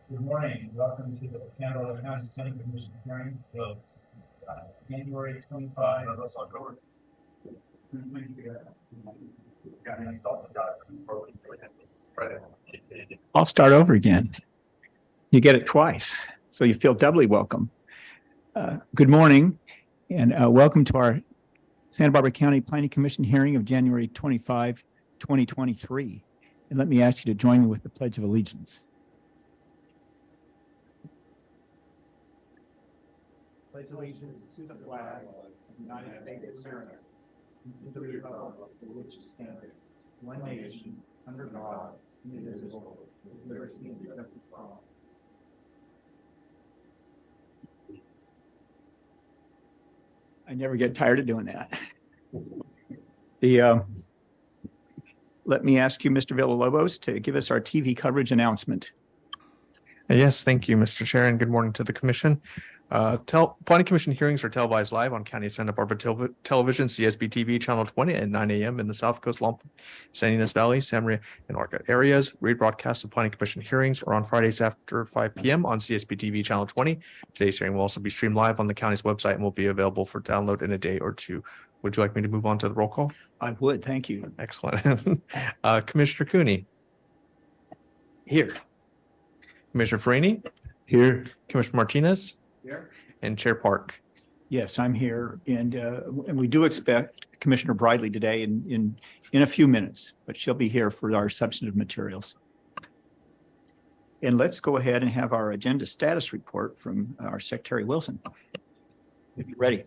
Good morning. Welcome to the Santa Barbara County Planning Commission hearing of January 25. I'll start over again. You get it twice, so you feel doubly welcome. Good morning, and welcome to our Santa Barbara County Planning Commission hearing of January 25, 2023. And let me ask you to join me with the Pledge of Allegiance. Pledge allegiance to the flag of the United States of America, and to the republic for which it stands, one nation, under God, indivisible, with liberty and justice for all. I never get tired of doing that. Let me ask you, Mr. Villalobos, to give us our TV coverage announcement. Yes, thank you, Mr. Chair, and good morning to the Commission. Planning Commission hearings are televised live on County of Santa Barbara Television, CSB TV, Channel 20 at 9 a.m. in the South Coast, San Ynez Valley, San Maria, and Arcot areas. Rebroadcast of Planning Commission hearings are on Fridays after 5 p.m. on CSB TV, Channel 20. Today's hearing will also be streamed live on the county's website and will be available for download in a day or two. Would you like me to move on to the roll call? I would, thank you. Excellent. Commissioner Cooney. Here. Commissioner Farini. Here. Commissioner Martinez. Here. And Chair Park. Yes, I'm here, and we do expect Commissioner Bridley today in a few minutes, but she'll be here for our substantive materials. And let's go ahead and have our agenda status report from our Secretary Wilson. If you're ready.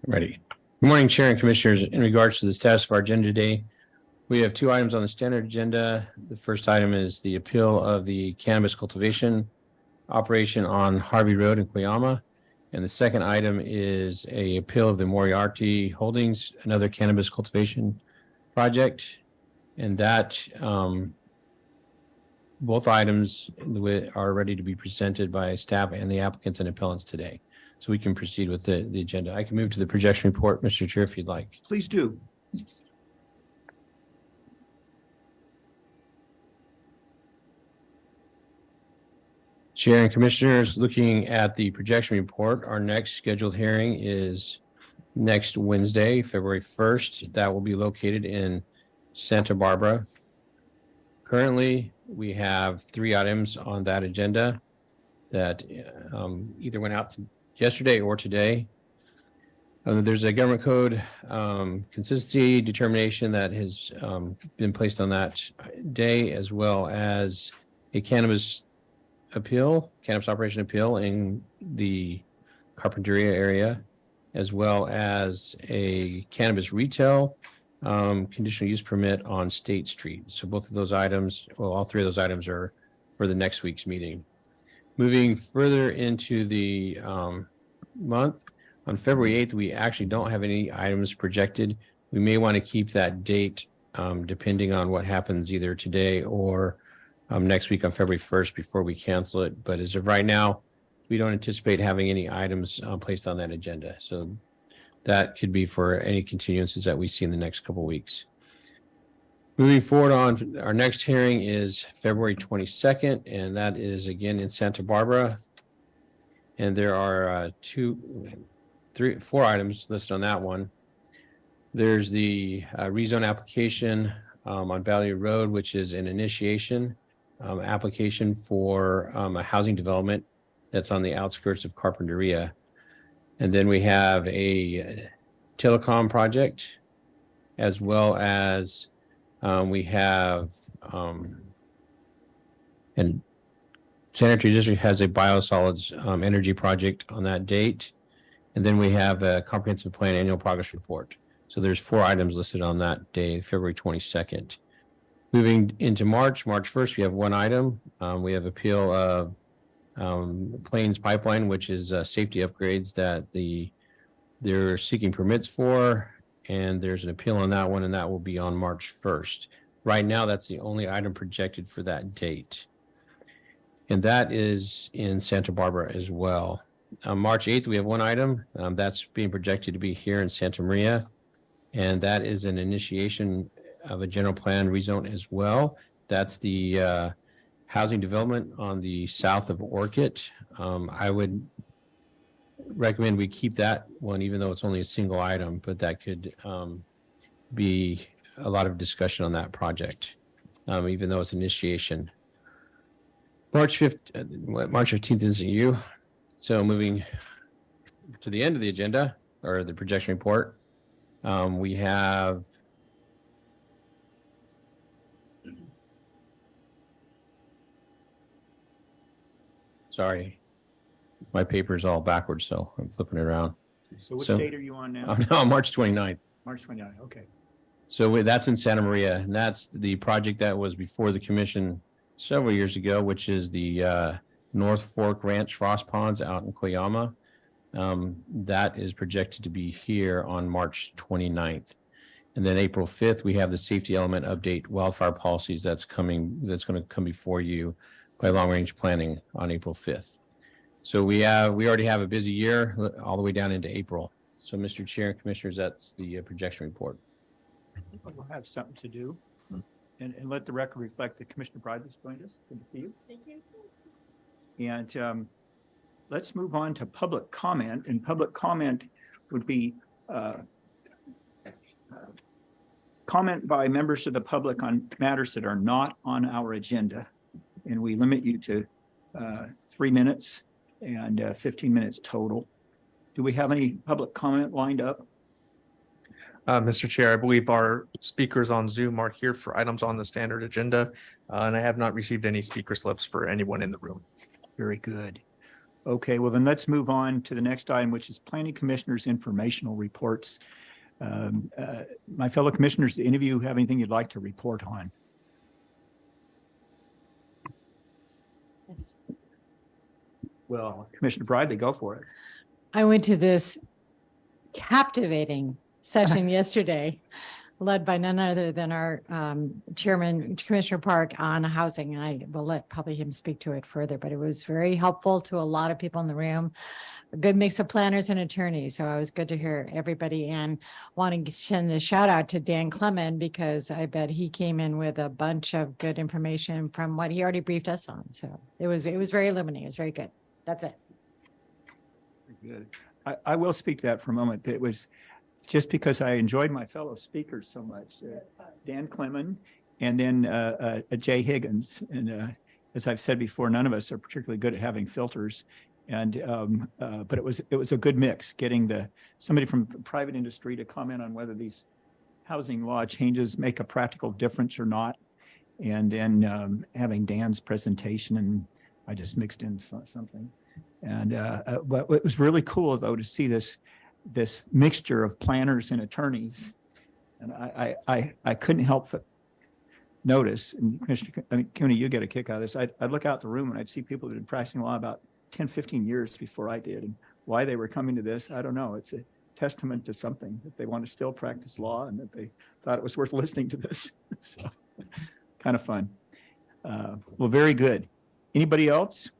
Ready. Good morning, Chair and Commissioners. In regards to the status of our agenda today, we have two items on the standard agenda. The first item is the appeal of the cannabis cultivation operation on Harvey Road in Cuyama. And the second item is a appeal of the Moriarty Holdings, another cannabis cultivation project. And that both items are ready to be presented by staff and the applicants and appellants today. So we can proceed with the agenda. I can move to the projection report, Mr. Chair, if you'd like. Please do. Chair and Commissioners, looking at the projection report, our next scheduled hearing is next Wednesday, February 1st. That will be located in Santa Barbara. Currently, we have three items on that agenda that either went out yesterday or today. There's a government code consistency determination that has been placed on that day, as well as a cannabis operation appeal in the Carpinteria area, as well as a cannabis retail conditional use permit on State Street. So both of those items, well, all three of those items are for the next week's meeting. Moving further into the month, on February 8th, we actually don't have any items projected. We may want to keep that date depending on what happens either today or next week on February 1st before we cancel it. But as of right now, we don't anticipate having any items placed on that agenda. So that could be for any continuances that we see in the next couple of weeks. Moving forward on, our next hearing is February 22nd, and that is again in Santa Barbara. And there are four items listed on that one. There's the rezone application on Valley Road, which is an initiation application for a housing development that's on the outskirts of Carpinteria. And then we have a telecom project, as well as we have and Sanitary District has a biosolids energy project on that date. And then we have a comprehensive plan annual progress report. So there's four items listed on that day, February 22nd. Moving into March 1st, we have one item. We have appeal of Plains Pipeline, which is safety upgrades that they're seeking permits for. And there's an appeal on that one, and that will be on March 1st. Right now, that's the only item projected for that date. And that is in Santa Barbara as well. On March 8th, we have one item that's being projected to be here in Santa Maria. And that is an initiation of a general plan rezone as well. That's the housing development on the south of Orchid. I would recommend we keep that one, even though it's only a single item, but that could be a lot of discussion on that project, even though it's initiation. March 15th isn't you. So moving to the end of the agenda or the projection report, we have sorry, my paper's all backwards, so I'm flipping it around. So which So- date are you on now? I'm now on March 29th. March 29, okay. So that's in Santa Maria, and that's the project that was before the commission several years ago, which is the North Fork Ranch Frost Ponds out in Koyama. That is projected to be here on March 29th. And then April 5th, we have the safety element update wildfire policies that's going to come before you by long range planning on April 5th. So we already have a busy year all the way down into April. So Mr. Chair and Commissioners, that's the projection report. We'll have something to do. And let the record reflect that Commissioner Bradley's joined us. Good to see you. Thank you. And let's move on to public comment. And public comment would be comment by members of the public on matters that are not on our agenda. And we limit you to 3 minutes and 15 minutes total. Do we have any public comment lined up? Mr. Chair, I believe our speakers on Zoom are here for items on the standard agenda, and I have not received any speaker slips for anyone in the room. Very good. Okay, well then let's move on to the next item, which is Planning Commissioners Informational Reports. My fellow commissioners, do any of you have anything you'd like to report on? Yes. Well, Commissioner Bradley, go for it. I went to this captivating session yesterday, led by none other than our chairman, Commissioner Park, on housing. And I will let probably him speak to it further, but it was very helpful to a lot of people in the room. A good mix of planners and attorneys. So it was good to hear everybody, and wanting to send a shout out to Dan Clement, because I bet he came in with a bunch of good information from what he already briefed us on. So it was very illuminating. It was very good. That's it. Good. I will speak to that for a moment. It was just because I enjoyed my fellow speakers so much. Dan Clement and then Jay Higgins. And as I've said before, none of us are particularly good at having filters. And but it was a good mix, getting somebody from private industry to comment on whether these housing law changes make a practical difference or not. And then having Dan's presentation, and I just mixed in something. And but it was really cool though to see this mixture of planners and attorneys. And I couldn't help but notice, and Commissioner, Cooney, you get a kick out of this. I'd look out the room and I'd see people that had been practicing law about 10, 15 years before I did. And why they were coming to this, I don't know. It's a testament to something, that they want to still practice law and that they thought it was worth listening to this. So, kind of fun. Well, very good. Anybody else?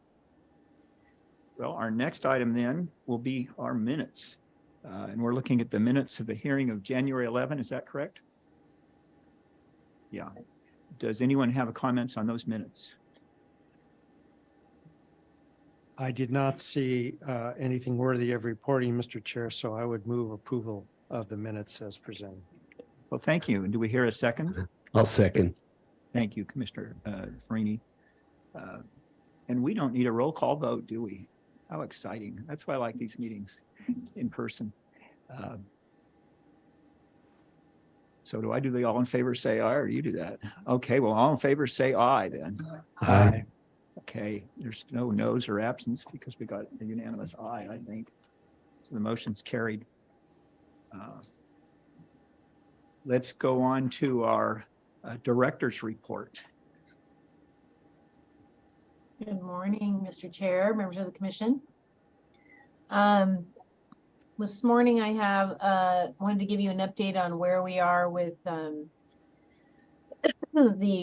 Well, our next item then will be our minutes. And we're looking at the minutes of the hearing of January 11. Is that correct? Yeah. Does anyone have comments on those minutes? I did not see anything worthy of reporting, Mr. Chair, so I would move approval of the minutes as presented. Well, thank you. And do we hear a second? I'll second. Thank you, Commissioner Farini. And we don't need a roll call vote, do we? How exciting. That's why I like these meetings in person. So do I do the all in favor say aye, or do you do that? Okay, well, all in favor say aye then. Aye. Okay, there's no no's or absence because we got a unanimous aye, I think. So the motion's carried. Let's go on to our director's report. Good morning, Mr. Chair, members of the commission. This morning I have wanted to give you an update on where we are with the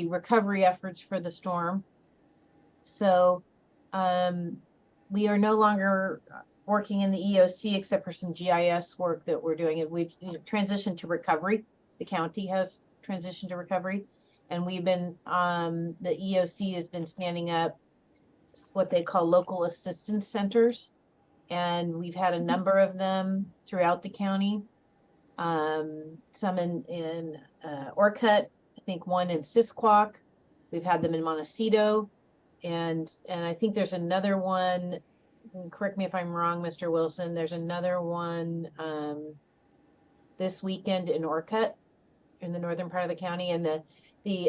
recovery efforts for the storm. So we are no longer working in the EOC except for some GIS work that we're doing. We've transitioned to recovery. The county has transitioned to recovery. And we've been, the EOC has been standing up what they call local assistance centers. And we've had a number of them throughout the county. Some in Orcutt, I think one in Sisquoc. We've had them in Montecito. And I think there's another one, correct me if I'm wrong, Mr. Wilson, there's another one this weekend in Orcutt in the northern part of the county. And the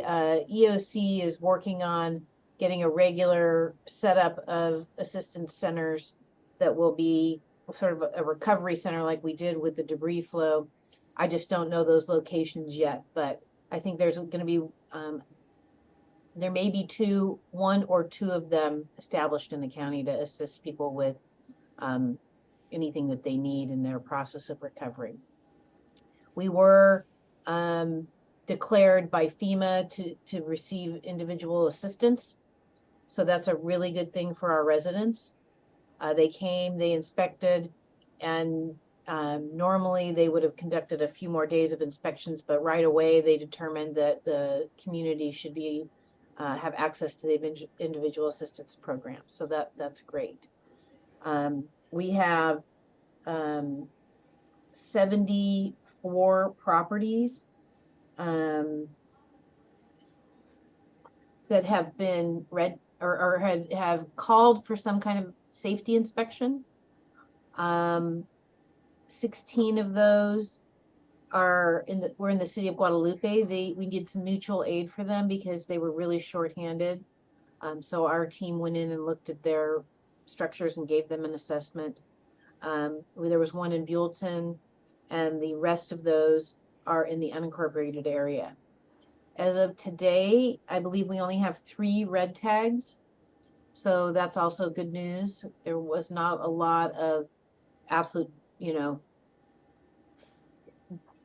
EOC is working on getting a regular setup of assistance centers that will be sort of a recovery center like we did with the debris flow. I just don't know those locations yet, but I think there's going to be, there may be one or two of them established in the county to assist people with anything that they need in their process of recovery. We were declared by FEMA to receive individual assistance. So that's a really good thing for our residents. They came, they inspected, and normally they would have conducted a few more days of inspections, but right away they determined that the community should be have access to the individual assistance program. So that's great. We have 74 properties that have been read or have called for some kind of safety inspection. 16 of those are were in the city of Guadalupe. We did some mutual aid for them because they were really shorthanded. So our team went in and looked at their structures and gave them an assessment. There was one in Buellton, and the rest of those are in the unincorporated area. As of today, I believe we only have 3 red tags. So that's also good news. There was not a lot of absolute,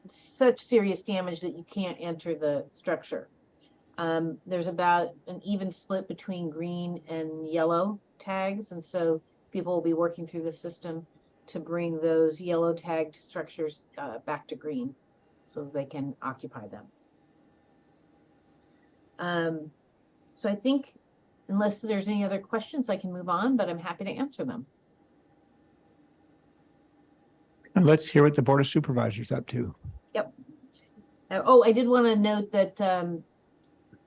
such serious damage that you can't enter the structure. There's about an even split between green and yellow tags. And so people will be working through the system to bring those yellow tagged structures back to green so that they can occupy them. So I think unless there's any other questions, I can move on, but I'm happy to answer them. And let's hear what the Board of Supervisors up to. Yep. Oh, I did want to note that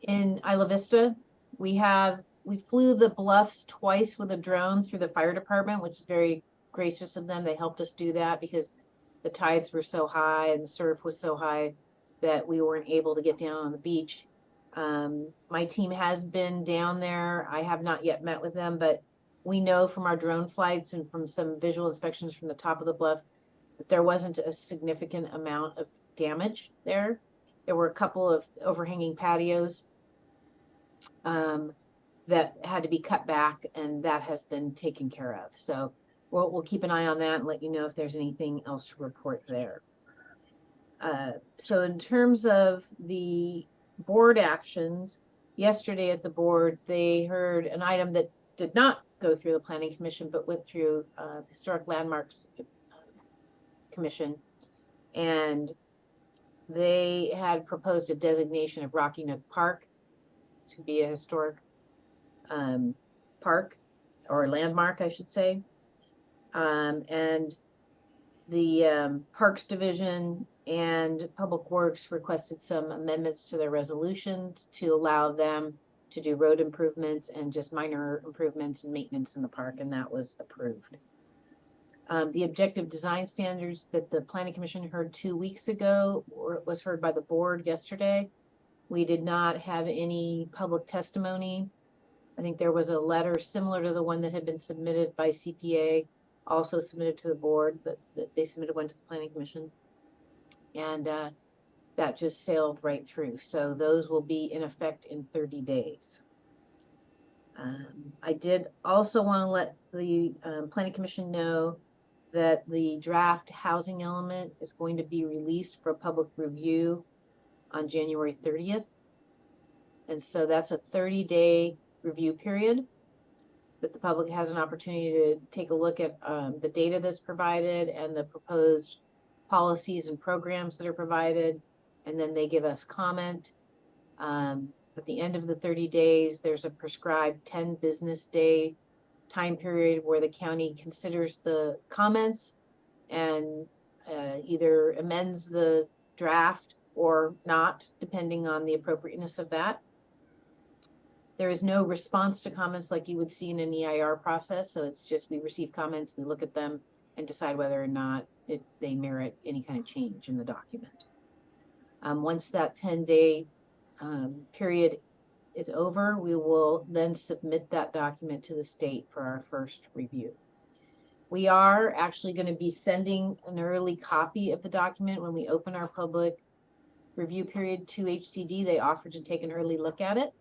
in Isla Vista, we flew the bluffs twice with a drone through the fire department, which is very gracious of them. They helped us do that because the tides were so high and the surf was so high that we weren't able to get down on the beach. My team has been down there. I have not yet met with them, but we know from our drone flights and from some visual inspections from the top of the bluff that there wasn't a significant amount of damage there. There were a couple of overhanging patios that had to be cut back, and that has been taken care of. So we'll keep an eye on that and let you know if there's anything else to report there. So in terms of the board actions, yesterday at the board, they heard an item that did not go through the Planning Commission, but went through Historic Landmarks Commission. And they had proposed a designation of Rocky Nook Park to be a historic park or landmark, I should say. And the Parks Division and Public Works requested some amendments to their resolutions to allow them to do road improvements and just minor improvements and maintenance in the park, and that was approved. The objective design standards that the Planning Commission heard 2 weeks ago was heard by the board yesterday. We did not have any public testimony. I think there was a letter similar to the one that had been submitted by CPA, also submitted to the board, but they submitted one to the Planning Commission. And that just sailed right through. So those will be in effect in 30 days. I did also want to let the Planning Commission know that the draft housing element is going to be released for public review on January 30th. And so that's a 30-day review period that the public has an opportunity to take a look at the data that's provided and the proposed policies and programs that are provided, and then they give us comment. At the end of the 30 days, there's a prescribed 10 business day time period where the county considers the comments and either amends the draft or not, depending on the appropriateness of that. There is no response to comments like you would see in an EIR process. So it's just we receive comments, we look at them and decide whether or not they merit any kind of change in the document. Once that 10-day period is over, we will then submit that document to the state for our first review. We are actually going to be sending an early copy of the document when we open our public review period to HCD. They offered to take an early look at it.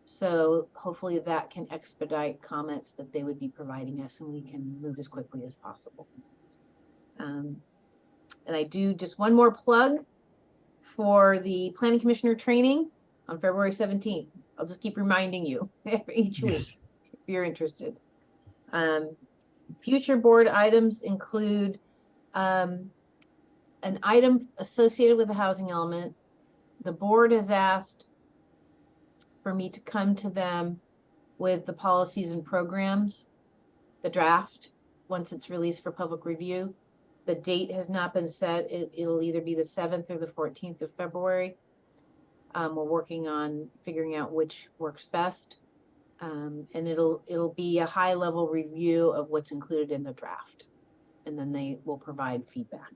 So hopefully that can expedite comments that they would be providing us and we can move as quickly as possible. And I do just one more plug for the Planning Commissioner training on February 17th. I'll just keep reminding you each week if you're interested. Future board items include an item associated with the housing element. The board has asked for me to come to them with the policies and programs, the draft, once it's released for public review. The date has not been set. It'll either be the 7th or the 14th of February. We're working on figuring out which works best. And it'll be a high level review of what's included in the draft. And then they will provide feedback.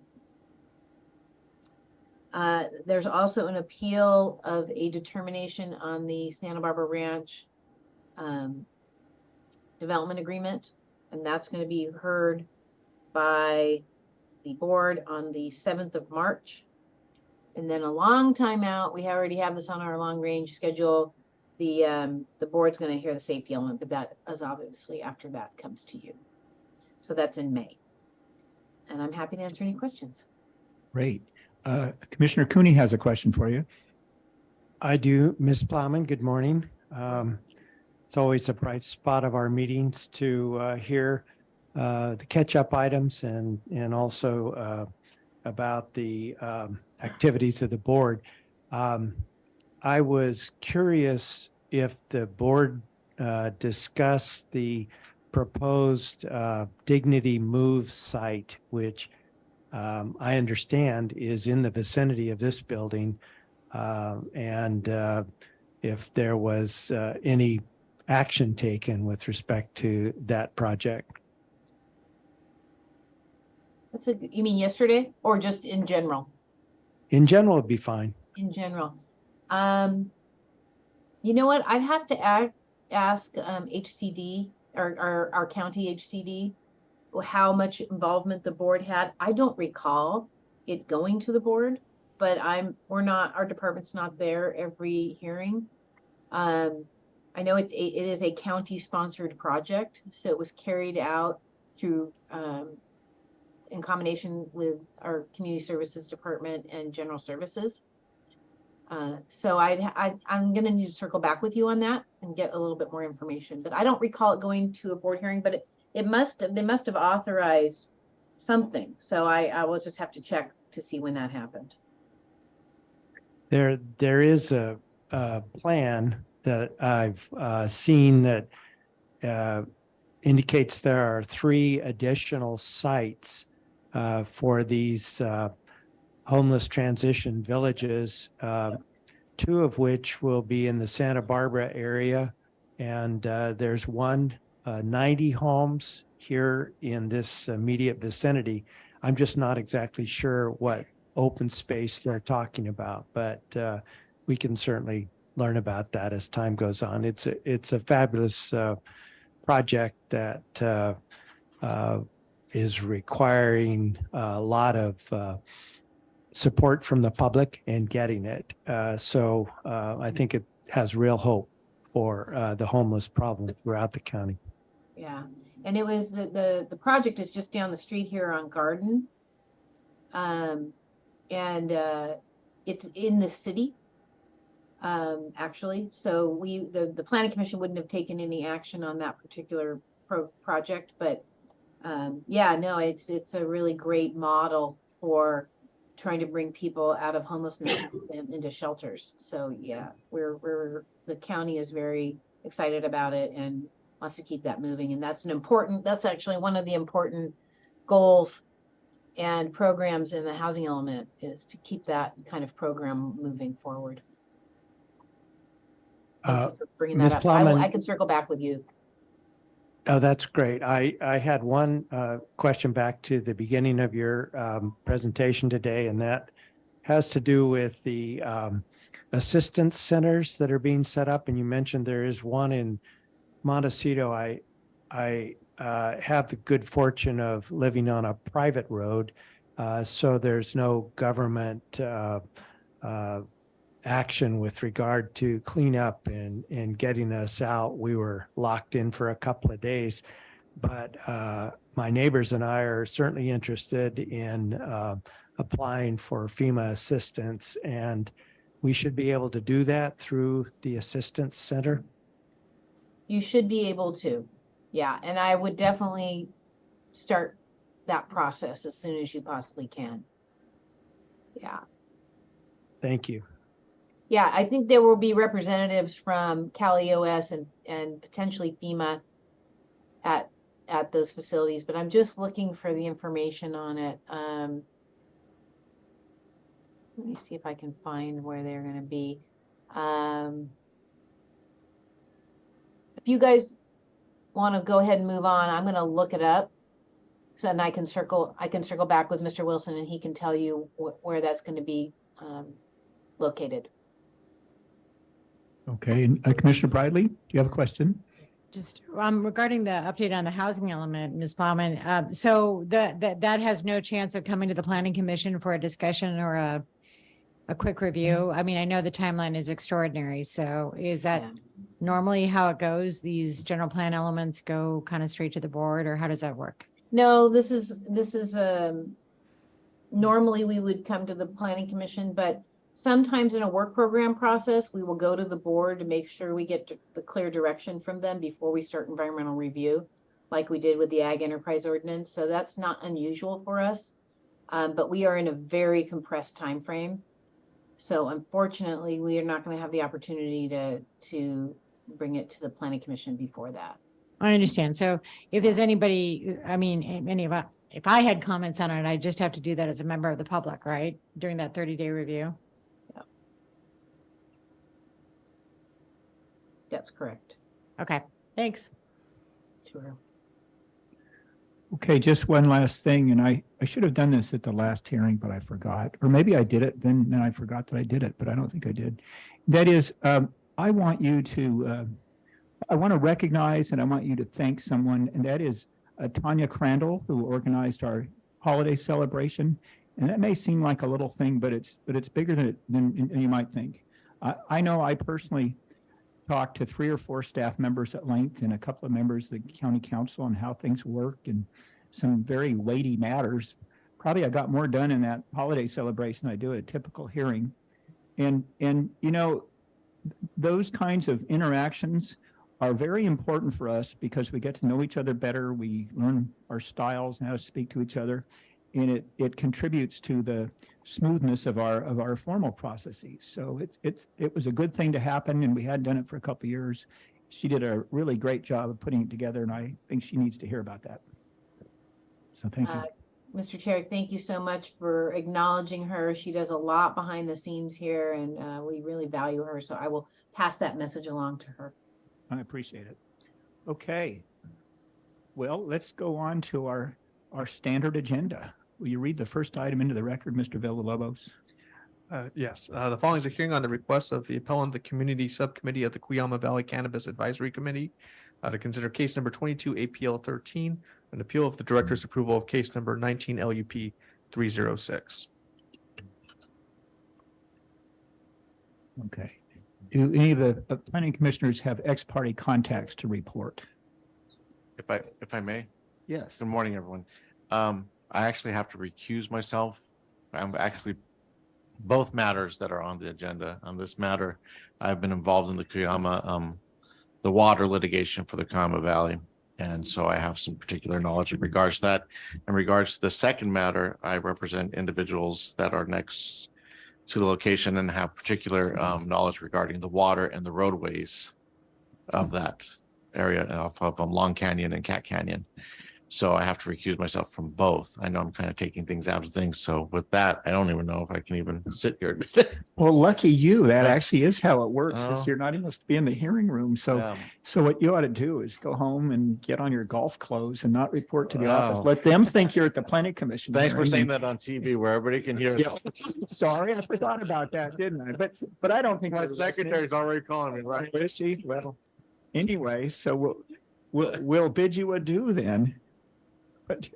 There's also an appeal of a determination on the Santa Barbara Ranch development agreement. And that's going to be heard by the board on the 7th of March. And then a long time out, we already have this on our long range schedule. The board's going to hear the safety element, but that is obviously after that comes to you. So that's in May. And I'm happy to answer any questions. Great. Commissioner Cooney has a question for you. I do, Ms. Plowman, good morning. It's always a bright spot of our meetings to hear the catch-up items and also about the activities of the board. I was curious if the board discussed the proposed Dignity Move site, which I understand is in the vicinity of this building, and if there was any action taken with respect to that project. You mean yesterday or just in general? In general, it'd be fine. In general. You know what? I'd have to ask HCD or our county HCD how much involvement the board had. I don't recall it going to the board, but our department's not there every hearing. I know it is a county sponsored project, so it was carried out through in combination with our community services department and general services. So I'm going to need to circle back with you on that and get a little bit more information, but I don't recall it going to a board hearing, but they must have authorized something. So I will just have to check to see when that happened. There is a plan that I've seen that indicates there are 3 additional sites for these homeless transition villages, 2 of which will be in the Santa Barbara area. And there's 90 homes here in this immediate vicinity. I'm just not exactly sure what open space they're talking about, but we can certainly learn about that as time goes on. It's a fabulous project that is requiring a lot of support from the public and getting it. So I think it has real hope for the homeless problem throughout the county. Yeah, and it was the project is just down the street here on Garden, and it's in the city. Actually, so the planning commission wouldn't have taken any action on that particular project, but yeah, no, it's a really great model for trying to bring people out of homelessness and into shelters. So yeah, the county is very excited about it and wants to keep that moving. And that's actually one of the important goals and programs in the housing element, is to keep that kind of program moving forward. Thank you for bringing Ms. that up. Plowman- I can circle back with you. Oh, that's great. I had one question back to the beginning of your presentation today, and that has to do with the assistance centers that are being set up. And you mentioned there is one in Montecito. I have the good fortune of living on a private road, so there's no government action with regard to cleanup and getting us out. We were locked in for a couple of days, but my neighbors and I are certainly interested in applying for FEMA assistance, and we should be able to do that through the assistance center. You should be able to. Yeah, and I would definitely start that process as soon as you possibly can. Yeah. Thank you. Yeah, I think there will be representatives from CalEOS and potentially FEMA at those facilities, but I'm just looking for the information on it. Let me see if I can find where they're going to be. If you guys want to go ahead and move on, I'm going to look it up, so then I can circle back with Mr. Wilson, and he can tell you where that's going to be located. Okay, and Commissioner Bradley, do you have a question? Just regarding the update on the housing element, Ms. Plowman, so that has no chance of coming to the Planning Commission for a discussion or a quick review. I mean, I know the timeline is extraordinary, so is that normally how it goes? These general plan elements go kind of straight to the board, or how does that work? No, this is normally we would come to the Planning Commission, but sometimes in a work program process, we will go to the board to make sure we get the clear direction from them before we start environmental review, like we did with the Ag Enterprise Ordinance. So that's not unusual for us, but we are in a very compressed time frame. So unfortunately, we are not going to have the opportunity to bring it to the Planning Commission before that. I understand. So if there's anybody, I mean, if I had comments on it, I just have to do that as a member of the public, right? During that 30-day review. That's correct. Okay, thanks. Sure. Okay, just one last thing, and I should have done this at the last hearing, but I forgot. Or maybe I did it, then I forgot that I did it, but I don't think I did. That is, I want you to, I want to recognize and I want you to thank someone, and that is Tanya Crandall, who organized our holiday celebration. And that may seem like a little thing, but it's bigger than you might think. I know I personally talked to 3 or 4 staff members at length and a couple of members of the county council on how things work and some very weighty matters. Probably I got more done in that holiday celebration than I do at a typical hearing. And you know, those kinds of interactions are very important for us because we get to know each other better. We learn our styles and how to speak to each other. And it contributes to the smoothness of our formal processes. So it was a good thing to happen, and we had done it for a couple of years. She did a really great job of putting it together, and I think she needs to hear about that. So thank you. Mr. Chair, thank you so much for acknowledging her. She does a lot behind the scenes here, and we really value her. So I will pass that message along to her. I appreciate it. Okay. Well, let's go on to our standard agenda. Will you read the first item into the record, Mr. Villalobos? Yes, the following is a hearing on the request of the appellant, the Community Subcommittee of the Cuyama Valley Cannabis Advisory Committee to consider case number 22 APL 13, an appeal of the director's approval of case number 19 LUP 306. Okay. Do any of the planning commissioners have ex parte contacts to report? If I may. Yes. Good morning, everyone. I actually have to recuse myself. I'm actually both matters that are on the agenda. On this matter, I've been involved in the Cuyama, the water litigation for the Cuyama Valley, And so I have some particular knowledge in regards to that. In regards to the second matter, I represent individuals that are next to the location and have particular knowledge regarding the water and the roadways of that area off of Long Canyon and Cat Canyon. So I have to recuse myself from both. I know I'm kind of taking things out of things. So with that, I don't even know if I can even sit here. Well, lucky you. That Yeah. actually is how it works. Is Oh. you're not even supposed to be in the hearing room. So, Yeah. so what you ought to do is go home and get on your golf clothes and not report to the office. Oh. Let them think you're at the planning commission. Thanks for hearing. saying that on TV where everybody can hear. Yeah. Sorry, I forgot about that, didn't I? But I don't think. My they're listening. secretary's already calling me, right? Is she? Well, anyway, so we'll bid you adieu then. But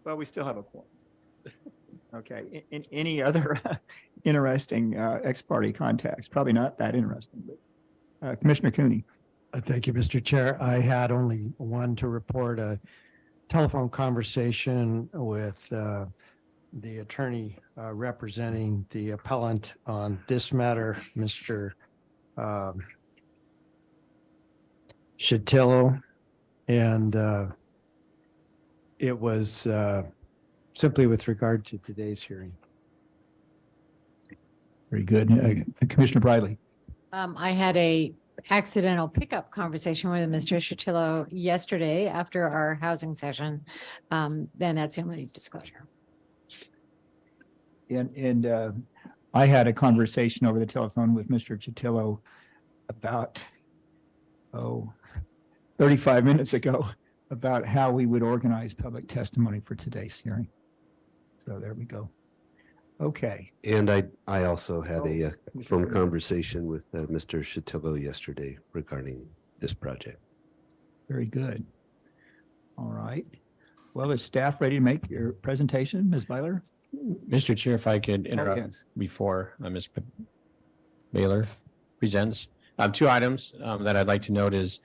well, we still have a point. Okay, in any other interesting ex parte contacts? Probably not that interesting, but Commissioner Cooney. Thank you, Mr. Chair. I had only one to report, a telephone conversation with the attorney representing the appellant on this matter, Mr. Shatillo. And it was simply with regard to today's hearing. Very good. Commissioner Briley. I had a accidental pickup conversation with Mr. Shatillo yesterday after our housing session. Then that's the only disclosure. And I had a conversation over the telephone with Mr. Chatillo about, 35 minutes ago about how we would organize public testimony for today's hearing. So there we go. Okay. And I also had a Commissioner phone Briley. conversation with Mr. Shatillo yesterday regarding this project. Very good. All right. Well, is staff ready to make your presentation, Ms. Byler? Mr. Chair, if I could Oh, interrupt yes. before Ms. Baylor presents. Two items that I'd like to note is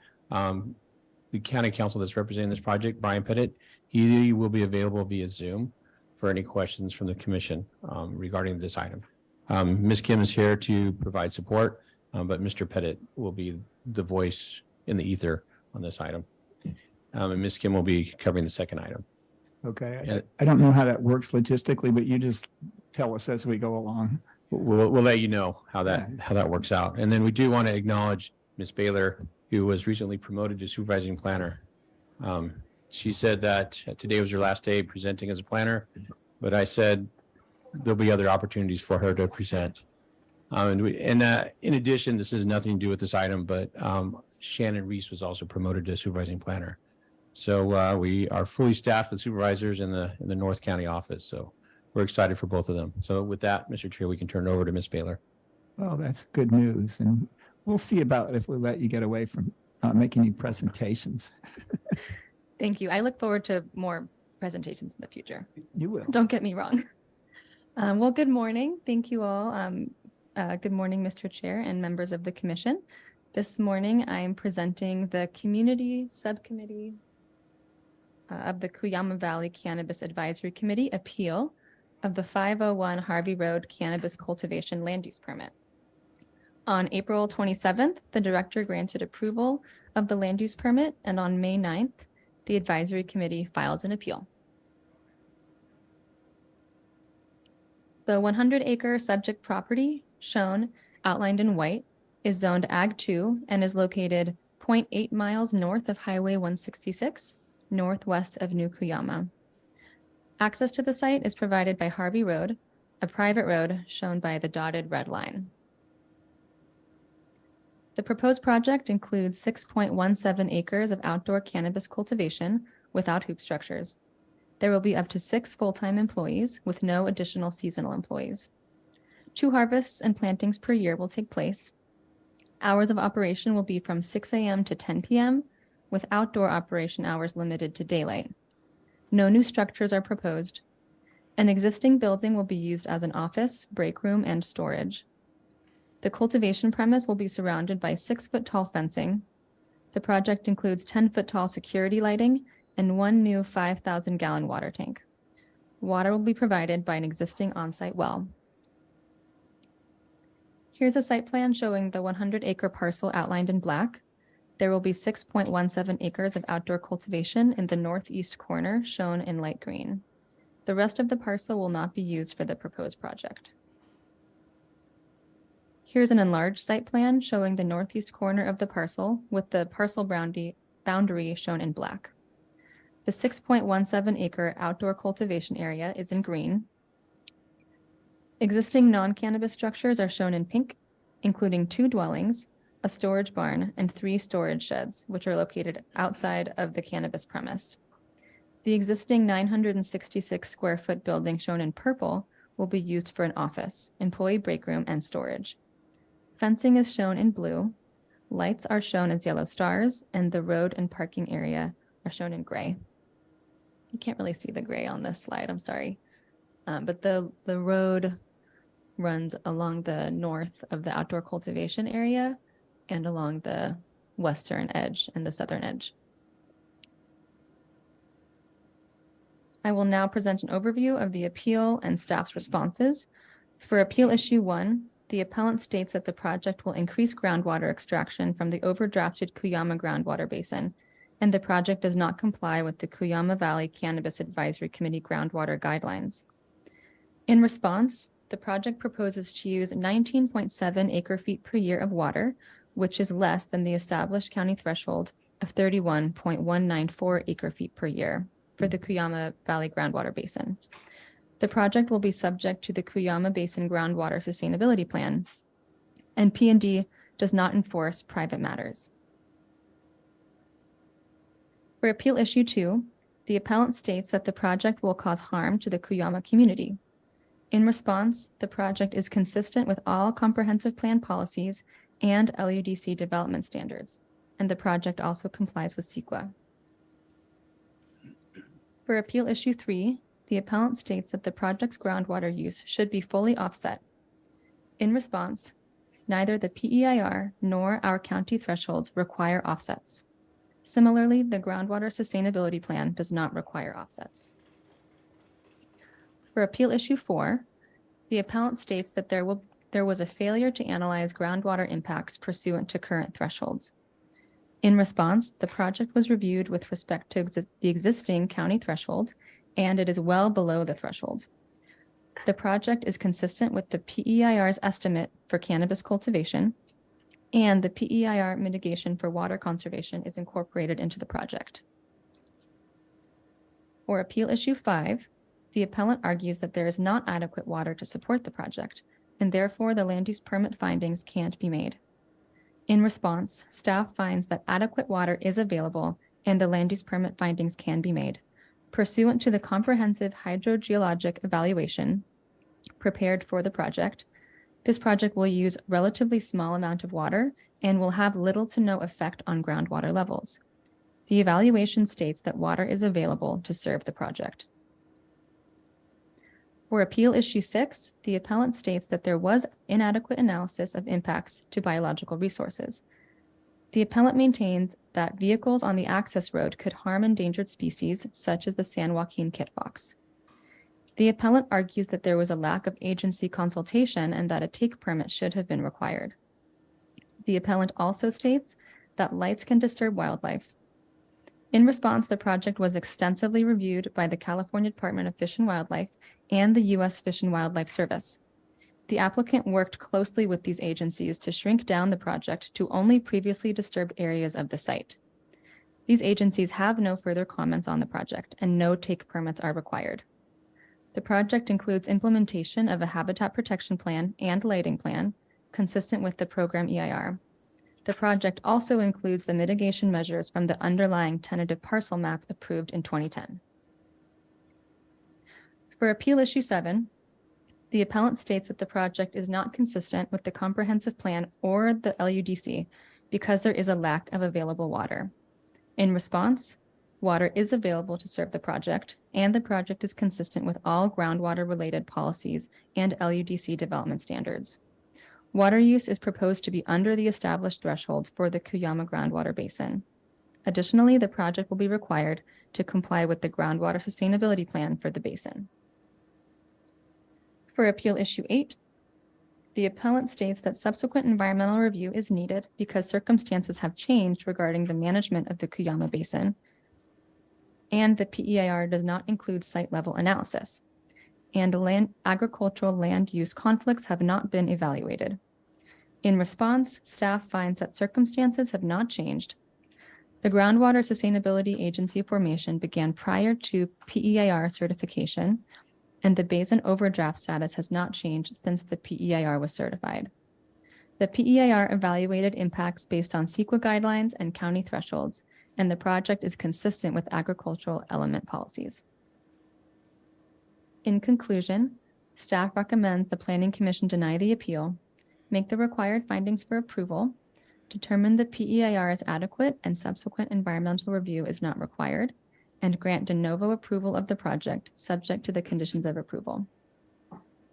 the county council that's representing this project, Brian Pettit, he will be available via Zoom for any questions from the commission regarding this item. Ms. Kim is here to provide support, but Mr. Pettit will be the voice in the ether on this item. And Ms. Kim will be covering the second item. Okay. Yeah. I don't know how that works logistically, but you just tell us as we go along. We'll let you know how that works out. And then we do want to acknowledge Ms. Baylor, who was recently promoted to supervising planner. She said that today was her last day presenting as a planner, but I said there'll be other opportunities for her to present. And in addition, this has nothing to do with this item, but Shannon Reese was also promoted to supervising planner. So we are fully staffed with supervisors in the North County office. So we're excited for both of them. So with that, Mr. Chair, we can turn it over to Ms. Baylor. Well, that's good news. And we'll see about if we let you get away from making any presentations. Thank you. I look forward to more presentations in the future. You will. Don't get me wrong. Well, good morning. Thank you all. Good morning, Mr. Chair and members of the commission. This morning, I am presenting the Community Subcommittee of the Cuyama Valley Cannabis Advisory Committee appeal of the 501 Harvey Road Cannabis Cultivation Land Use Permit. On April 27th, the director granted approval of the land use permit, and on May 9th, the advisory committee filed an appeal. The 100-acre subject property shown outlined in white is zoned Ag 2 and is located 0.8 miles north of Highway 166, northwest of New Cuyama. Access to the site is provided by Harvey Road, a private road shown by the dotted red line. The proposed project includes 6.17 acres of outdoor cannabis cultivation without hoop structures. There will be up to 6 full-time employees with no additional seasonal employees. 2 harvests and plantings per year will take place. Hours of operation will be from 6 a.m. to 10 p.m., with outdoor operation hours limited to daylight. No new structures are proposed. An existing building will be used as an office, break room, and storage. The cultivation premise will be surrounded by 6-foot-tall fencing. The project includes 10-foot-tall security lighting and 1 new 5,000-gallon water tank. Water will be provided by an existing on-site well. Here's a site plan showing the 100-acre parcel outlined in black. There will be 6.17 acres of outdoor cultivation in the northeast corner shown in light green. The rest of the parcel will not be used for the proposed project. Here's an enlarged site plan showing the northeast corner of the parcel with the parcel boundary shown in black. The 6.17 acre outdoor cultivation area is in green. Existing non-cannabis structures are shown in pink, including 2 dwellings, a storage barn, and 3 storage sheds, which are located outside of the cannabis premise. The existing 966 square foot building shown in purple will be used for an office, employee break room, and storage. Fencing is shown in blue, lights are shown as yellow stars, and the road and parking area are shown in gray. You can't really see the gray on this slide, I'm sorry. But the road runs along the north of the outdoor cultivation area and along the western edge and the southern edge. I will now present an overview of the appeal and staff's responses. For appeal issue 1, the appellant states that the project will increase groundwater extraction from the overdrafted Cuyama groundwater basin, and the project does not comply with the Cuyama Valley Cannabis Advisory Committee groundwater guidelines. In response, the project proposes to use 19.7 acre-feet per year of water, which is less than the established county threshold of 31.194 acre-feet per year for the Cuyama Valley groundwater basin. The project will be subject to the Cuyama Basin Groundwater Sustainability Plan, and P&D does not enforce private matters. For appeal issue 2, the appellant states that the project will cause harm to the Cuyama community. In response, the project is consistent with all comprehensive plan policies and LUDC development standards, and the project also complies with CEQA. For appeal issue 3, the appellant states that the project's groundwater use should be fully offset. In response, neither the PEIR nor our county thresholds require offsets. Similarly, the Groundwater Sustainability Plan does not require offsets. For appeal issue 4, the appellant states that there was a failure to analyze groundwater impacts pursuant to current thresholds. In response, the project was reviewed with respect to the existing county threshold, and it is well below the threshold. The project is consistent with the PEIR's estimate for cannabis cultivation, and the PEIR mitigation for water conservation is incorporated into the project. For appeal issue 5, the appellant argues that there is not adequate water to support the project, and therefore the land use permit findings can't be made. In response, staff finds that adequate water is available and the land use permit findings can be made. Pursuant to the comprehensive hydrogeologic evaluation prepared for the project, this project will use relatively small amount of water and will have little to no effect on groundwater levels. The evaluation states that water is available to serve the project. For appeal issue 6, the appellant states that there was inadequate analysis of impacts to biological resources. The appellant maintains that vehicles on the access road could harm endangered species such as the San Joaquin kit fox. The appellant argues that there was a lack of agency consultation and that a take permit should have been required. The appellant also states that lights can disturb wildlife. In response, the project was extensively reviewed by the California Department of Fish and Wildlife and the U.S. Fish and Wildlife Service. The applicant worked closely with these agencies to shrink down the project to only previously disturbed areas of the site. These agencies have no further comments on the project, and no take permits are required. The project includes implementation of a habitat protection plan and lighting plan consistent with the program EIR. The project also includes the mitigation measures from the underlying tentative parcel map approved in 2010. For appeal issue 7, the appellant states that the project is not consistent with the comprehensive plan or the LUDC because there is a lack of available water. In response, water is available to serve the project, and the project is consistent with all groundwater-related policies and LUDC development standards. Water use is proposed to be under the established threshold for the Cuyama groundwater basin. Additionally, the project will be required to comply with the groundwater sustainability plan for the basin. For appeal issue 8, The appellant states that subsequent environmental review is needed because circumstances have changed regarding the management of the Cuyama Basin, and the PEIR does not include site-level analysis, and agricultural land use conflicts have not been evaluated. In response, staff finds that circumstances have not changed. The Groundwater Sustainability Agency formation began prior to PEIR certification, and the basin overdraft status has not changed since the PEIR was certified. The PEIR evaluated impacts based on CEQA guidelines and county thresholds, and the project is consistent with agricultural element policies. In conclusion, staff recommends the Planning Commission deny the appeal, make the required findings for approval, determine the PEIR is adequate and subsequent environmental review is not required, and grant de novo approval of the project subject to the conditions of approval.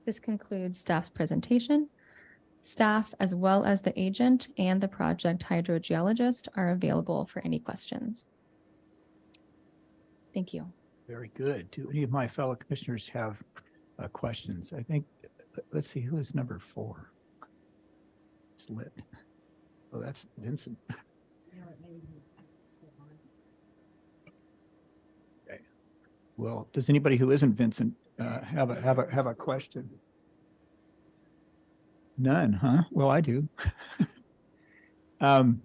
This concludes staff's presentation. Staff, as well as the agent and the project hydrogeologist, are available for any questions. Thank you. Very good. Do any of my fellow commissioners have questions? I think, let's see, who is number 4? It's lit. Oh, that's Vincent. Okay. Well, does anybody who isn't Vincent have a question? None, huh? Well, I do. I'm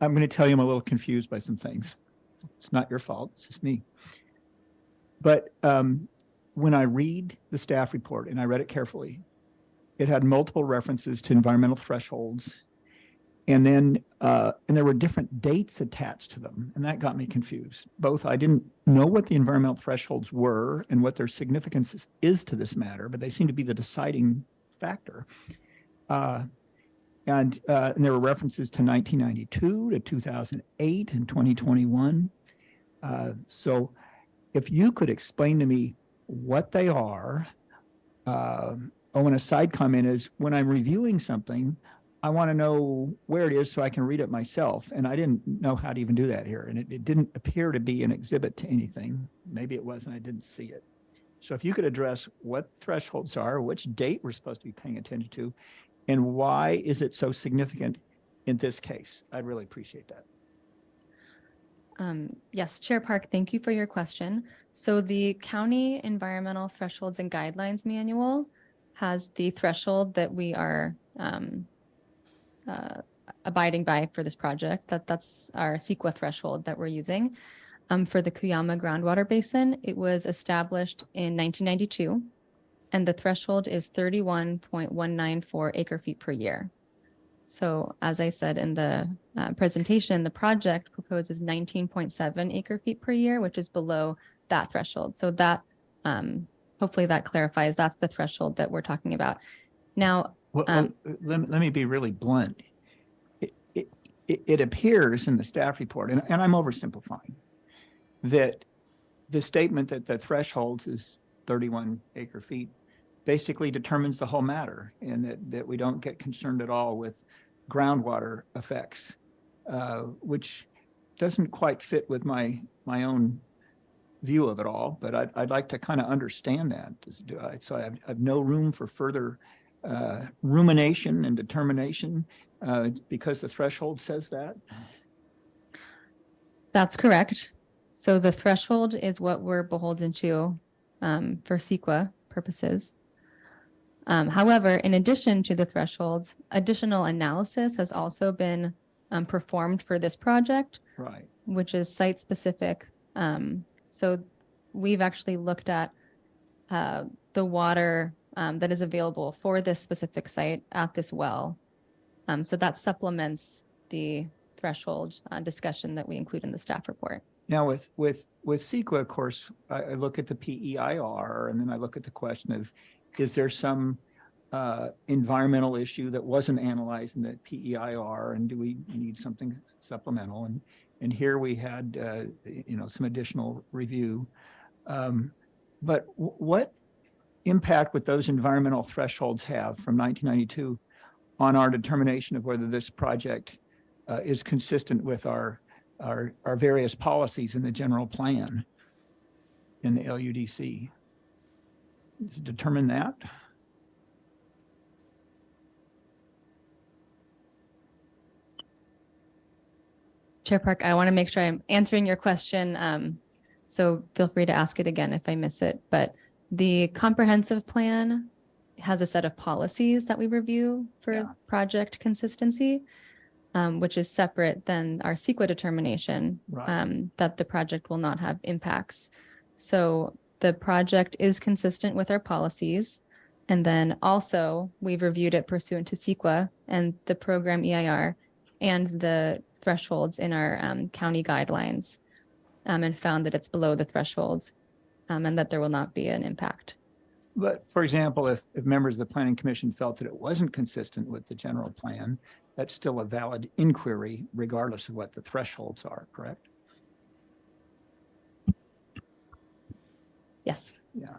going to tell you I'm a little confused by some things. It's not your fault. It's just me. But when I read the staff report, and I read it carefully, it had multiple references to environmental thresholds, and then and there were different dates attached to them, and that got me confused. Both, I didn't know what the environmental thresholds were and what their significance is to this matter, but they seem to be the deciding factor. And there were references to 1992, to 2008, and 2021. So if you could explain to me what they are. And a side comment is, when I'm reviewing something, I want to know where it is so I can read it myself. And I didn't know how to even do that here. And it didn't appear to be an exhibit to anything. Maybe it was and I didn't see it. So if you could address what thresholds are, which date we're supposed to be paying attention to, and why is it so significant in this case? I'd really appreciate that. Yes, Chair Park, thank you for your question. So the County Environmental Thresholds and Guidelines Manual has the threshold that we are abiding by for this project. That's our CEQA threshold that we're using. For the Cuyama groundwater basin, it was established in 1992, and the threshold is 31.194 acre feet per year. So as I said in the presentation, the project proposes 19.7 acre feet per year, which is below that threshold. So that hopefully that clarifies, that's the threshold that we're talking about. Now, let me be really blunt. It appears in the staff report, and I'm oversimplifying, that the statement that the thresholds is 31 acre feet basically determines the whole matter, and that we don't get concerned at all with groundwater effects, which doesn't quite fit with my own view of it all, but I'd like to kind of understand that. So I have no room for further rumination and determination because the threshold says that. That's correct. So the threshold is what we're beholden to for CEQA purposes. However, in addition to the thresholds, additional analysis has also been performed for this project, Right. which is site-specific. So we've actually looked at the water that is available for this specific site at this well. So that supplements the threshold discussion that we include in the staff report. Now with CEQA, of course, I look at the PEIR, and then I look at the question of, is there some environmental issue that wasn't analyzed in the PEIR, and do we need something supplemental? And here we had some additional review. But what impact would those environmental thresholds have from 1992 on our determination of whether this project is consistent with our various policies in the general plan in the LUDC? Does it determine that? Chair Park, I want to make sure I'm answering your question. So feel free to ask it again if I miss it. But the comprehensive plan has a set of policies that we review for Yeah. project consistency, which is separate than our CEQA determination Right. that the project will not have impacts. So the project is consistent with our policies. And then also we've reviewed it pursuant to CEQA and the program EIR and the thresholds in our county guidelines, and found that it's below the thresholds, and that there will not be an impact. But for example, if members of the planning commission felt that it wasn't consistent with the general plan, that's still a valid inquiry regardless of what the thresholds are, correct? Yes. Yeah.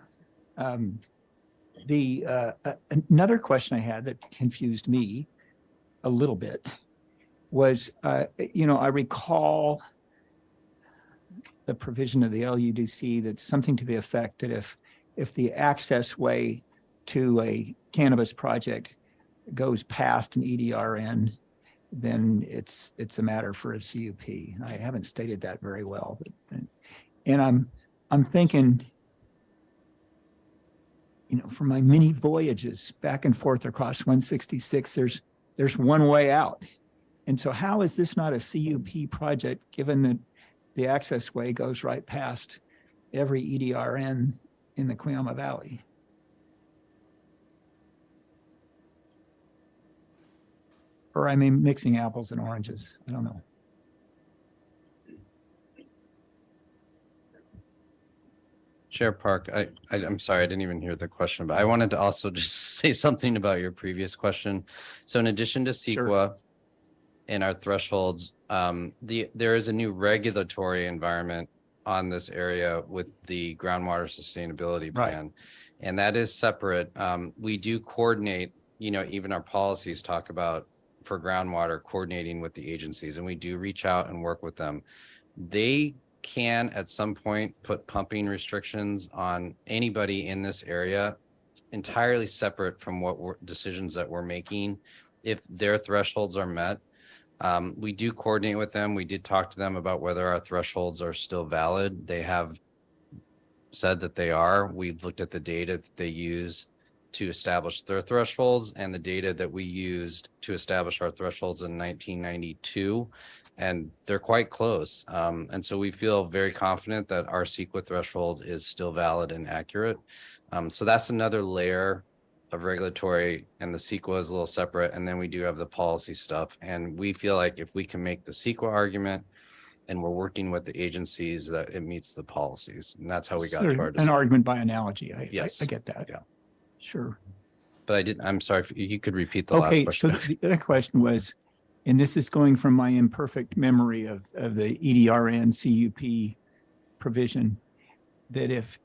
Another question I had that confused me a little bit was, I recall the provision of the LUDC that's something to the effect that if the access way to a cannabis project goes past an EDRN, then it's a matter for a CUP. I haven't stated that very well, and I'm thinking, for my many voyages back and forth across 166, there's one way out. And so how is this not a CUP project, given that the access way goes right past every EDRN in the Cuyama Valley? Or I mean, mixing apples and oranges. I don't know. Chair Park, I'm sorry, I didn't even hear the question, but I wanted to also just say something about your previous question. So in addition to CEQA and our thresholds, there is a new regulatory environment on this area with the groundwater sustainability plan. And that is separate. We do coordinate, even our policies talk about for groundwater coordinating with the agencies, and we do reach out and work with them. They can at some point put pumping restrictions on anybody in this area entirely separate from what decisions that we're making if their thresholds are met. We do coordinate with them. We did talk to them about whether our thresholds are still valid. They have said that they are. We've looked at the data that they use to establish their thresholds and the data that we used to establish our thresholds in 1992. And they're quite close. And so we feel very confident that our CEQA threshold is still valid and accurate. So that's another layer of regulatory, and the CEQA is a little separate. And then we do have the policy stuff. And we feel like if we can make the CEQA argument and we're working with the agencies, that it meets the policies. And that's how we got to our An decision. argument by analogy. Yes. I get that. Yeah. Sure. But I'm sorry, if you could repeat the last question. So the other question was, and this is going from my imperfect memory of the EDRN CUP provision, that if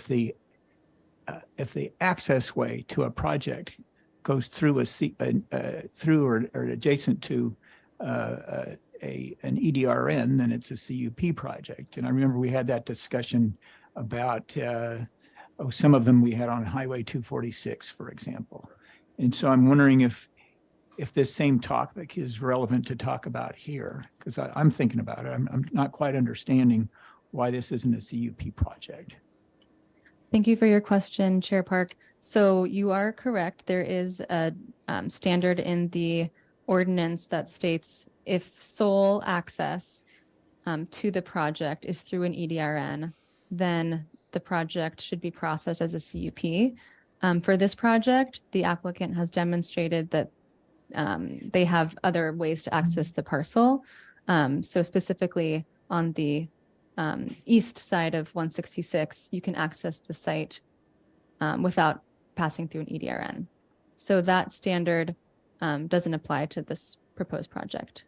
the access way to a project goes through through or adjacent to an EDRN, then it's a CUP project. And I remember we had that discussion about some of them we had on Highway 246, for example. And so I'm wondering if this same topic is relevant to talk about here, because I'm thinking about it. I'm not quite understanding why this isn't a CUP project. Thank you for your question, Chair Park. So you are correct. There is a standard in the ordinance that states if sole access to the project is through an EDRN, then the project should be processed as a CUP. For this project, the applicant has demonstrated that they have other ways to access the parcel. So specifically on the east side of 166, you can access the site without passing through an EDRN. So that standard doesn't apply to this proposed project.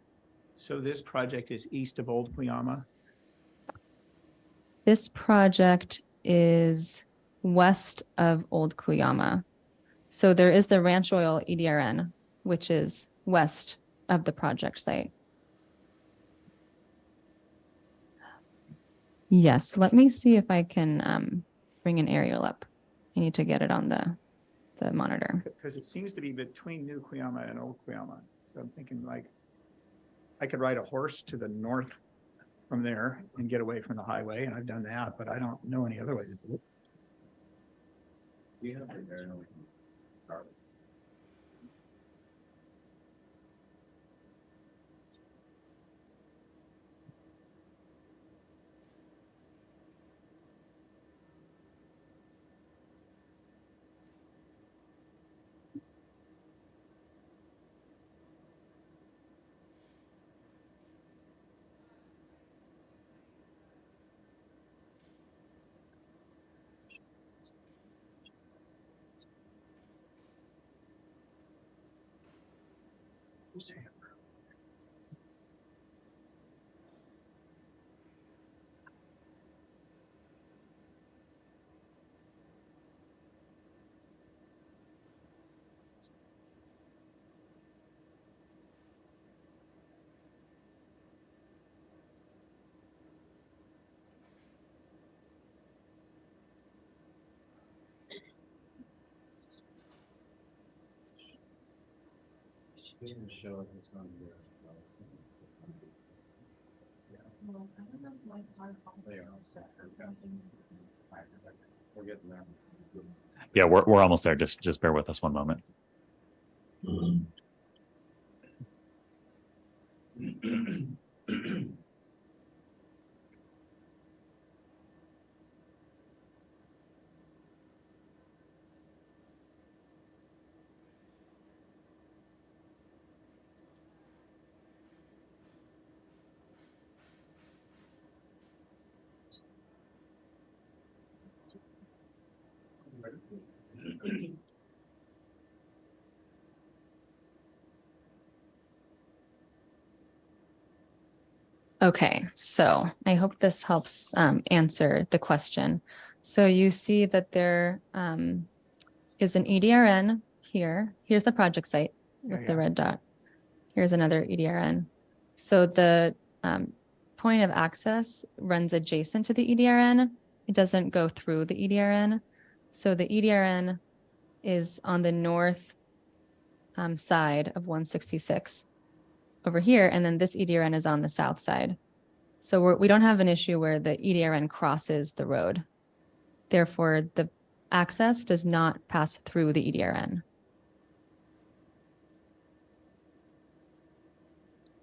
So this project is east of Old Cuyama? This project is west of Old Cuyama. So there is the Ranch Oil EDRN, which is west of the project site. Yes, let me see if I can bring an aerial up. I need to get it on the monitor. Because it seems to be between New Cuyama and Old Cuyama. So I'm thinking like I could ride a horse to the north from there and get away from the highway, and I've done that, but I don't know any other way to do it. Yeah, we're almost there. Just bear with us one moment. Okay, so I hope this helps answer the question. So you see that there is an EDRN here. Here's the project site with the red dot. Here's another EDRN. So the point of access runs adjacent to the EDRN. It doesn't go through the EDRN. So the EDRN is on the north side of 166 over here, and then this EDRN is on the south side. So we don't have an issue where the EDRN crosses the road. Therefore, the access does not pass through the EDRN.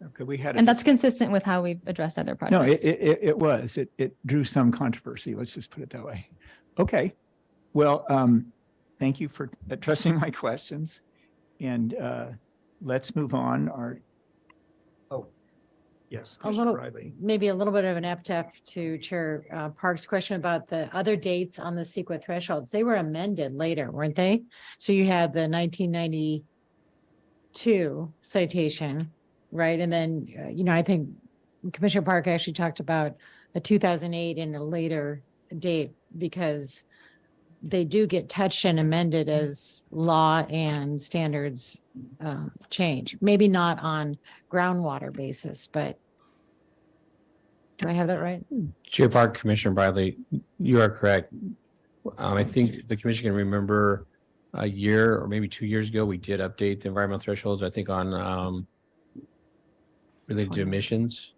Okay, we had. And that's consistent with how we've addressed other No, projects. it was. It drew some controversy. Let's just put it that way. Okay. Well, thank you for addressing my questions. And let's move on. Yes, A Commissioner little, Riley. maybe a little bit of an epitaph to Chair Park's question about the other dates on the CEQA thresholds. They were amended later, weren't they? So you had the 1992 citation, right? And then, I think Commissioner Park actually talked about a 2008 and a later date because they do get touched and amended as law and standards change. Maybe not on groundwater basis, but do I have that right? Chair Park, Commissioner Bradley, you are correct. I think the commission can remember a year or maybe 2 years ago, we did update the environmental thresholds, I think on related to emissions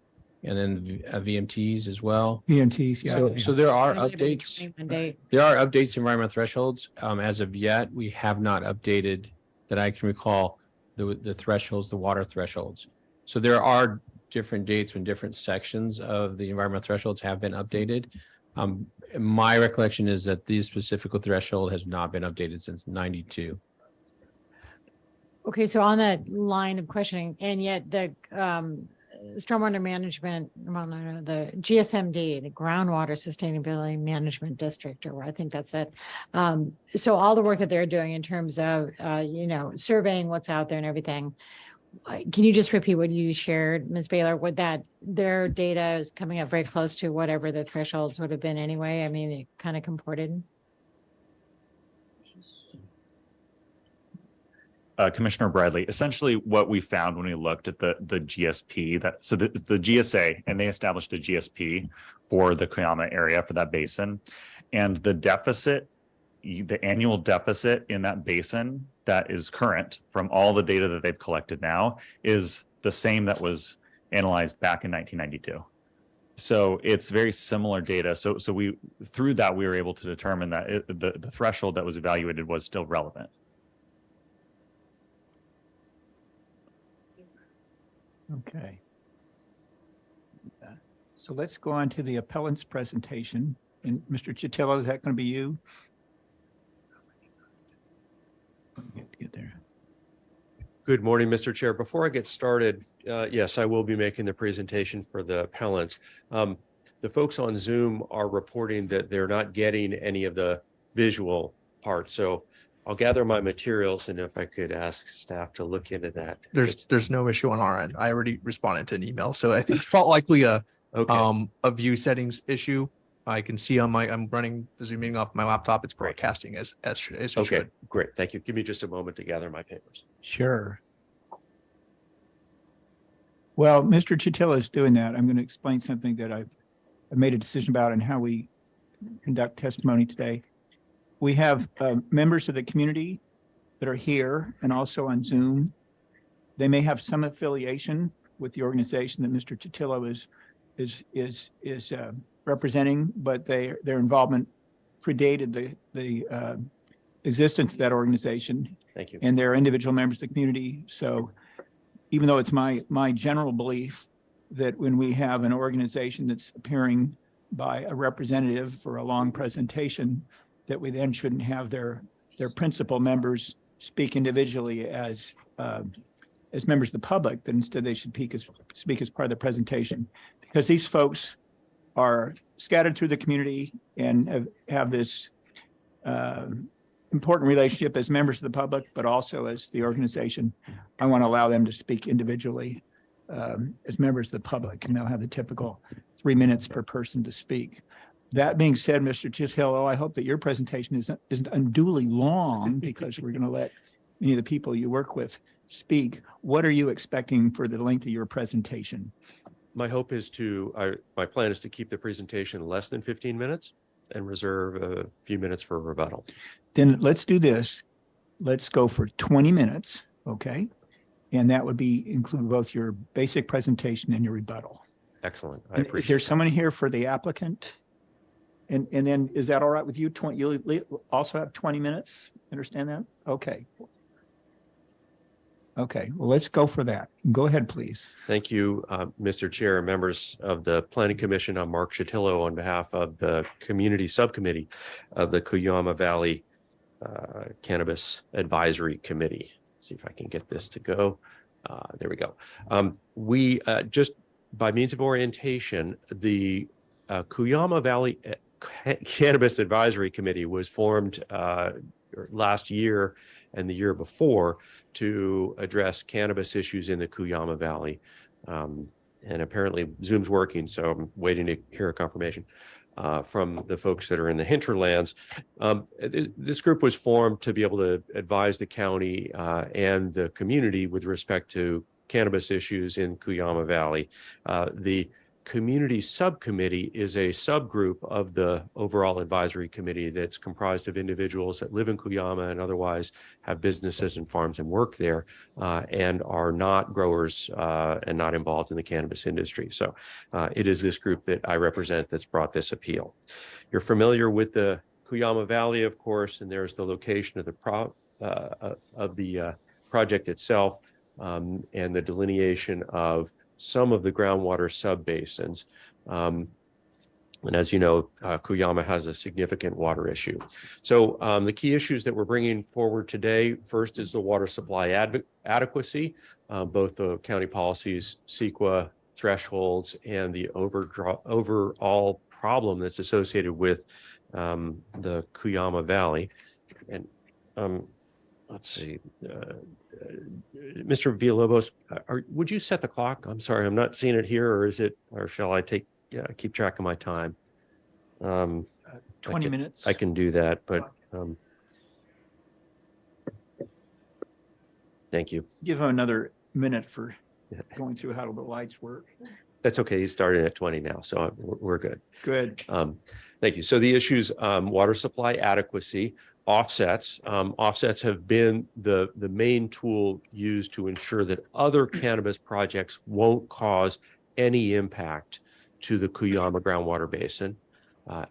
and then VMTs as well. VMTs, yeah. So there are It might have been updates. 21 date. There are updates to environmental thresholds. As of yet, we have not updated that I can recall the thresholds, the water thresholds. So there are different dates when different sections of the environmental thresholds have been updated. My recollection is that this specific threshold has not been updated since 92. Okay, so on that line of questioning, and yet the stormwater management, well, no, the GSMD, the Groundwater Sustainability Management District, or I think that's it. So all the work that they're doing in terms of, surveying what's out there and everything. Can you just repeat what you shared, Ms. Baylor? Would that their data is coming up very close to whatever the thresholds would have been anyway? I mean, it kind of comported. Commissioner Bradley, essentially what we found when we looked at the GSP, the GSA, and they established a GSP for the Cuyama area for that basin, and the deficit, the annual deficit in that basin that is current from all the data that they've collected now is the same that was analyzed back in 1992. So it's very similar data. So we, through that, we were able to determine that the threshold that was evaluated was still relevant. Okay. So let's go on to the appellant's presentation. And Mr. Chitillo, is that going to be you? Get there. Good morning, Mr. Chair. Before I get started, yes, I will be making the presentation for the appellants. The folks on Zoom are reporting that they're not getting any of the visual part. So I'll gather my materials, and if I could ask staff to look into that. There's no issue on our end. I already responded to an email, so I think it's probably likely a view settings issue. I can see on I'm running the Zoom meeting off my laptop. It's broadcasting as it Okay, should. great. Thank you. Give me just a moment to gather my papers. Sure. Well, Mr. Chitillo is doing that. I'm going to explain something that I've made a decision about and how we conduct testimony today. We have members of the community that are here and also on Zoom. They may have some affiliation with the organization that Mr. Chitillo is representing, but their involvement predated the existence of that organization. Thank you. And they're individual members of the community. So even though it's my general belief that when we have an organization that's appearing by a representative for a long presentation, that we then shouldn't have their principal members speak individually as members of the public, that instead they should speak as part of the presentation, because these folks are scattered through the community and have this important relationship as members of the public, but also as the organization. I want to allow them to speak individually as members of the public, and they'll have the typical 3 minutes per person to speak. That being said, Mr. Chitillo, I hope that your presentation isn't unduly long, because we're going to let many of the people you work with speak. What are you expecting for the length of your presentation? My hope is my plan is to keep the presentation less than 15 minutes and reserve a few minutes for rebuttal. Then let's do this. Let's go for 20 minutes, okay? And that would include both your basic presentation and your rebuttal. Excellent. I And appreciate is there someone here for the applicant? And then is that all right with you? You'll also have 20 minutes? Understand that? Okay. Okay, well, let's go for that. Go ahead, please. Thank you, Mr. Chair and members of the Planning Commission. I'm Mark Chitillo on behalf of the Community Subcommittee of the Cuyama Valley Cannabis Advisory Committee. Let's see if I can get this to go. There we go. We just by means of orientation, the Cuyama Valley Cannabis Advisory Committee was formed last year and the year before to address cannabis issues in the Cuyama Valley. And apparently Zoom's working, so I'm waiting to hear a confirmation from the folks that are in the hinterlands. This group was formed to be able to advise the county and the community with respect to cannabis issues in Cuyama Valley. The Community Subcommittee is a subgroup of the overall advisory committee that's comprised of individuals that live in Cuyama and otherwise have businesses and farms and work there and are not growers and not involved in the cannabis industry. So it is this group that I represent that's brought this appeal. You're familiar with the Cuyama Valley, of course, and there's the location of the project itself and the delineation of some of the groundwater subbasins. And as you know, Cuyama has a significant water issue. So the key issues that we're bringing forward today, first is the water supply adequacy, both the county policies, CEQA thresholds, and the overall problem that's associated with the Cuyama Valley. And let's see, Mr. Villalobos, would you set the clock? I'm sorry, I'm not seeing it here, or shall I keep track of my time? 20 minutes. I can do that, but thank you. Give him another minute for going through how the lights work. That's okay. He's starting at 20 now, so we're good. Good. Thank you. So the issues, water supply adequacy. offsets. Offsets have been the main tool used to ensure that other cannabis projects won't cause any impact to the Cuyama groundwater basin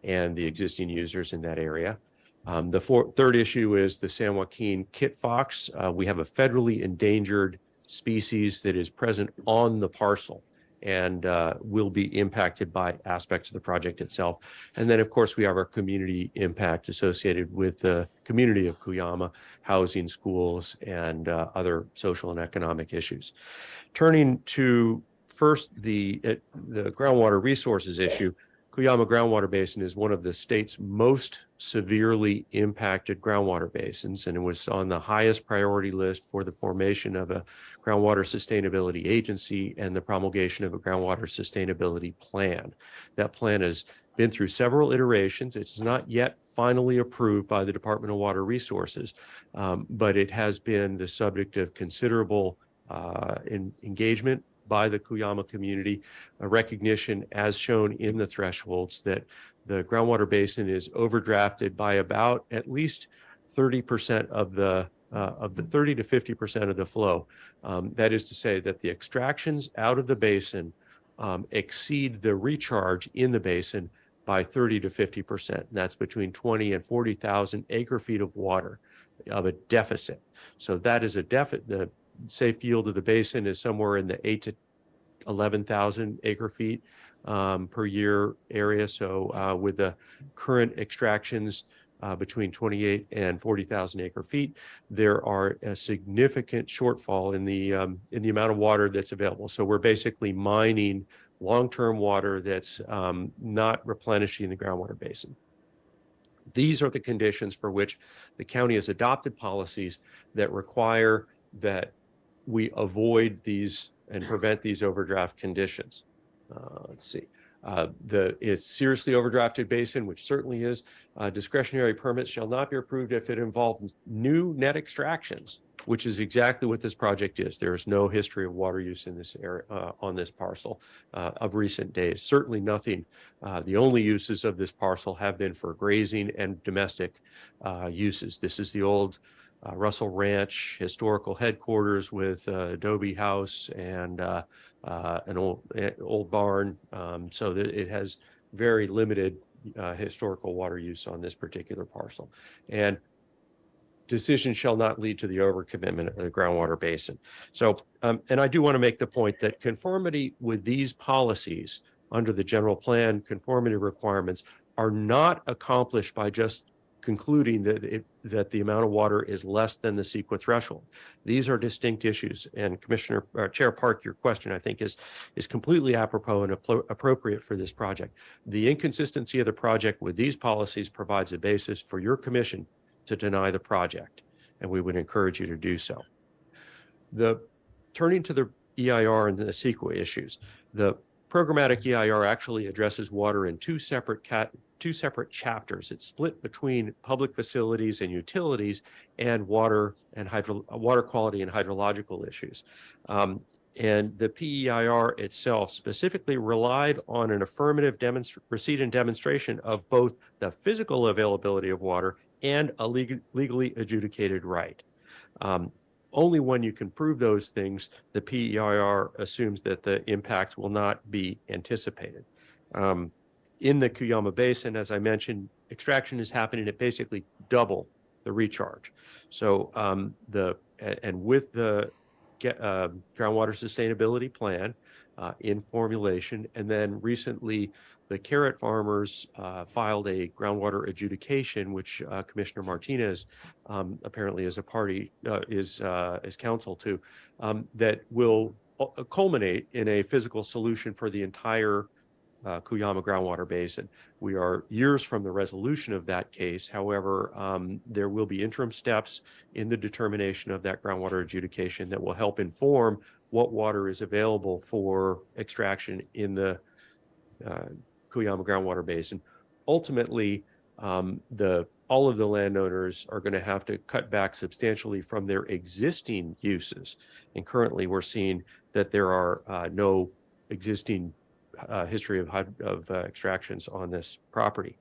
and the existing users in that area. The third issue is the San Joaquin kit fox. We have a federally endangered species that is present on the parcel and will be impacted by aspects of the project itself. And then, of course, we have our community impact associated with the community of Cuyama, housing, schools, and other social and economic issues. Turning to first the groundwater resources issue, Cuyama Groundwater Basin is one of the state's most severely impacted groundwater basins, and it was on the highest priority list for the formation of a groundwater sustainability agency and the promulgation of a groundwater sustainability plan. That plan has been through several iterations. It's not yet finally approved by the Department of Water Resources, but it has been the subject of considerable engagement by the Cuyama community, a recognition as shown in the thresholds that the groundwater basin is overdrafted by about at least 30% of the 30 to 50% of the flow. That is to say that the extractions out of the basin exceed the recharge in the basin by 30 to 50%. That's between 20 and 40,000 acre feet of water of a deficit. So that is a deficit. The safe yield of the basin is somewhere in the 8 to 11,000 acre feet per year area. So with the current extractions between 28 and 40,000 acre feet, there are a significant shortfall in the amount of water that's available. So we're basically mining long-term water that's not replenishing the groundwater basin. These are the conditions for which the county has adopted policies that require that we avoid these and prevent these overdraft conditions. Let's see. It's seriously overdrafted basin, which certainly is. Discretionary permits shall not be approved if it involves new net extractions, which is exactly what this project is. There is no history of water use in this area on this parcel of recent days. Certainly nothing. The only uses of this parcel have been for grazing and domestic uses. This is the old Russell Ranch historical headquarters with adobe house and an old barn. So that it has very limited historical water use on this particular parcel. And decision shall not lead to the overcommitment of the groundwater basin. So, and I do want to make the point that conformity with these policies under the general plan conformity requirements are not accomplished by just concluding that the amount of water is less than the CEQA threshold. These are distinct issues, and Chair Park, your question I think is completely apropos and appropriate for this project. The inconsistency of the project with these policies provides a basis for your commission to deny the project, and we would encourage you to do so. Turning to the EIR and the CEQA issues, the programmatic EIR actually addresses water in two separate chapters. It's split between public facilities and utilities and water quality and hydrological issues. And the PEIR itself specifically relied on an affirmative receipt and demonstration of both the physical availability of water and a legally adjudicated right. Only when you can prove those things, the PEIR assumes that the impacts will not be anticipated. In the Cuyama Basin, as I mentioned, extraction is happening at basically double the recharge. So with the groundwater sustainability plan in formulation, and then recently the carrot farmers filed a groundwater adjudication, which Commissioner Martinez apparently is a party, is counsel to, that will culminate in a physical solution for the entire Cuyama groundwater basin. We are years from the resolution of that case. However, there will be interim steps in the determination of that groundwater adjudication that will help inform what water is available for extraction in the Cuyama groundwater basin. Ultimately, all of the landowners are going to have to cut back substantially from their existing uses. And currently we're seeing that there are no existing history of extractions on this property.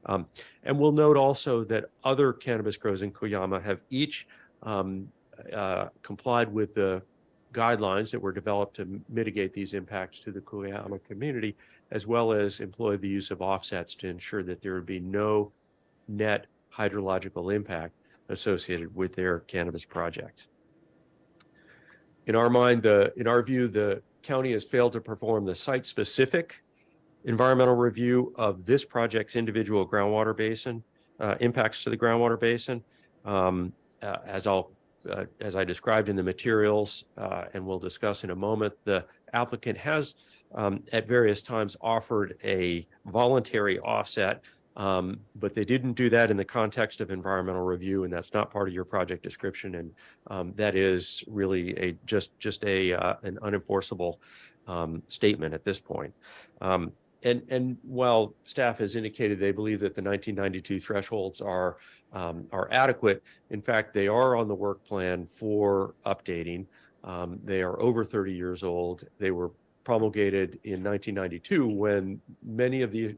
And we'll note also that other cannabis grows in Cuyama have each complied with the guidelines that were developed to mitigate these impacts to the Cuyama community, as well as employ the use of offsets to ensure that there would be no net hydrological impact associated with their cannabis project. In our mind, in our view, the county has failed to perform the site-specific environmental review of this project's individual groundwater basin, impacts to the groundwater basin. As I described in the materials, and we'll discuss in a moment, the applicant has at various times offered a voluntary offset, but they didn't do that in the context of environmental review, and that's not part of your project description. And that is really just an unenforceable statement at this point. And while staff has indicated they believe that the 1992 thresholds are adequate, in fact, they are on the work plan for updating. They are over 30 years old. They were promulgated in 1992 when many of the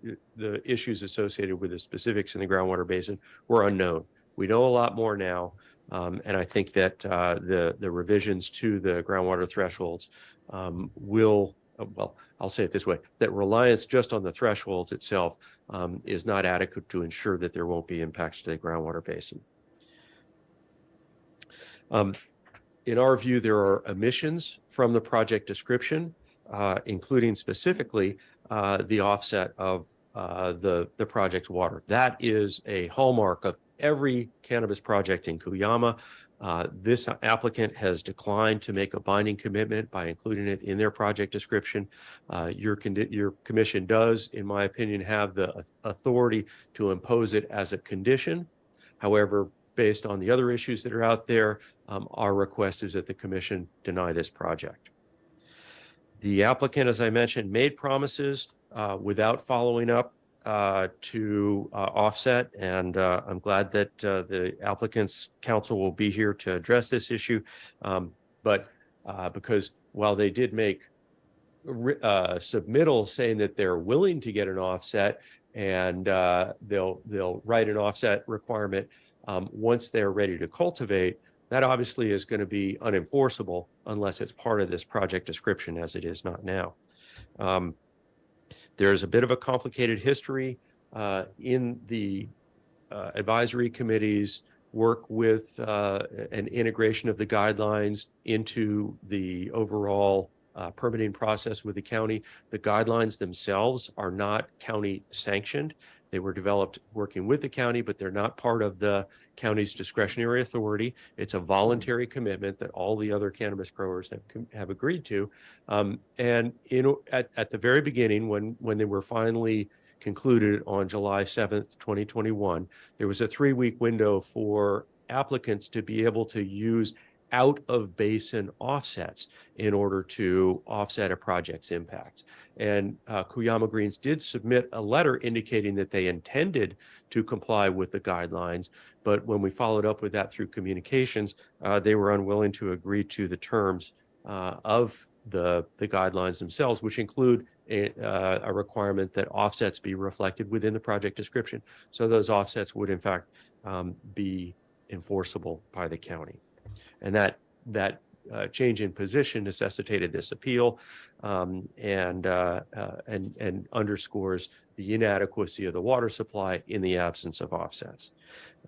issues associated with the specifics in the groundwater basin were unknown. We know a lot more now, and I think that the revisions to the groundwater thresholds will, well, I'll say it this way, that reliance just on the thresholds itself is not adequate to ensure that there won't be impacts to the groundwater basin. In our view, there are emissions from the project description, including specifically the offset of the project's water. That is a hallmark of every cannabis project in Cuyama. This applicant has declined to make a binding commitment by including it in their project description. Your commission does, in my opinion, have the authority to impose it as a condition. However, based on the other issues that are out there, our request is that the commission deny this project. The applicant, as I mentioned, made promises without following up to offset, and I'm glad that the applicant's counsel will be here to address this issue. But because while they did make submittals saying that they're willing to get an offset and they'll write an offset requirement once they're ready to cultivate, that obviously is going to be unenforceable unless it's part of this project description, as it is not now. There's a bit of a complicated history in the advisory committee's work with an integration of the guidelines into the overall permitting process with the county. The guidelines themselves are not county sanctioned. They were developed working with the county, but they're not part of the county's discretionary authority. It's a voluntary commitment that all the other cannabis growers have agreed to. And at the very beginning, when they were finally concluded on July 7th, 2021, there was a 3-week window for applicants to be able to use out of basin offsets in order to offset a project's impacts. And Cuyama Greens did submit a letter indicating that they intended to comply with the guidelines, but when we followed up with that through communications, they were unwilling to agree to the terms of the guidelines themselves, which include a requirement that offsets be reflected within the project description. So those offsets would in fact be enforceable by the county. And that change in position necessitated this appeal and underscores the inadequacy of the water supply in the absence of offsets.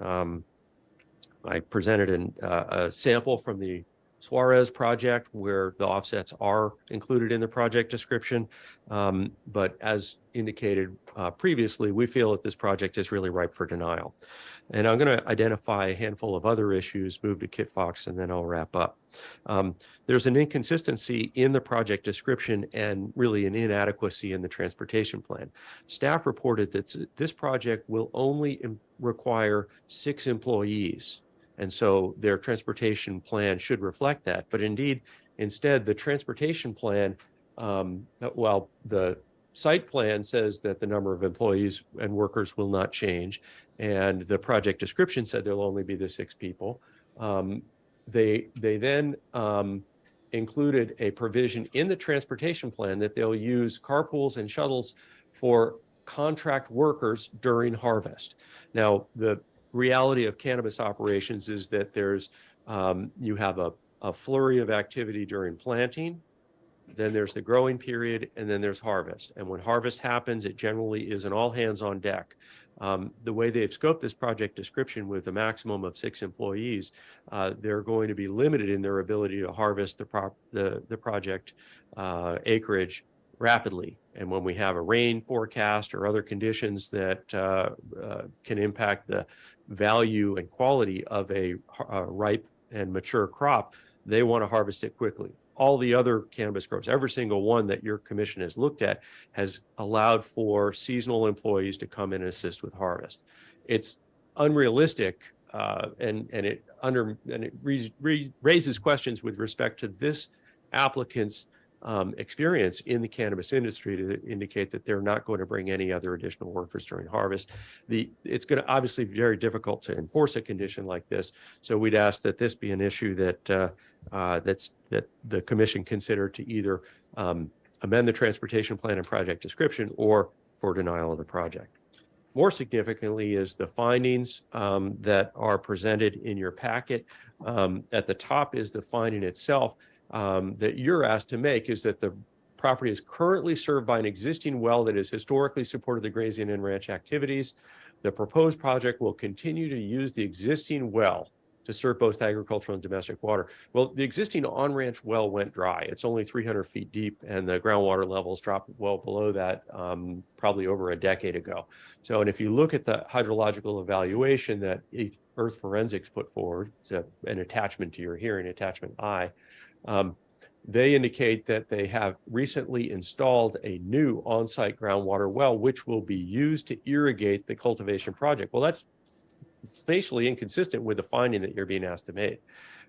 I presented a sample from the Suarez project where the offsets are included in the project description. But as indicated previously, we feel that this project is really ripe for denial. And I'm going to identify a handful of other issues, move to Kit Fox, and then I'll wrap up. There's an inconsistency in the project description and really an inadequacy in the transportation plan. Staff reported that this project will only require 6 employees. And so their transportation plan should reflect that. But instead, the transportation plan, while the site plan says that the number of employees and workers will not change, and the project description said there'll only be the 6 people, they then included a provision in the transportation plan that they'll use carpools and shuttles for contract workers during harvest. Now, the reality of cannabis operations is that there's you have a flurry of activity during planting, then there's the growing period, and then there's harvest. And when harvest happens, it generally is an all hands on deck. The way they've scoped this project description with a maximum of 6 employees, they're going to be limited in their ability to harvest the project acreage rapidly. And when we have a rain forecast or other conditions that can impact the value and quality of a ripe and mature crop, they want to harvest it quickly. All the other cannabis growers, every single one that your commission has looked at, has allowed for seasonal employees to come in and assist with harvest. It's unrealistic, and it raises questions with respect to this applicant's experience in the cannabis industry to indicate that they're not going to bring any other additional workers during harvest. It's going to obviously be very difficult to enforce a condition like this. So we'd ask that this be an issue that that the commission consider to either amend the transportation plan and project description or for denial of the project. More significantly is the findings that are presented in your packet. At the top is the finding itself that you're asked to make, is that the property is currently served by an existing well that has historically supported the grazing and ranch activities. The proposed project will continue to use the existing well to serve both agricultural and domestic water. Well, the existing on-ranch well went dry. It's only 300 feet deep, and the groundwater levels dropped well below that probably over a decade ago. So, and if you look at the hydrological evaluation that Earth Forensics put forward, it's an attachment to your hearing, attachment I, they indicate that they have recently installed a new on-site groundwater well, which will be used to irrigate the cultivation project. Well, that's facially inconsistent with the finding that you're being asked to make.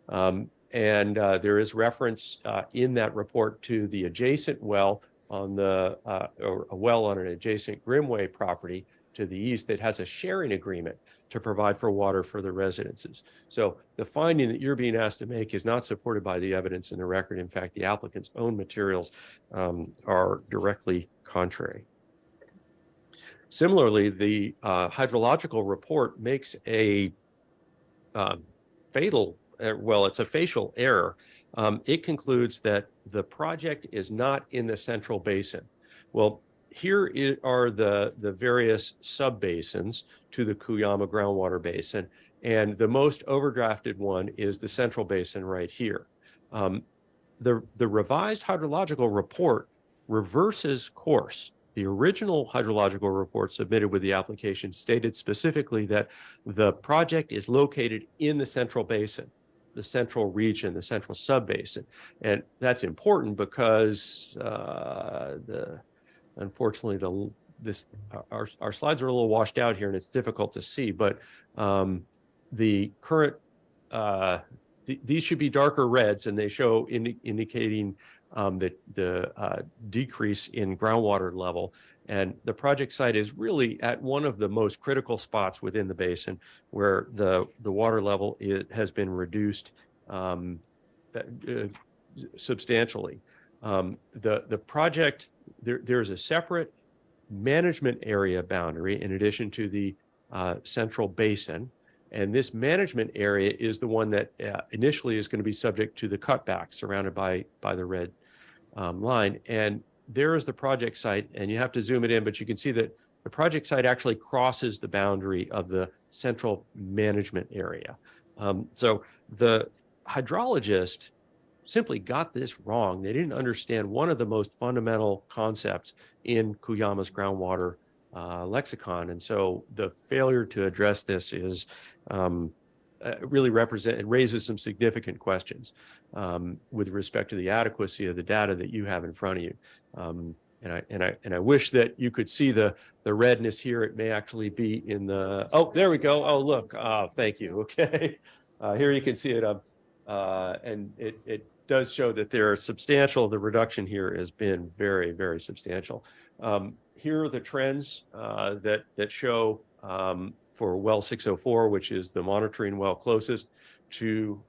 There is reference in that report to the adjacent well on the, or a well on an adjacent Grimway property to the east that has a sharing agreement to provide for water for the residences. So the finding that you're being asked to make is not supported by the evidence in the record. In fact, the applicant's own materials are directly contrary. Similarly, the hydrological report makes a fatal, well, it's a facial error. It concludes that the project is not in the central basin. Well, here are the various sub-basins to the Cuyama groundwater basin, and the most overdrafted one is the central basin right here. The revised hydrological report reverses course. The original hydrological report submitted with the application stated specifically that the project is located in the central basin, the central region, the central subbasin. And that's important because unfortunately, our slides are a little washed out here and it's difficult to see, but the current, these should be darker reds, and they show indicating the decrease in groundwater level. And the project site is really at one of the most critical spots within the basin where the water level has been reduced substantially. The project, there's a separate management area boundary in addition to the central basin. And this management area is the one that initially is going to be subject to the cutback surrounded by the red line. And there is the project site, and you have to zoom it in, but you can see that the project site actually crosses the boundary of the central management area. So the hydrologist simply got this wrong. They didn't understand one of the most fundamental concepts in Cuyama's groundwater lexicon. And so the failure to address this is really it raises some significant questions with respect to the adequacy of the data that you have in front of you. And I wish that you could see the redness here. It may actually be in the, oh, there we go. Oh, look, thank you. Okay. Here you can see it. And it does show that there are substantial, the reduction here has been very, very substantial. Here are the trends that show for well 604, which is the monitoring well closest to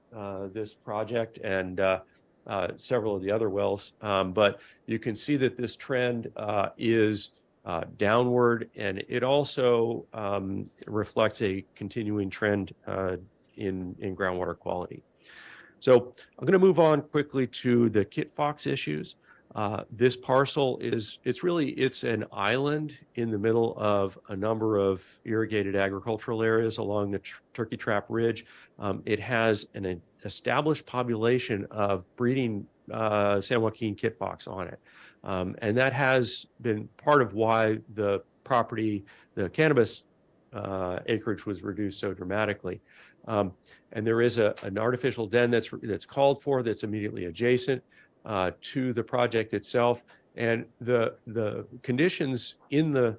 this project, and several of the other wells. But you can see that this trend is downward, and it also reflects a continuing trend in groundwater quality. So I'm going to move on quickly to the Kit Fox issues. This parcel it's an island in the middle of a number of irrigated agricultural areas along the Turkey Trap Ridge. It has an established population of breeding San Joaquin Kit Fox on it. And that has been part of why the cannabis acreage was reduced so dramatically. And there is an artificial den that's called for that's immediately adjacent to the project itself. And the conditions in the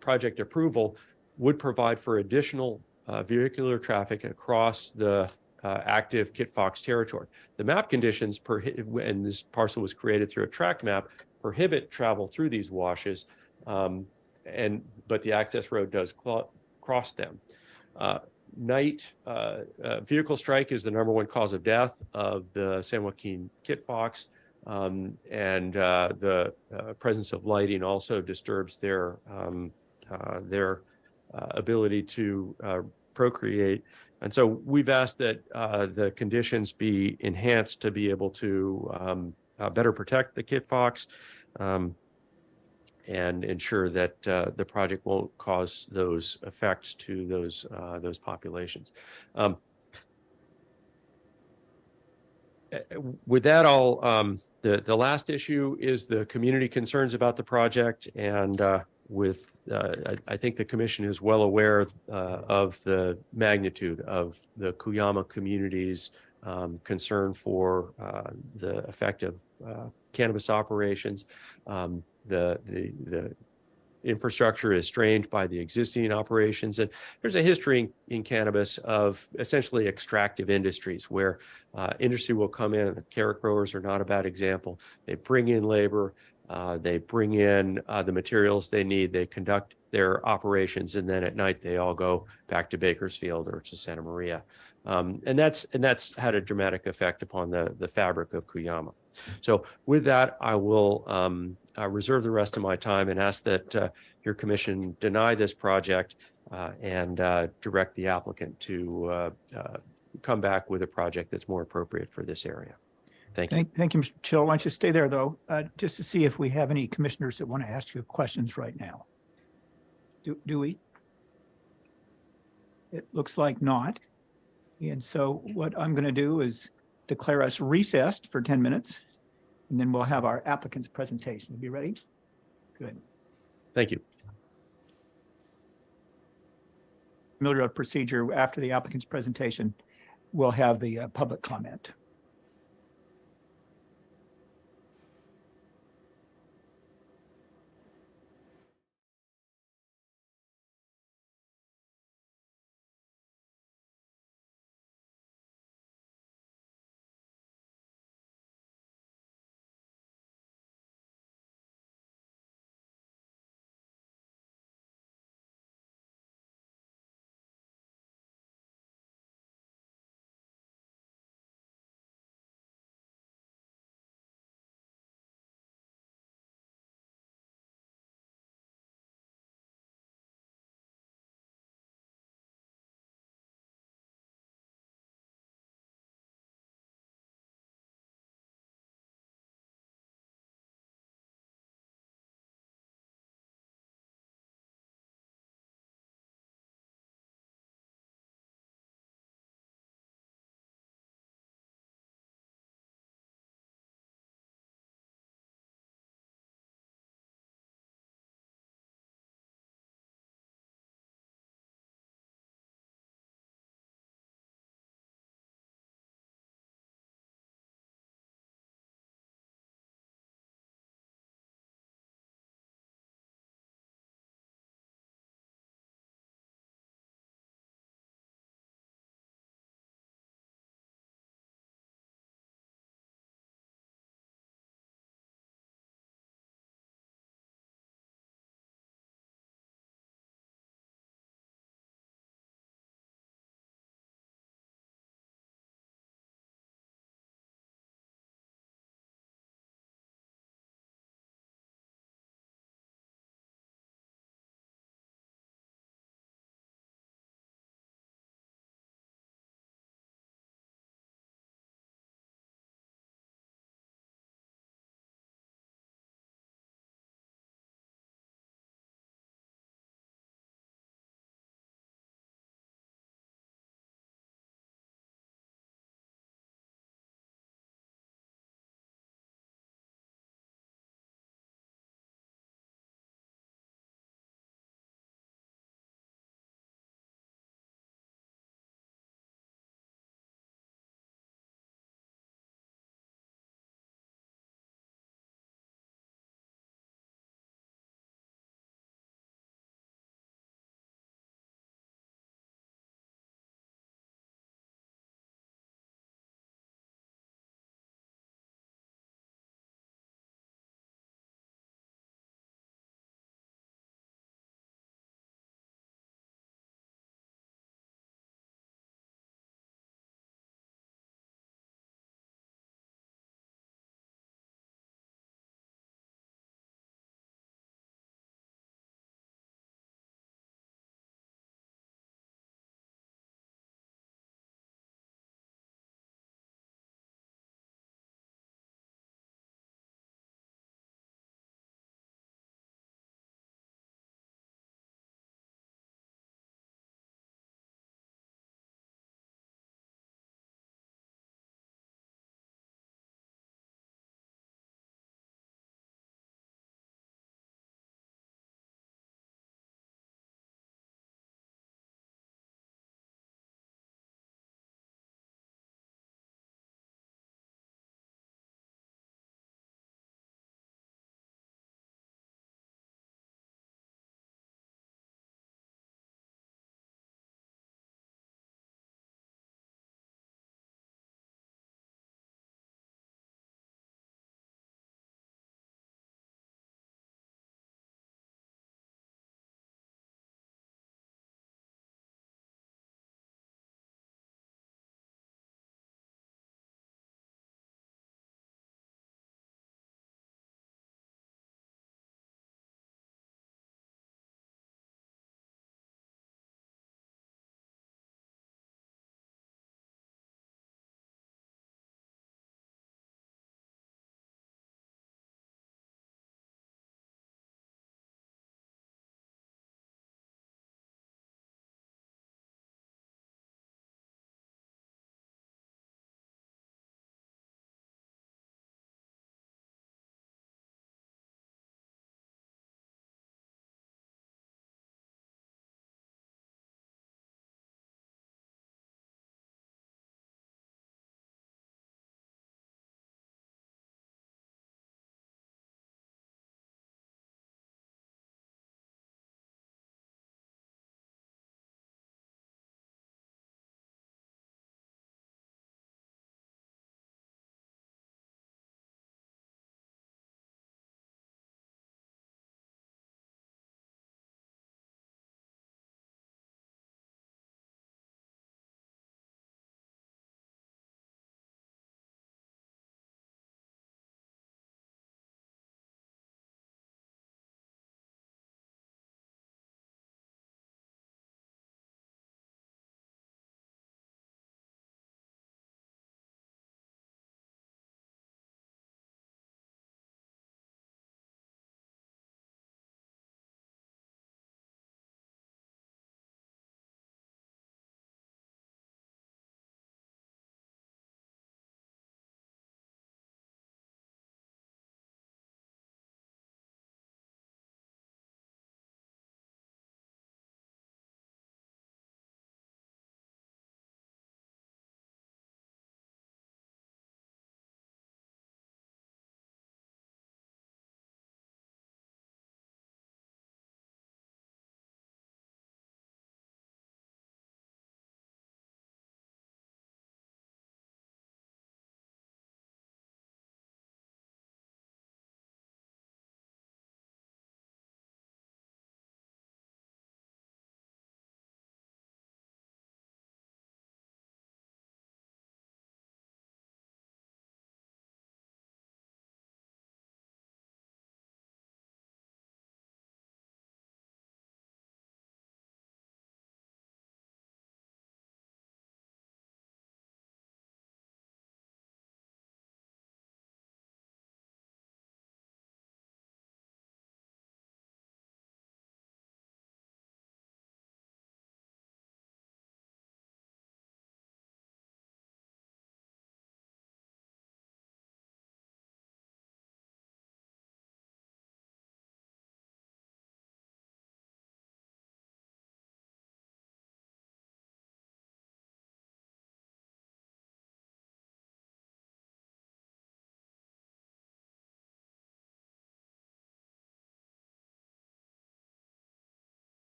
project approval would provide for additional vehicular traffic across the active Kit Fox territory. The map conditions, and this parcel was created through a tract map, prohibit travel through these washes, but the access road does cross them. Vehicle strike is the #1 cause of death of the San Joaquin Kit Fox, and the presence of lighting also disturbs their ability to procreate. And so we've asked that the conditions be enhanced to be able to better protect the Kit Fox and ensure that the project won't cause those effects to those populations. With that, the last issue is the community concerns about the project, and I think the commission is well aware of the magnitude of the Cuyama community's concern for the effect of cannabis operations. The infrastructure is strained by the existing operations, and there's a history in cannabis of essentially extractive industries where industry will come in. The carrot growers are not a bad example. They bring in labor, they bring in the materials they need, they conduct their operations, and then at night they all go back to Bakersfield or to Santa Maria. And that's had a dramatic effect upon the fabric of Cuyama. So with that, I will reserve the rest of my time and ask that your commission deny this project and direct the applicant to come back with a project that's more appropriate for this area. Thank you. Thank you, Mr. Chill. Why don't you stay there, though, just to see if we have any commissioners that want to ask you questions right now. Do we? It looks like not. And so what I'm going to do is declare us recessed for 10 minutes, and then we'll have our applicant's presentation. You ready? Good. Thank you. Familiar procedure, after the applicant's presentation, we'll have the public comment.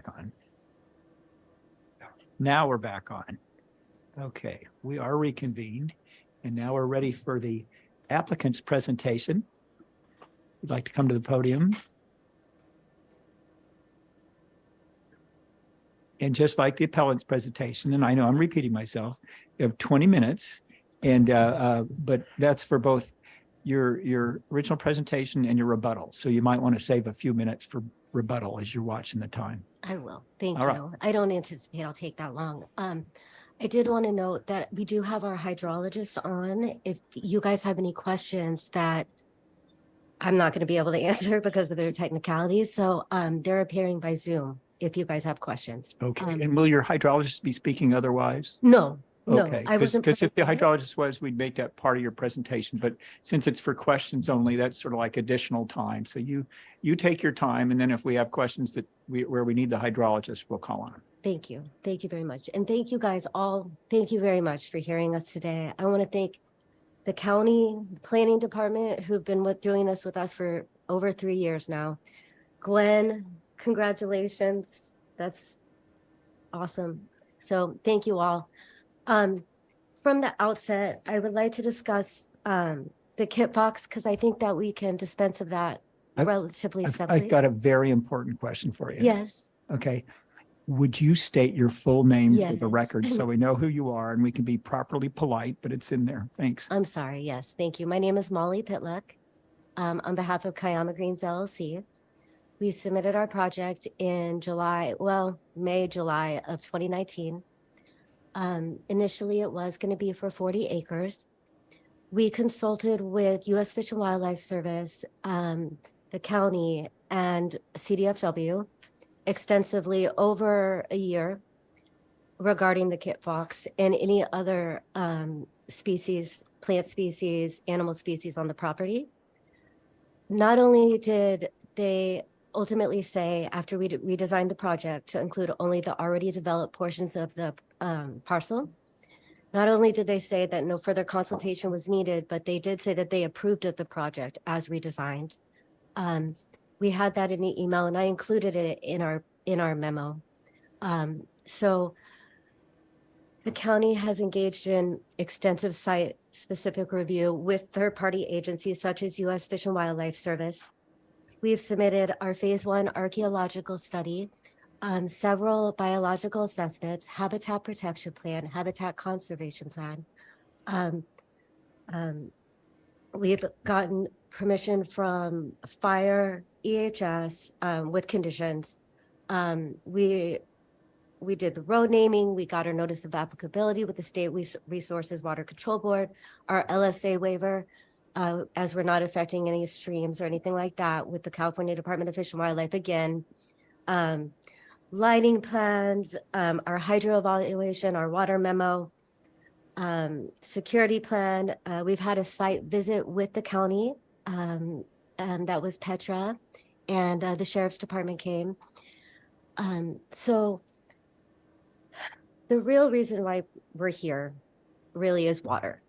Back on. Now we're back on. Okay, we are reconvened and now we're ready for the applicant's presentation. You'd like to come to the podium. And just like the appellant's presentation, and I know I'm repeating myself, you have 20 minutes. And but that's for both your original presentation and your rebuttal. So you might want to save a few minutes for rebuttal as you're watching the time. I will. Thank All right. you. I don't anticipate I'll take that long. I did want to note that we do have our hydrologist on. If you guys have any questions that I'm not going to be able to answer because of their technicalities. So they're appearing by Zoom if you guys have questions. Okay, and will your hydrologist be speaking otherwise? No, no, Okay, I wasn't. because if the planning- hydrologist was, we'd make that part of your presentation, but since it's for questions only, that's sort of like additional time. So you take your time, and then if we have questions where we need the hydrologist, we'll call on him. Thank you. Thank you very much. And thank you guys all. Thank you very much for hearing us today. I want to thank the county planning department who've been doing this with us for over 3 years now. Gwen, congratulations. That's awesome. So thank you all. From the outset, I would like to discuss the kit box because I think that we can dispense of that relatively simply. I've got a very important question for you. Yes. Okay. Would you state your full name for the Yes. record so we know who you are and we can be properly polite, but it's in there. Thanks. I'm sorry. Yes, thank you. My name is Molly Pitluck. On behalf of Kiama Greens LLC, we submitted our project in May, July of 2019. Initially, it was going to be for 40 acres. We consulted with U.S. Fish and Wildlife Service, the county, and CDFW extensively over a year regarding the kit fox and any other species, plant species, animal species on the property. Not only did they ultimately say, after we redesigned the project to include only the already developed portions of the parcel, not only did they say that no further consultation was needed, but they did say that they approved of the project as redesigned. We had that in the email and I included it in our memo. So the county has engaged in extensive site-specific review with third-party agencies such as U.S. Fish and Wildlife Service. We've submitted our phase 1 archaeological study, several biological assessments, habitat protection plan, habitat conservation plan. We've gotten permission from fire, EHS with conditions. We did the road naming. We got our notice of applicability with the State Resources Water Control Board, our LSA waiver, as we're not affecting any streams or anything like that with the California Department of Fish and Wildlife again. Lighting plans, our hydro evaluation, our water memo, security plan. We've had a site visit with the county, and that was Petra, and the Sheriff's Department came. So the real reason why we're here really is water.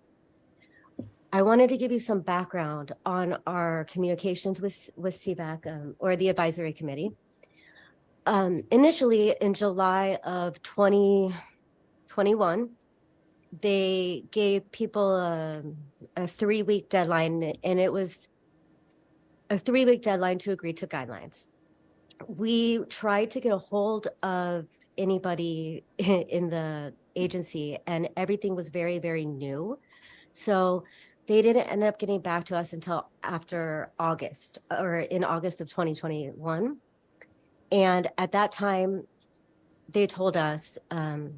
I wanted to give you some background on our communications with CVAC or the advisory committee. Initially in July of 2021, they gave people a 3-week deadline, and it was a 3-week deadline to agree to guidelines. We tried to get a hold of anybody in the agency, and everything was very, very new. So they didn't end up getting back to us until after August, or in August of 2021. And at that time, they told us, Mr.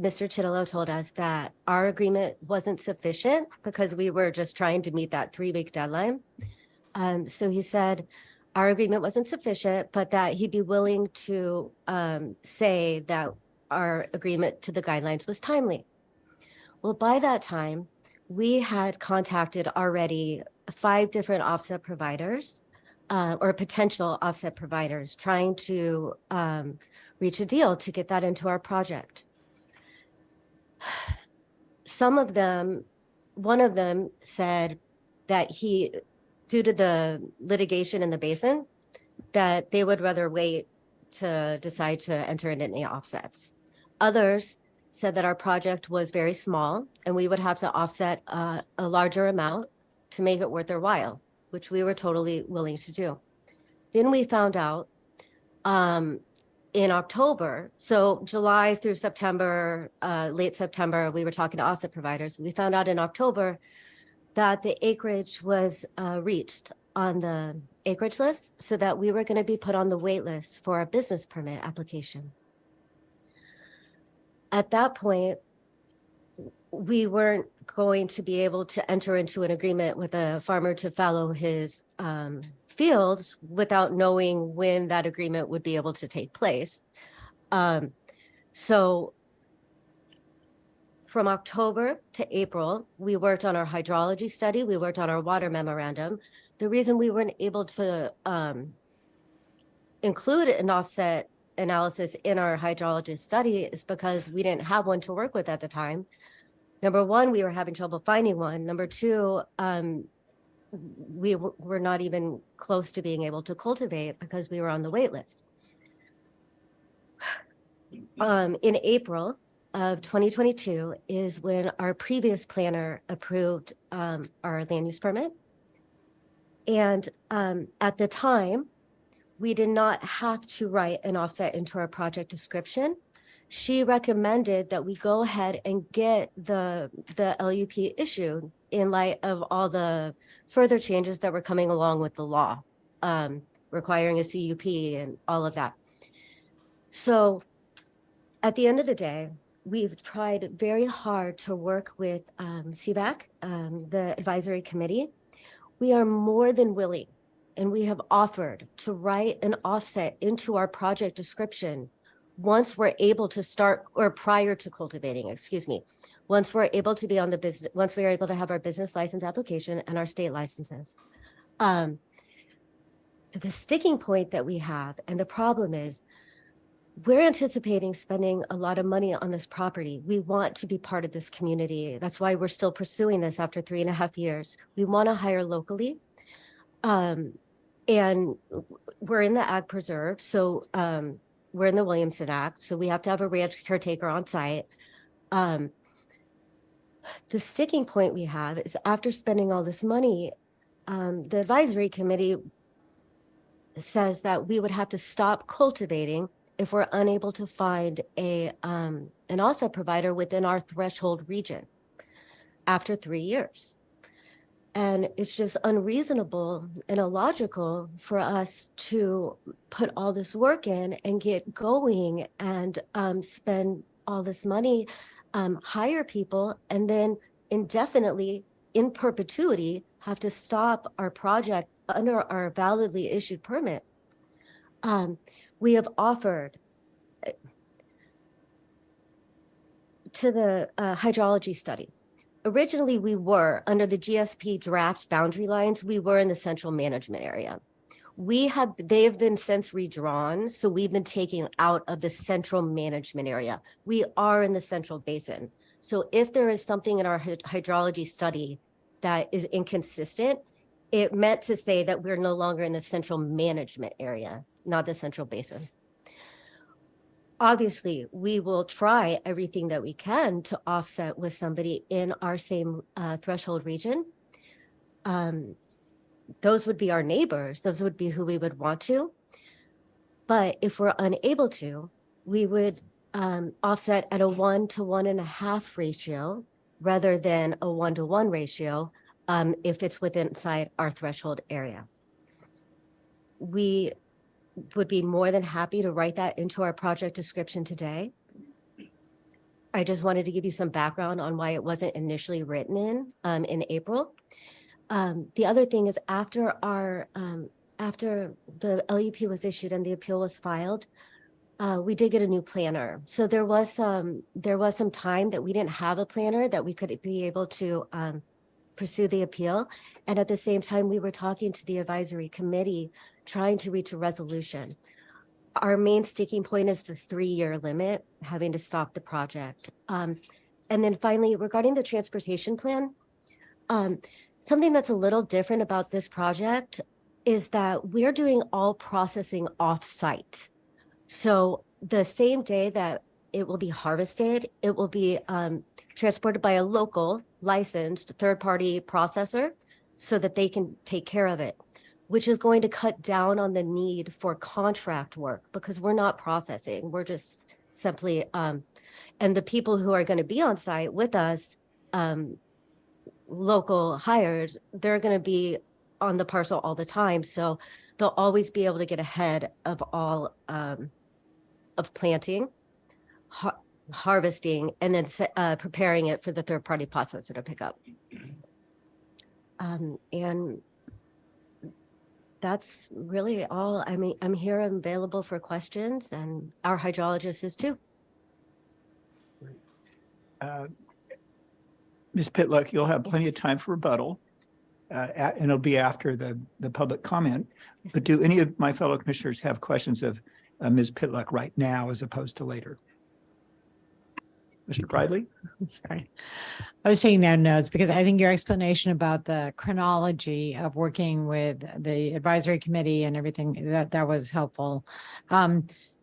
Chitillo told us that our agreement wasn't sufficient because we were just trying to meet that 3-week deadline. So he said our agreement wasn't sufficient, but that he'd be willing to say that our agreement to the guidelines was timely. Well, by that time, we had contacted already 5 different offset providers or potential offset providers trying to reach a deal to get that into our project. Some of them, one of them said that due to the litigation in the basin, that they would rather wait to decide to enter into any offsets. Others said that our project was very small and we would have to offset a larger amount to make it worth their while, which we were totally willing to do. Then we found out in October, so July through September, late September, we were talking to offset providers. We found out in October that the acreage was reached on the acreage list, so that we were going to be put on the wait list for our business permit application. At that point, we weren't going to be able to enter into an agreement with a farmer to fallow his fields without knowing when that agreement would be able to take place. So from October to April, we worked on our hydrology study. We worked on our water memorandum. The reason we weren't able to include an offset analysis in our hydrology study is because we didn't have one to work with at the time. Number one, we were having trouble finding one. Number two, we were not even close to being able to cultivate because we were on the wait list. In April of 2022 is when our previous planner approved our land use permit. And at the time, we did not have to write an offset into our project description. She recommended that we go ahead and get the LUP issued in light of all the further changes that were coming along with the law, requiring a CUP and all of that. So at the end of the day, we've tried very hard to work with CBAC, the advisory committee. We are more than willing, and we have offered to write an offset into our project description once we're able to start, or prior to cultivating, excuse me, once we're able to be on the business, once we are able to have our business license application and our state licenses. The sticking point that we have, and the problem is, we're anticipating spending a lot of money on this property. We want to be part of this community. That's why we're still pursuing this after 3.5 years. We want to hire locally. And we're in the Ag Preserve. So we're in the Williamson Act. So we have to have a ranch caretaker on site. The sticking point we have is after spending all this money, the advisory committee says that we would have to stop cultivating if we're unable to find an offset provider within our threshold region after 3 years. And it's just unreasonable and illogical for us to put all this work in and get going and spend all this money, hire people, and then indefinitely, in perpetuity, have to stop our project under our validly issued permit. We have offered to the hydrology study. Originally, we were under the GSP draft boundary lines. We were in the central management area. They have been since redrawn, so we've been taken out of the central management area. We are in the central basin. So if there is something in our hydrology study that is inconsistent, it meant to say that we're no longer in the central management area, not the central basin. Obviously, we will try everything that we can to offset with somebody in our same threshold region. Those would be our neighbors. Those would be who we would want to. But if we're unable to, we would offset at a 1 to 1.5 ratio rather than a 1 to 1 ratio if it's within inside our threshold area. We would be more than happy to write that into our project description today. I just wanted to give you some background on why it wasn't initially written in April. The other thing is after the LUP was issued and the appeal was filed, we did get a new planner. So there was some time that we didn't have a planner that we could be able to pursue the appeal. And at the same time, we were talking to the advisory committee, trying to reach a resolution. Our main sticking point is the 3-year limit, having to stop the project. And then finally, regarding the transportation plan, something that's a little different about this project is that we're doing all processing off-site. So the same day that it will be harvested, it will be transported by a local licensed third-party processor so that they can take care of it, which is going to cut down on the need for contract work because we're not processing. We're just simply, and the people who are going to be on site with us, local hires, they're going to be on the parcel all the time. So they'll always be able to get ahead of all of planting, harvesting, and then preparing it for the third-party processor to pick up. And that's really all. I mean, I'm here, I'm available for questions, and our hydrologist is too. Ms. Pitluck, you'll have plenty of time for rebuttal, and it'll be after the public comment. Yes, But do any of my fellow commissioners have questions of Ms. Pitluck right now as opposed to later? Mr. Bradley? Sorry. I was taking down notes because I think your explanation about the chronology of working with the advisory committee and everything, that was helpful.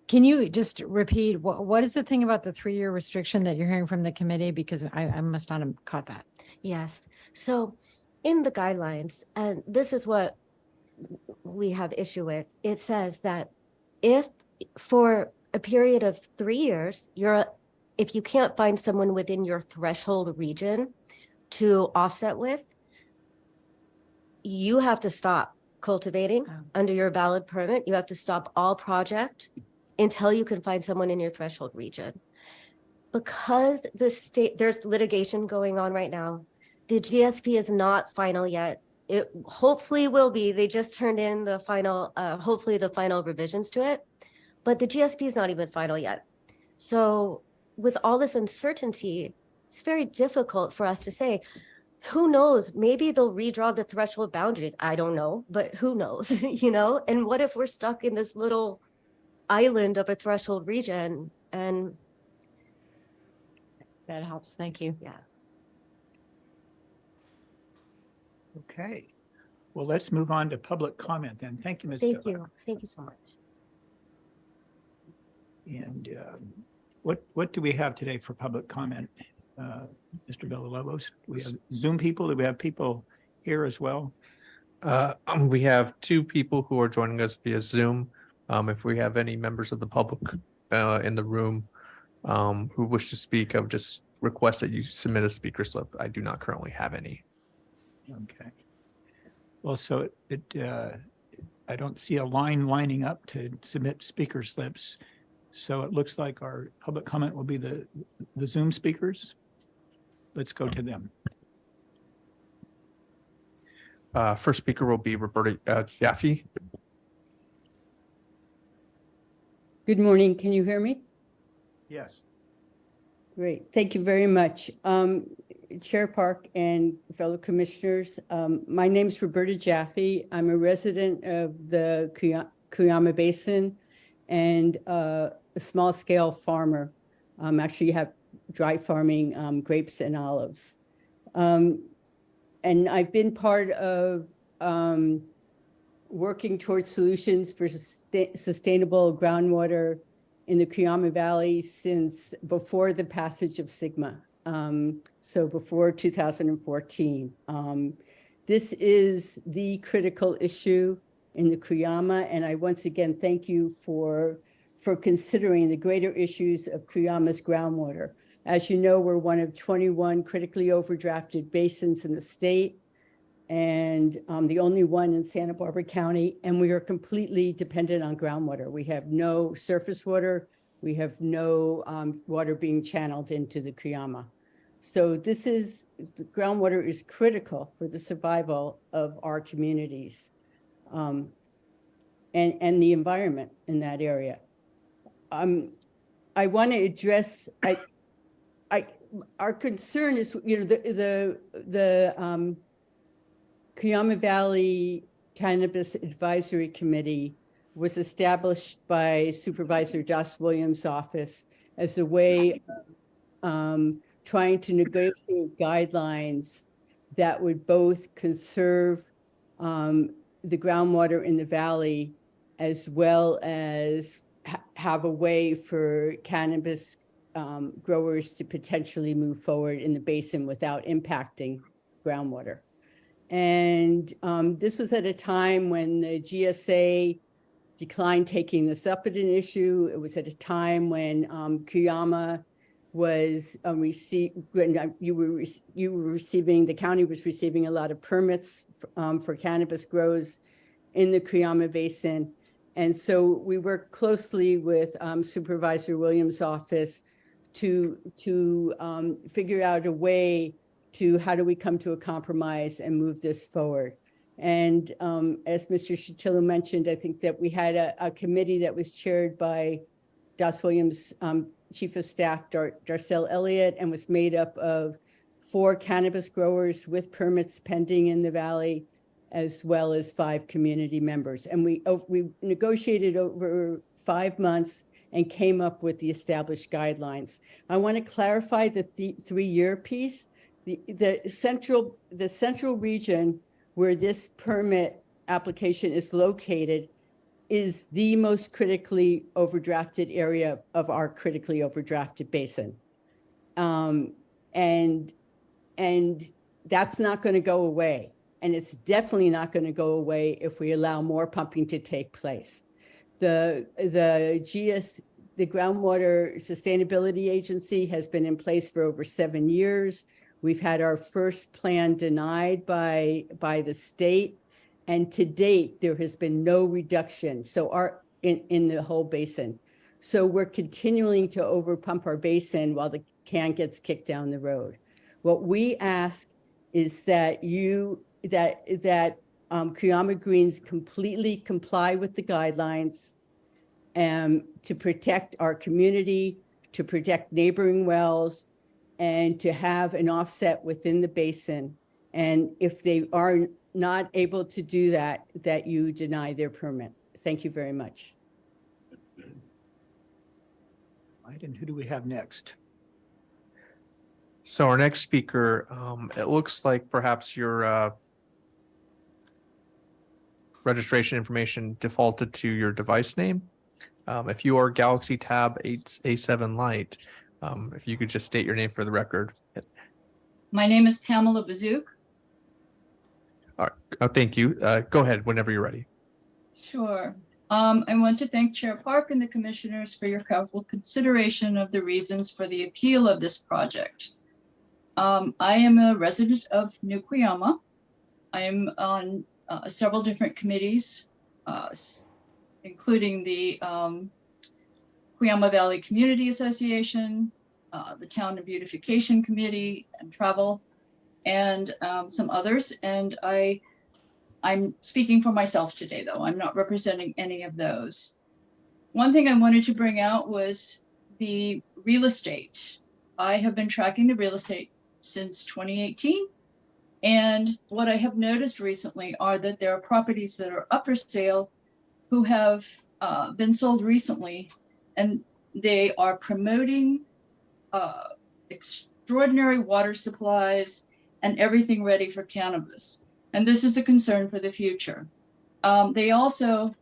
Can you just repeat, what is the thing about the 3-year restriction that you're hearing from the committee? Because I must not have caught that. Yes. So in the guidelines, and this is what we have issue with, it says that if for a period of 3 years, if you can't find someone within your threshold region to offset with, you have to stop cultivating under your valid permit. You have to stop all project until you can find someone in your threshold region. Because the state, there's litigation going on right now. The GSP is not final yet. It hopefully will be. They just turned in the final, hopefully the final revisions to it, but the GSP is not even final yet. So with all this uncertainty, it's very difficult for us to say, who knows, maybe they'll redraw the threshold boundaries. I don't know, but who knows, you know? And what if we're stuck in this little island of a threshold region? And That helps. Thank you. yeah. Okay. Well, let's move on to public comment then. Thank you, Ms. Thank Pitluck. you. Thank you so much. And what do we have today for public comment? Mr. Villalobos, do we have Zoom people? Do we have people here as well? We have 2 people who are joining us via Zoom. If we have any members of the public in the room who wish to speak, I would just request that you submit a speaker slip. I do not currently have any. Okay. Well, so I don't see a line lining up to submit speaker slips. So it looks like our public comment will be the Zoom speakers. Let's go to them. First speaker will be Roberta Jaffe. Good morning. Can you hear me? Yes. Great. Thank you very much. Chair Park and fellow commissioners, my name is Roberta Jaffe. I'm a resident of the Cuyama Basin and a small scale farmer. Actually have dry farming grapes and olives. And I've been part of working towards solutions for sustainable groundwater in the Cuyama Valley since before the passage of SGMA. So before 2014. This is the critical issue in the Cuyama, and I once again thank you for considering the greater issues of Cuyama's groundwater. As you know, we're one of 21 critically overdrafted basins in the state, and the only one in Santa Barbara County, and we are completely dependent on groundwater. We have no surface water. We have no water being channeled into the Cuyama. So the groundwater is critical for the survival of our communities and the environment in that area. I want to address, our concern is, you know, the Cuyama Valley Cannabis Advisory Committee was established by Supervisor Joss Williams' office as a way of trying to negotiate guidelines that would both conserve the groundwater in the valley as well as have a way for cannabis growers to potentially move forward in the basin without impacting groundwater. And this was at a time when the GSA declined taking this up as an issue. It was at a time when Cuyama was the county was receiving a lot of permits for cannabis grows in the Cuyama Basin. And so we worked closely with Supervisor Williams' office to figure out a way to how do we come to a compromise and move this forward. And as Mr. Shatillo mentioned, I think that we had a committee that was chaired by Das Williams' Chief of Staff, Darcel Elliott, and was made up of 4 cannabis growers with permits pending in the Valley, as well as 5 community members. And we negotiated over 5 months and came up with the established guidelines. I want to clarify the 3-year piece. The central region where this permit application is located is the most critically overdrafted area of our critically overdrafted basin. And that's not going to go away. And it's definitely not going to go away if we allow more pumping to take place. The Groundwater Sustainability Agency has been in place for over 7 years. We've had our first plan denied by the state. And to date, there has been no reduction in the whole basin. So we're continuing to overpump our basin while the can gets kicked down the road. What we ask is that Cuyama Greens completely comply with the guidelines to protect our community, to protect neighboring wells, and to have an offset within the basin. And if they are not able to do that, that you deny their permit. Thank you very much. Right, and who do we have next? So our next speaker, it looks like perhaps your registration information defaulted to your device name. If you are Galaxy Tab A7 Lite, if you could just state your name for the record. My name is Pamela Bazook. All right, thank you. Go ahead whenever you're ready. Sure. I want to thank Chair Park and the commissioners for your careful consideration of the reasons for the appeal of this project. I am a resident of New Cuyama. I am on several different committees, including the Cuyama Valley Community Association, the Town and Beautification Committee, and Travel, and some others. And I'm speaking for myself today, though. I'm not representing any of those. One thing I wanted to bring out was the real estate. I have been tracking the real estate since 2018. And what I have noticed recently are that there are properties that are up for sale who have been sold recently, and they are promoting extraordinary water supplies and everything ready for cannabis. And this is a concern for the future. They also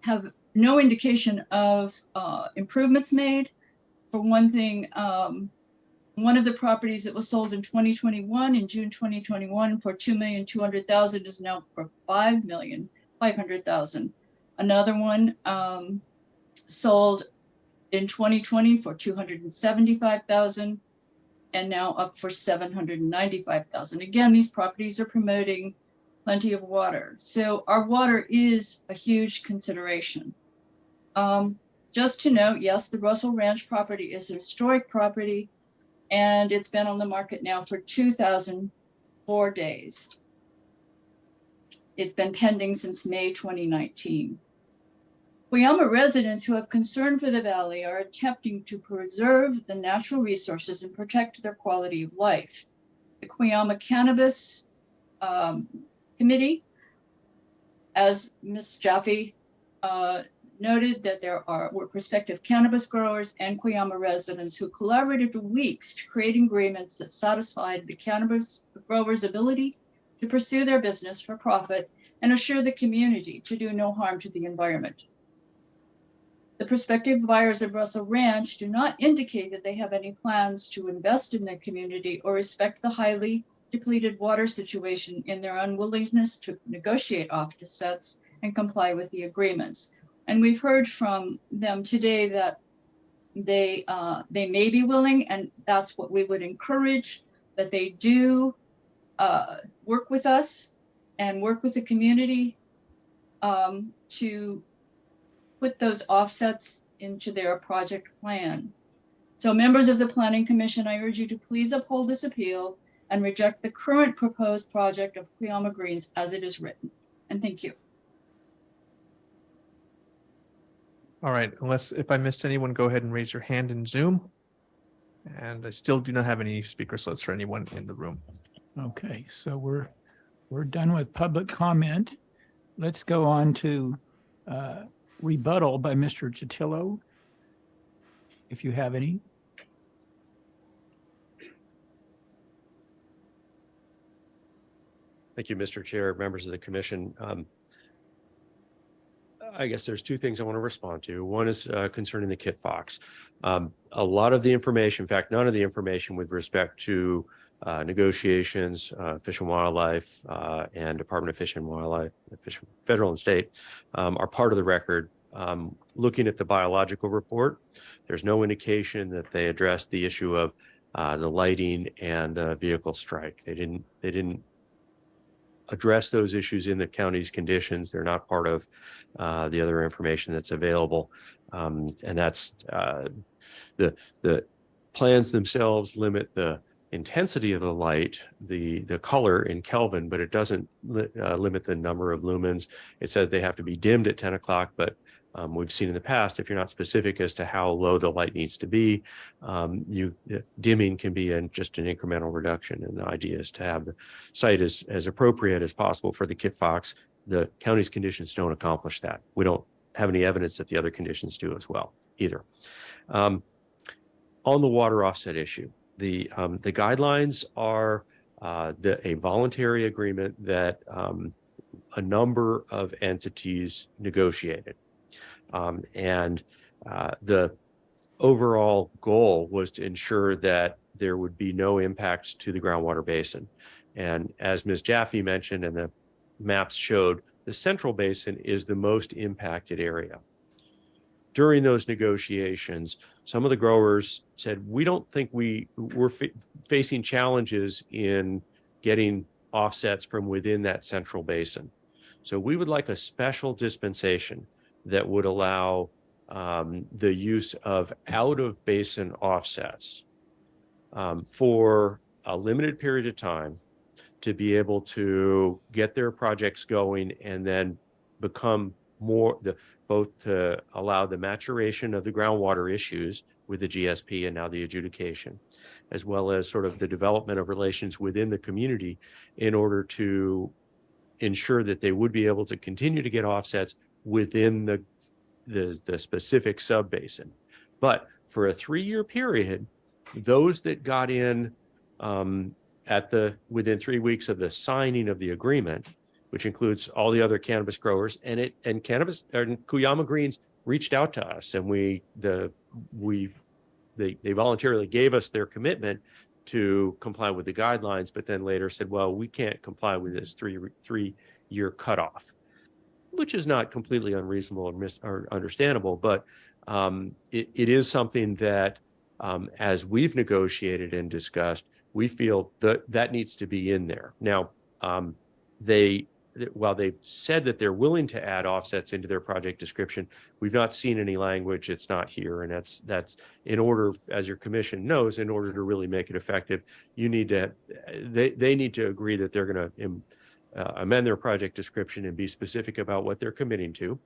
have no indication of improvements made. For one thing, one of the properties that was sold in 2021, in June 2021, for $2,200,000 is now for $5,500,000. Another one sold in 2020 for $275,000 and now up for $795,000. Again, these properties are promoting plenty of water. So our water is a huge consideration. Just to note, yes, the Russell Ranch property is a historic property, and it's been on the market now for 2,004 days. It's been pending since May 2019. Cuyama residents who have concern for the valley are attempting to preserve the natural resources and protect their quality of life. The Cuyama Cannabis Committee, as Ms. Jaffe noted, that were prospective cannabis growers and Cuyama residents who collaborated for weeks to create agreements that satisfied the cannabis growers' ability to pursue their business for profit and assure the community to do no harm to the environment. The prospective buyers of Russell Ranch do not indicate that they have any plans to invest in the community or respect the highly depleted water situation in their unwillingness to negotiate offsets and comply with the agreements. And we've heard from them today that they may be willing, and that's what we would encourage, that they do work with us and work with the community to put those offsets into their project plan. So members of the Planning Commission, I urge you to please uphold this appeal and reject the current proposed project of Cuyama Greens as it is written. And thank you. All right, unless if I missed anyone, go ahead and raise your hand in Zoom. And I still do not have any speaker slots for anyone in the room. Okay, so we're done with public comment. Let's go on to rebuttal by Mr. Chatillo, if you have any. Thank you, Mr. Chair, members of the commission. I guess there's two things I want to respond to. One is concerning the Kit Fox. A lot of the information, in fact, none of the information with respect to negotiations, Fish and Wildlife and Department of Fish and Wildlife, federal and state, are part of the record. Looking at the biological report, there's no indication that they addressed the issue of the lighting and the vehicle strike. They didn't address those issues in the county's conditions. They're not part of the other information that's available. And that's the plans themselves limit the intensity of the light, the color in Kelvin, but it doesn't limit the number of lumens. It said they have to be dimmed at 10 o'clock, but we've seen in the past, if you're not specific as to how low the light needs to be, dimming can be just an incremental reduction. And the idea is to have the site as appropriate as possible for the Kit Fox. The county's conditions don't accomplish that. We don't have any evidence that the other conditions do as well either. On the water offset issue, the guidelines are a voluntary agreement that a number of entities negotiated. And the overall goal was to ensure that there would be no impacts to the groundwater basin. And as Ms. Jaffe mentioned and the maps showed, the central basin is the most impacted area. During those negotiations, some of the growers said, we don't think we're facing challenges in getting offsets from within that central basin. So we would like a special dispensation that would allow the use of out of basin offsets for a limited period of time to be able to get their projects going and then become more, both to allow the maturation of the groundwater issues with the GSP and now the adjudication, as well as sort of the development of relations within the community in order to ensure that they would be able to continue to get offsets within the specific subbasin. But for a 3-year period, those that got in within 3 weeks of the signing of the agreement, which includes all the other cannabis growers, and Cuyama Greens reached out to us, and they voluntarily gave us their commitment to comply with the guidelines, but then later said, well, we can't comply with this three-year cutoff, which is not completely unreasonable or understandable, but it is something that as we've negotiated and discussed, we feel that needs to be in there. Now, while they've said that they're willing to add offsets into their project description, we've not seen any language. It's not here. And that's in order, as your commission knows, in order to really make it effective, they need to agree that they're going to amend their project description and be specific about what they're committing to.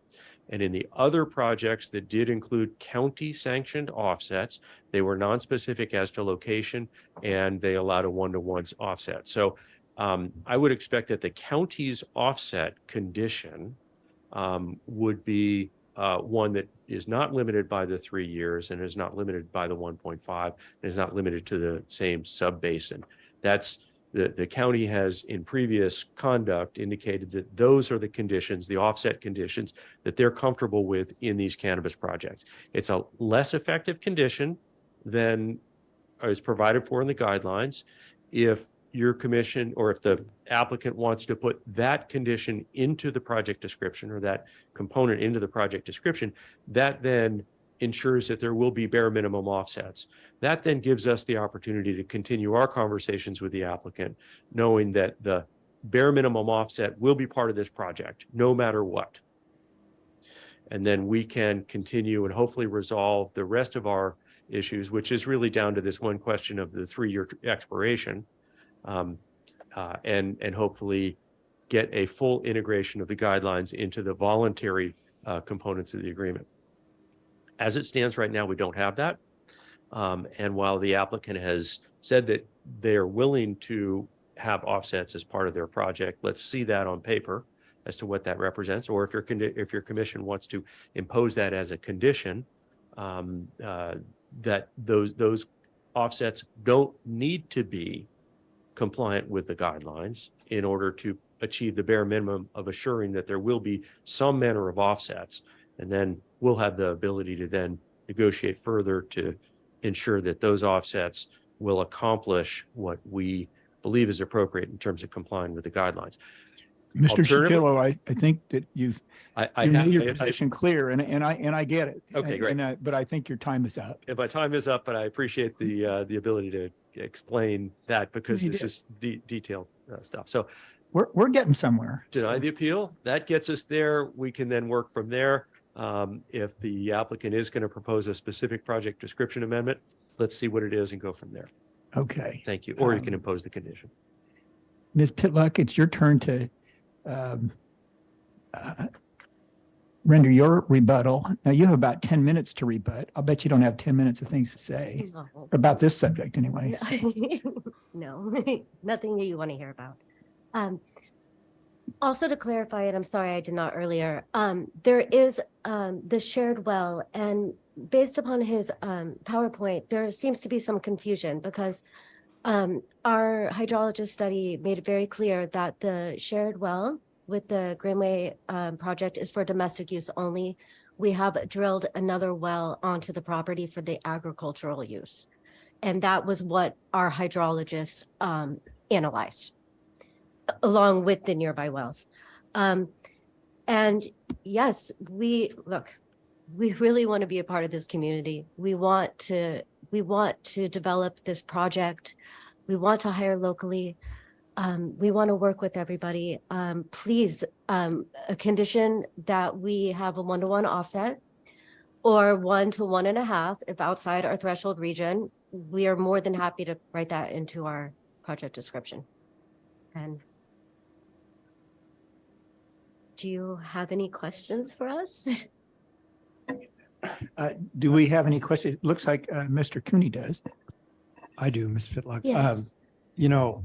And in the other projects that did include county sanctioned offsets, they were non-specific as to location, and they allowed a 1-to-1 offset. So I would expect that the county's offset condition would be one that is not limited by the 3 years and is not limited by the 1.5 and is not limited to the same sub-basin. That's The county has in previous conduct indicated that those are the conditions, the offset conditions that they're comfortable with in these cannabis projects. It's a less effective condition than is provided for in the guidelines. If your commission or if the applicant wants to put that condition into the project description or that component into the project description, that then ensures that there will be bare minimum offsets. That then gives us the opportunity to continue our conversations with the applicant, knowing that the bare minimum offset will be part of this project, no matter what. And then we can continue and hopefully resolve the rest of our issues, which is really down to this one question of the 3-year expiration, and hopefully get a full integration of the guidelines into the voluntary components of the agreement. As it stands right now, we don't have that. And while the applicant has said that they are willing to have offsets as part of their project, let's see that on paper as to what that represents. Or if your commission wants to impose that as a condition, that those offsets don't need to be compliant with the guidelines in order to achieve the bare minimum of assuring that there will be some manner of offsets. And then we'll have the ability to then negotiate further to ensure that those offsets will accomplish what we believe is appropriate in terms of complying with the guidelines. Mr. Shatillo, I think that you've made your position clear, and I get it. Okay, great. But I think your time is up. My time is up, but I appreciate the ability to explain that because this is detailed stuff. So we're getting somewhere. Deny the appeal. That gets us there. We can then work from there. If the applicant is going to propose a specific project description amendment, let's see what it is and go from there. Okay. Thank you. Or you can impose the condition. Ms. Pitluck, it's your turn to render your rebuttal. Now you have about 10 minutes to rebut. I'll bet you don't have 10 minutes of things to say about this subject anyway. No, nothing that you want to hear about. Also to clarify it, I'm sorry I did not earlier, there is the shared well, and based upon his PowerPoint, there seems to be some confusion because our hydrologist study made it very clear that the shared well with the Greenway project is for domestic use only. We have drilled another well onto the property for the agricultural use. And that was what our hydrologist analyzed, along with the nearby wells. And yes, we really want to be a part of this community. We want to develop this project. We want to hire locally. We want to work with everybody. Please, a condition that we have a 1-to-1 offset or 1 to 1.5 if outside our threshold region. We are more than happy to write that into our project description. And do you have any questions for us? Do we have any questions? It looks like Mr. Cooney does. I do, Ms. Pitluck. Yes. You know,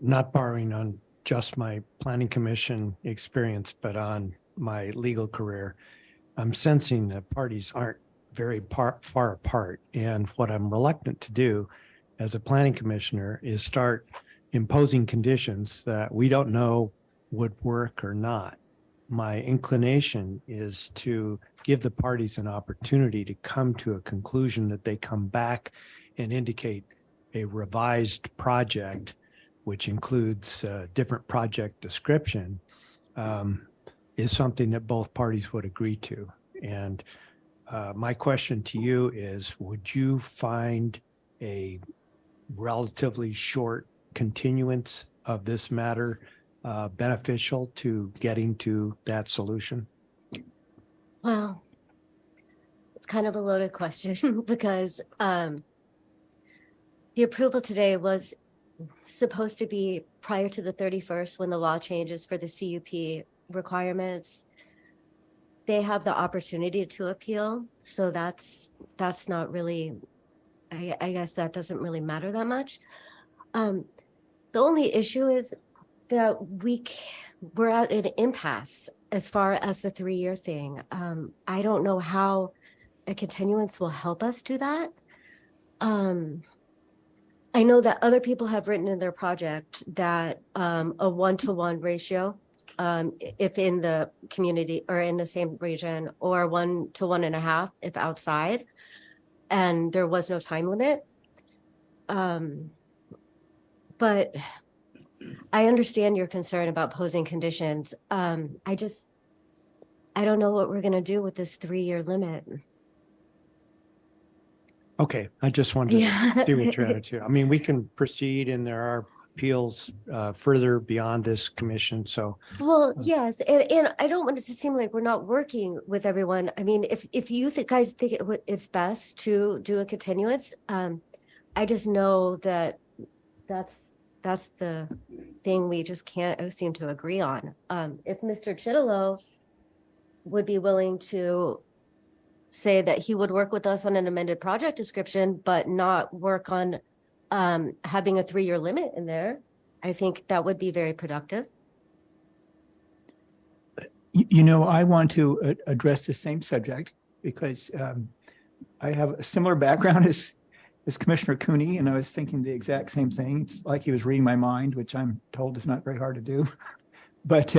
not borrowing on just my planning commission experience, but on my legal career, I'm sensing that parties aren't very far apart. And what I'm reluctant to do as a planning commissioner is start imposing conditions that we don't know would work or not. My inclination is to give the parties an opportunity to come to a conclusion that they come back and indicate a revised project, which includes a different project description, is something that both parties would agree to. And my question to you is, would you find a relatively short continuance of this matter beneficial to getting to that solution? Well, it's kind of a loaded question because the approval today was supposed to be prior to the 31st when the law changes for the CUP requirements. They have the opportunity to appeal, so that's not really, I guess that doesn't really matter that much. The only issue is that we're at an impasse as far as the 3-year thing. I don't know how a continuance will help us do that. I know that other people have written in their project that a 1-to-1 ratio, if in the community or in the same region, or 1 to 1.5 if outside, and there was no time limit. But I understand your concern about posing conditions. I don't know what we're going to do with this 3-year limit. Okay, I just wanted Yeah. to see what you're at too. I mean, we can proceed and there are appeals further beyond this commission, so. Well, yes, and I don't want it to seem like we're not working with everyone. I mean, if you guys think it's best to do a continuance, I just know that that's the thing we just can't seem to agree on. If Mr. Chitalo would be willing to say that he would work with us on an amended project description, but not work on having a 3-year limit in there, I think that would be very productive. You know, I want to address the same subject because I have a similar background as Commissioner Cooney, and I was thinking the exact same thing. It's like he was reading my mind, which I'm told is not very hard to do. But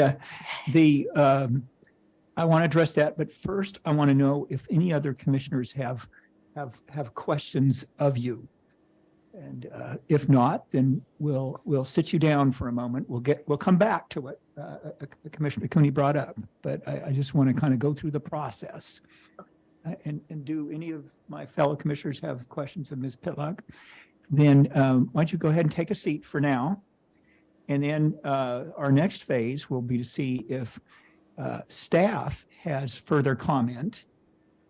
I want to address that. But first, I want to know if any other commissioners have questions of you. And if not, then we'll sit you down for a moment. We'll come back to what Commissioner Cooney brought up. But I just want to kind of go through the process. And do any of my fellow commissioners have questions of Ms. Pitluck? Then why don't you go ahead and take a seat for now? And then our next phase will be to see if staff has further comment.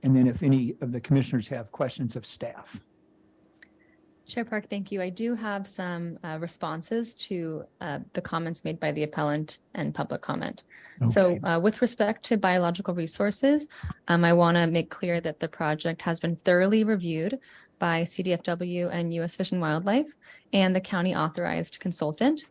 And then if any of the commissioners have questions of staff. Chair Park, thank you. I do have some responses to the comments made by the appellant and public comment. Okay. So with respect to biological resources, I want to make clear that the project has been thoroughly reviewed by CDFW and U.S. Fish and Wildlife and the county authorized consultant.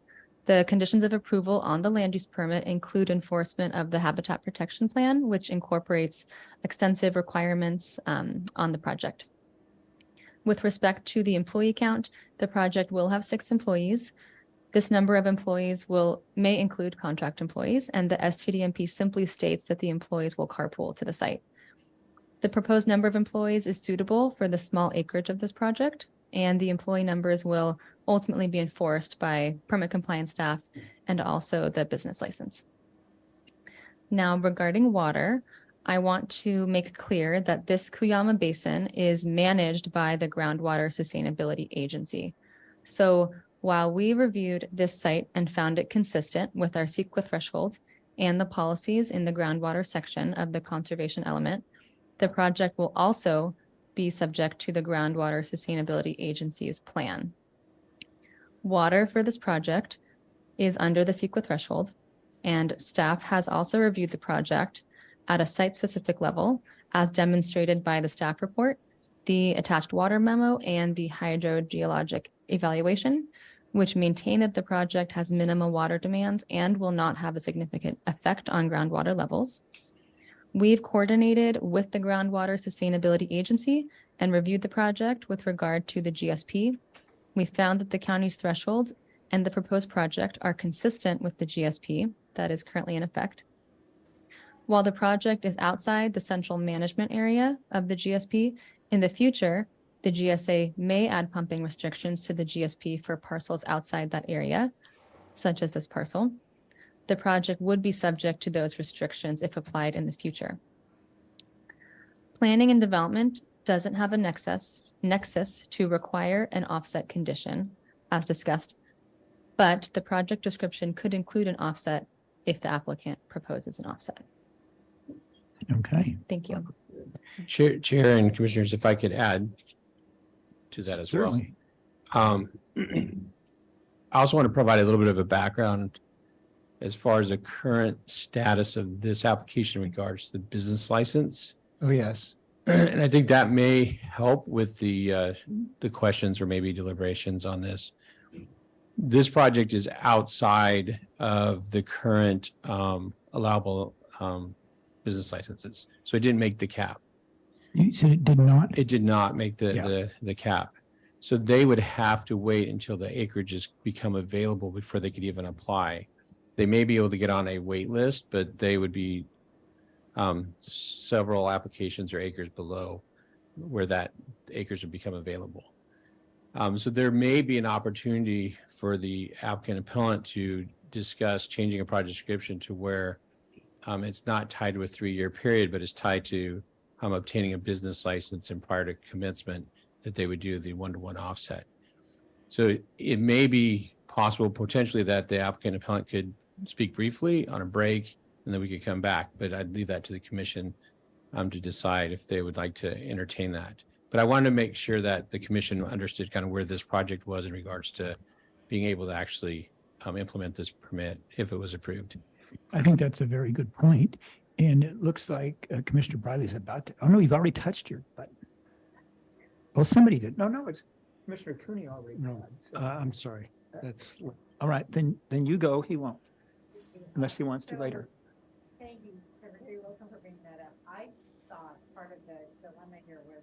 The conditions of approval on the land use permit include enforcement of the Habitat Protection Plan, which incorporates extensive requirements on the project. With respect to the employee count, the project will have 6 employees. This number of employees may include contract employees, and the STDMP simply states that the employees will carpool to the site. The proposed number of employees is suitable for the small acreage of this project, and the employee numbers will ultimately be enforced by permit compliance staff and also the business license. Now, regarding water, I want to make clear that this Cuyama Basin is managed by the Groundwater Sustainability Agency. So while we reviewed this site and found it consistent with our CEQA threshold and the policies in the groundwater section of the conservation element, the project will also be subject to the Groundwater Sustainability Agency's plan. Water for this project is under the CEQA threshold, and staff has also reviewed the project at a site-specific level, as demonstrated by the staff report, the attached water memo, and the hydrogeologic evaluation, which maintain that the project has minimal water demands and will not have a significant effect on groundwater levels. We've coordinated with the Groundwater Sustainability Agency and reviewed the project with regard to the GSP. We found that the county's thresholds and the proposed project are consistent with the GSP that is currently in effect. While the project is outside the central management area of the GSP, in the future, the GSA may add pumping restrictions to the GSP for parcels outside that area, such as this parcel. The project would be subject to those restrictions if applied in the future. Planning and development doesn't have a nexus to require an offset condition, as discussed, but the project description could include an offset if the applicant proposes an offset. Okay. Thank you. Chair and commissioners, if I could add to that as Certainly. well. I also want to provide a little bit of a background as far as the current status of this application in regards to the business license. Oh, yes. And I think that may help with the questions or maybe deliberations on this. This project is outside of the current allowable business licenses. So it didn't make the cap. You said it did not? It did not make the cap. So they would have to wait until the acreages become available before they could even apply. They may be able to get on a wait list, but they would be several applications or acres below where that acres would become available. So there may be an opportunity for the applicant appellant to discuss changing a project description to where it's not tied to a 3-year period, but it's tied to obtaining a business license and prior to commencement that they would do the 1-to-1 offset. So it may be possible potentially that the applicant appellant could speak briefly on a break and then we could come back, but I'd leave that to the commission to decide if they would like to entertain that. But I wanted to make sure that the commission understood kind of where this project was in regards to being able to actually implement this permit if it was approved. I think that's a very good point. And it looks like Commissioner Briley's about to, oh no, you've already touched your button. Well, somebody did. No, it's Commissioner Cooney already. No, had, so- I'm sorry. That's, All right, then you go. He won't, unless he wants to later. Thank you, Secretary Wilson, for bringing that up. I thought part of the dilemma here was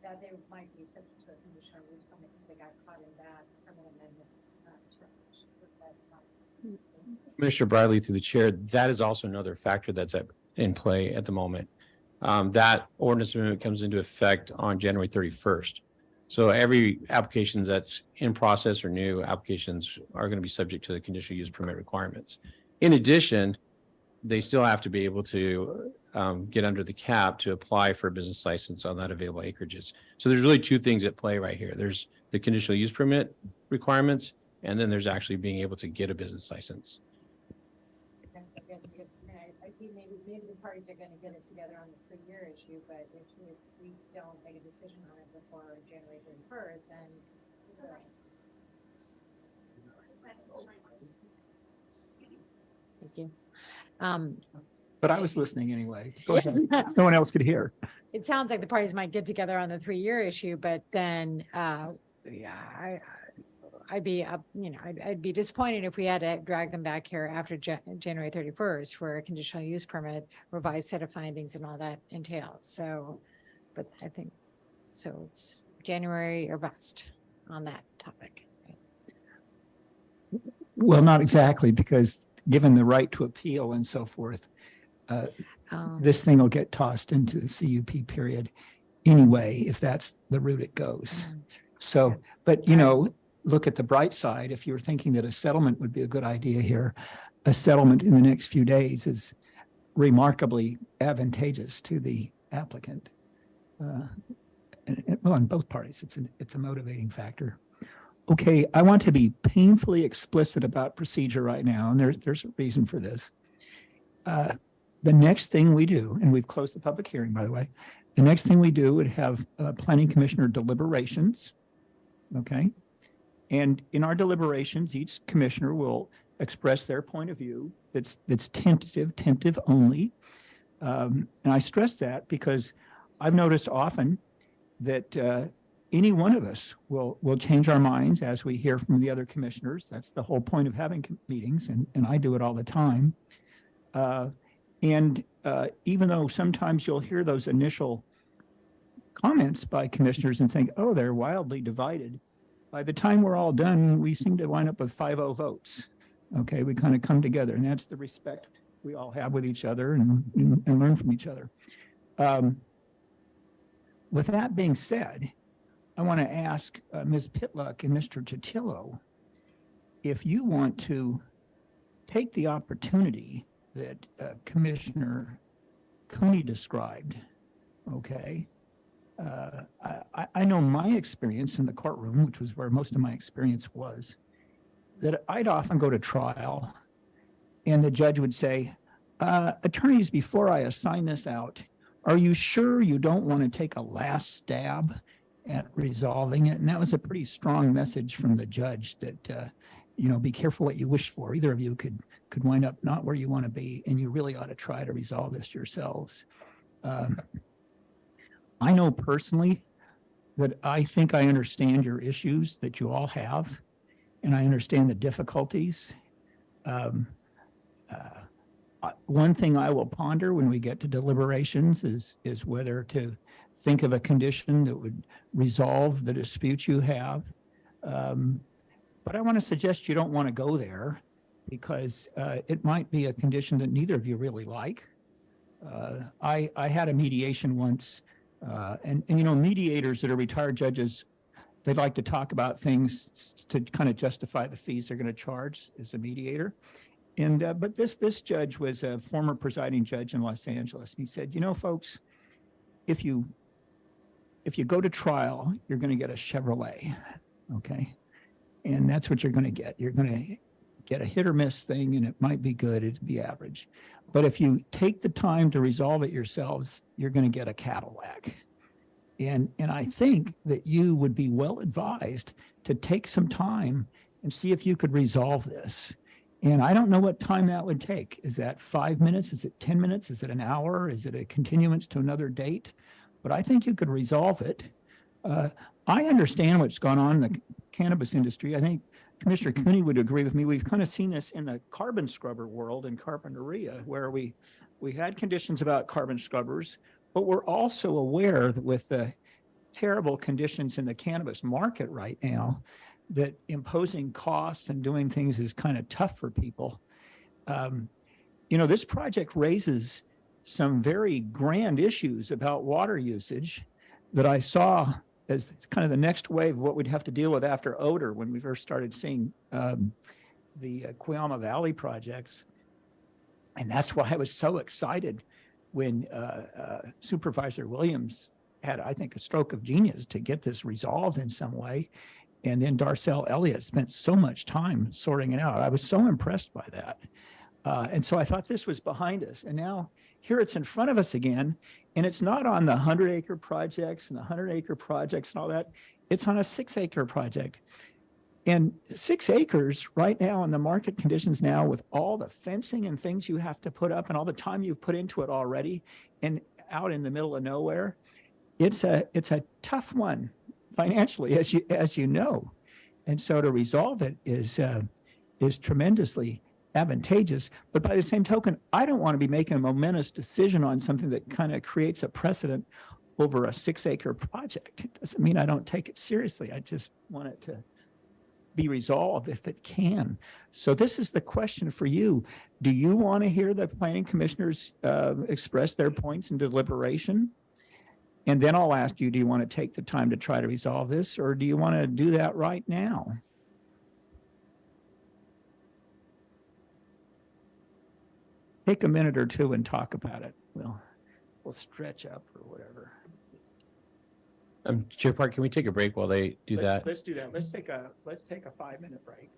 that they might be subject to a conditional use permit because they got caught in that permit amendment. Commissioner Briley, through the chair, that is also another factor that's in play at the moment. That ordinance amendment comes into effect on January 31st. So every application that's in process or new applications are going to be subject to the conditional use permit requirements. In addition, they still have to be able to get under the cap to apply for a business license on that available acreages. So there's really two things at play right here. There's the conditional use permit requirements, and then there's actually being able to get a business license. I guess because I see maybe the parties are going to get it together on the 3-year issue, but if we don't make a decision on it before January 31st, and thank you. But I was listening anyway. Go ahead. No one else could hear. It sounds like the parties might get together on the 3-year issue, but then, I'd be disappointed if we had to drag them back here after January 31st for a conditional use permit, revised set of findings and all that entails. So, but I think, so it's January or bust on that topic. Well, not exactly, because given the right to appeal and so forth, this thing will get tossed into the CUP period anyway, if that's the route it goes. So, but look at the bright side. If you're thinking that a settlement would be a good idea here, a settlement in the next few days is remarkably advantageous to the applicant. Well, on both parties, it's a motivating factor. Okay, I want to be painfully explicit about procedure right now, and there's a reason for this. The next thing we do, and we've closed the public hearing, by the way, the next thing we do would have planning commissioner deliberations, okay? And in our deliberations, each commissioner will express their point of view. It's tentative only. And I stress that because I've noticed often that any one of us will change our minds as we hear from the other commissioners. That's the whole point of having meetings, and I do it all the time. And even though sometimes you'll hear those initial comments by commissioners and think, oh, they're wildly divided, by the time we're all done, we seem to wind up with 5-0 votes. Okay, we kind of come together, and that's the respect we all have with each other and learn from each other. With that being said, I want to ask Ms. Pitluck and Mr. Totillo if you want to take the opportunity that Commissioner Cooney described, okay? I know my experience in the courtroom, which was where most of my experience was, that I'd often go to trial and the judge would say, attorneys, before I assign this out, are you sure you don't want to take a last stab at resolving it? And that was a pretty strong message from the judge that, be careful what you wish for. Either of you could wind up not where you want to be, and you really ought to try to resolve this yourselves. I know personally that I think I understand your issues that you all have, and I understand the difficulties. One thing I will ponder when we get to deliberations is whether to think of a condition that would resolve the dispute you have. But I want to suggest you don't want to go there because it might be a condition that neither of you really like. I had a mediation once, and you know, mediators that are retired judges, they like to talk about things to kind of justify the fees they're going to charge as a mediator. And but this judge was a former presiding judge in Los Angeles. And he said, you know, folks, if you go to trial, you're going to get a Chevrolet, okay? And that's what you're going to get. You're going to get a hit or miss thing, and it might be good, it'd be average. But if you take the time to resolve it yourselves, you're going to get a Cadillac. And I think that you would be well advised to take some time and see if you could resolve this. And I don't know what time that would take. Is that 5 minutes? Is it 10 minutes? Is it an hour? Is it a continuance to another date? But I think you could resolve it. I understand what's gone on in the cannabis industry. I think Commissioner Cooney would agree with me. We've kind of seen this in the carbon scrubber world in Carpinteria, where we had conditions about carbon scrubbers, but we're also aware that with the terrible conditions in the cannabis market right now, that imposing costs and doing things is kind of tough for people. You know, this project raises some very grand issues about water usage that I saw as kind of the next wave of what we'd have to deal with after odor when we first started seeing the Cuyama Valley projects. And that's why I was so excited when Supervisor Williams had, I think, a stroke of genius to get this resolved in some way. And then Darcel Elliott spent so much time sorting it out. I was so impressed by that. And so I thought this was behind us. And now here it's in front of us again. And it's not on the 100-acre projects and the 100-acre projects and all that. It's on a 6-acre project. And 6 acres right now in the market conditions now, with all the fencing and things you have to put up and all the time you've put into it already and out in the middle of nowhere, it's a tough one financially, as you know. And so to resolve it is tremendously advantageous. But by the same token, I don't want to be making a momentous decision on something that kind of creates a precedent over a 6-acre project. It doesn't mean I don't take it seriously. I just want it to be resolved if it can. So this is the question for you. Do you want to hear the planning commissioners express their points in deliberation? And then I'll ask you, do you want to take the time to try to resolve this, or do you want to do that right now? Take a minute or two and talk about it. We'll stretch up or whatever. Chair Park, can we take a break while they do that? Let's do that. Let's take a 5-minute break.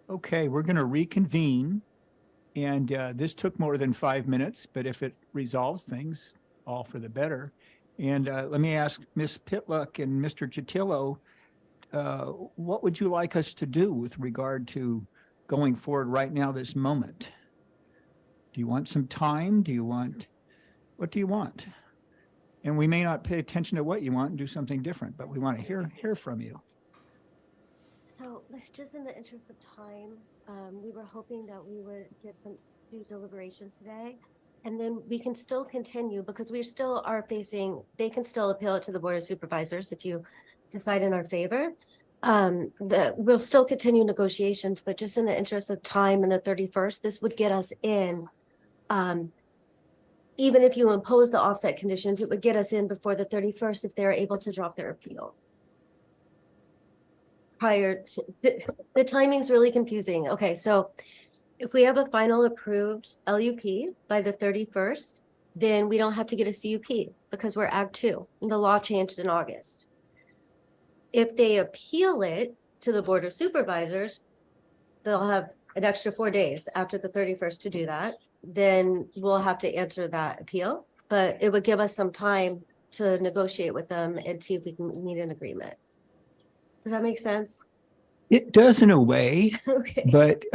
Okay, we're going to reconvene. And this took more than 5 minutes, but if it resolves things, all for the better. And let me ask Ms. Pitluck and Mr. Chatillo, what would you like us to do with regard to going forward right now, this moment? Do you want some time? What do you want? And we may not pay attention to what you want and do something different, but we want to hear from you. So just in the interest of time, we were hoping that we would do deliberations today. And then we can still continue because we still are they can still appeal it to the Board of Supervisors if you decide in our favor. We'll still continue negotiations, but just in the interest of time and the 31st, this would get us in. Even if you impose the offset conditions, it would get us in before the 31st if they're able to drop their appeal. The timing's really confusing. Okay, so if we have a final approved LUP by the 31st, then we don't have to get a CUP because we're Act 2 and the law changed in August. If they appeal it to the Board of Supervisors, they'll have an extra 4 days after the 31st to do that. Then we'll have to answer that appeal, but it would give us some time to negotiate with them and see if we can meet an agreement. Does that make sense? It does in a way, Okay. but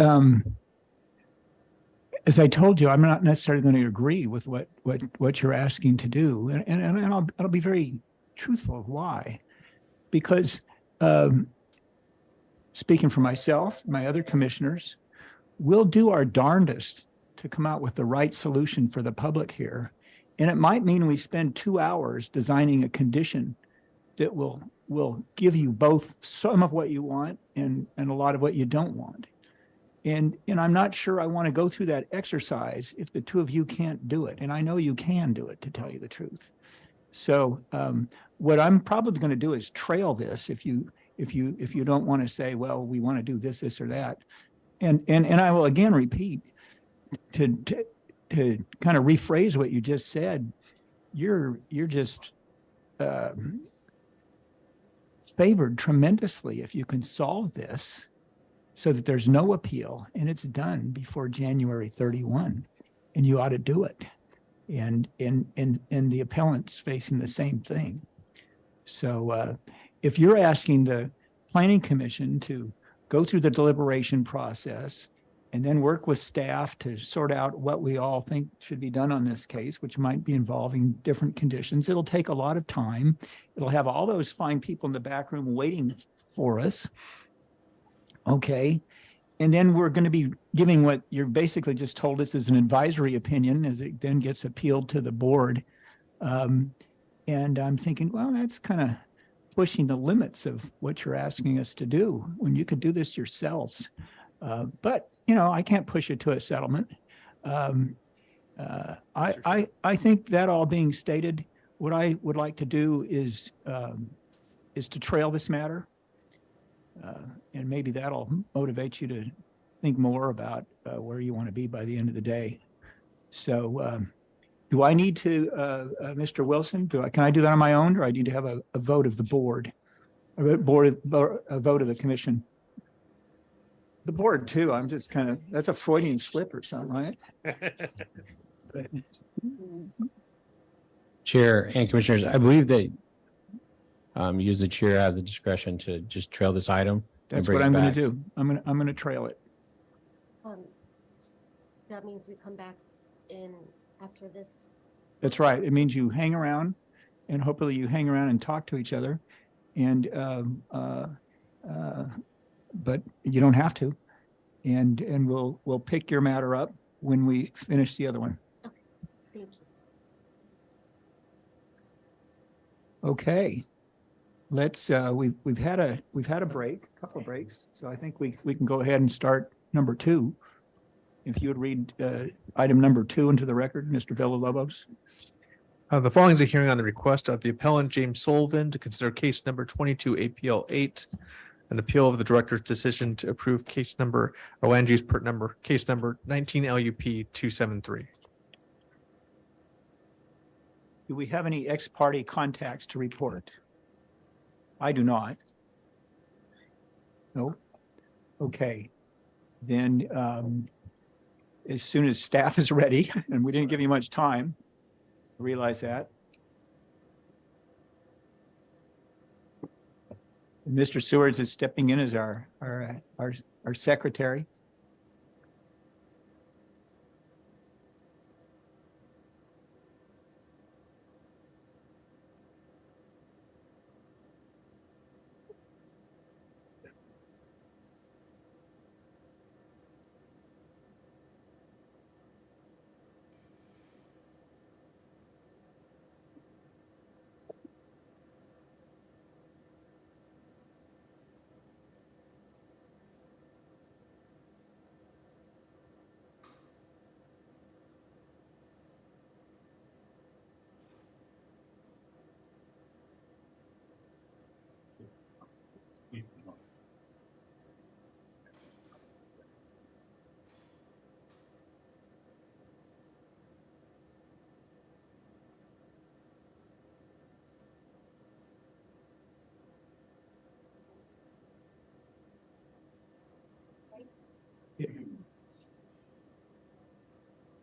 as I told you, I'm not necessarily going to agree with what you're asking to do, and I'll be very truthful of why, because speaking for myself, my other commissioners, we'll do our darndest to come out with the right solution for the public here, and it might mean we spend 2 hours designing a condition that will give you both some of what you want and a lot of what you don't want. And I'm not sure I want to go through that exercise if the two of you can't do it. And I know you can do it, to tell you the truth. So what I'm probably going to do is trail this if you don't want to say, well, we want to do this or that. And I will again repeat to kind of rephrase what you just said. You're just favored tremendously if you can solve this so that there's no appeal and it's done before January 31, and you ought to do it. And the appellant's facing the same thing. So if you're asking the Planning Commission to go through the deliberation process and then work with staff to sort out what we all think should be done on this case, which might be involving different conditions, it'll take a lot of time. It'll have all those fine people in the back room waiting for us. Okay. And then we're going to be giving what you're basically just told us is an advisory opinion as it then gets appealed to the board. And I'm thinking, well, that's kind of pushing the limits of what you're asking us to do when you could do this yourselves. But, you know, I can't push it to a settlement. I think that all being stated, what I would like to do is to trail this matter. And maybe that'll motivate you to think more about where you want to be by the end of the day. So do I need to, Mr. Wilson, can I do that on my own, or I need to have a vote of the board, a vote of the commission? The board too. I'm just kind of, that's a Freudian slip or something, right? But, Chair and Commissioners, I believe that you as the chair has the discretion to just trail this item. That's what I'm going to do. I'm going to trail it. That means we come back in after this. That's right. It means you hang around, and hopefully you hang around and talk to each other. And but you don't have to. And we'll pick your matter up when we finish the other one. Okay. Thank you. Okay. Let's we've had a break, a couple of breaks. So I think we can go ahead and start number 2. If you would read item number 2 into the record, Mr. Villalobos. The following is a hearing on the request of the appellant James Sullivan to consider case number 22 APL 8, an appeal of the director's decision to approve case number or land use per number, case number 19 LUP 273. Do we have any ex-parte contacts to report? I do not. No? Okay. then as soon as staff is ready, and we didn't give you much time, I realize that. Mr. Seward is stepping in as our secretary.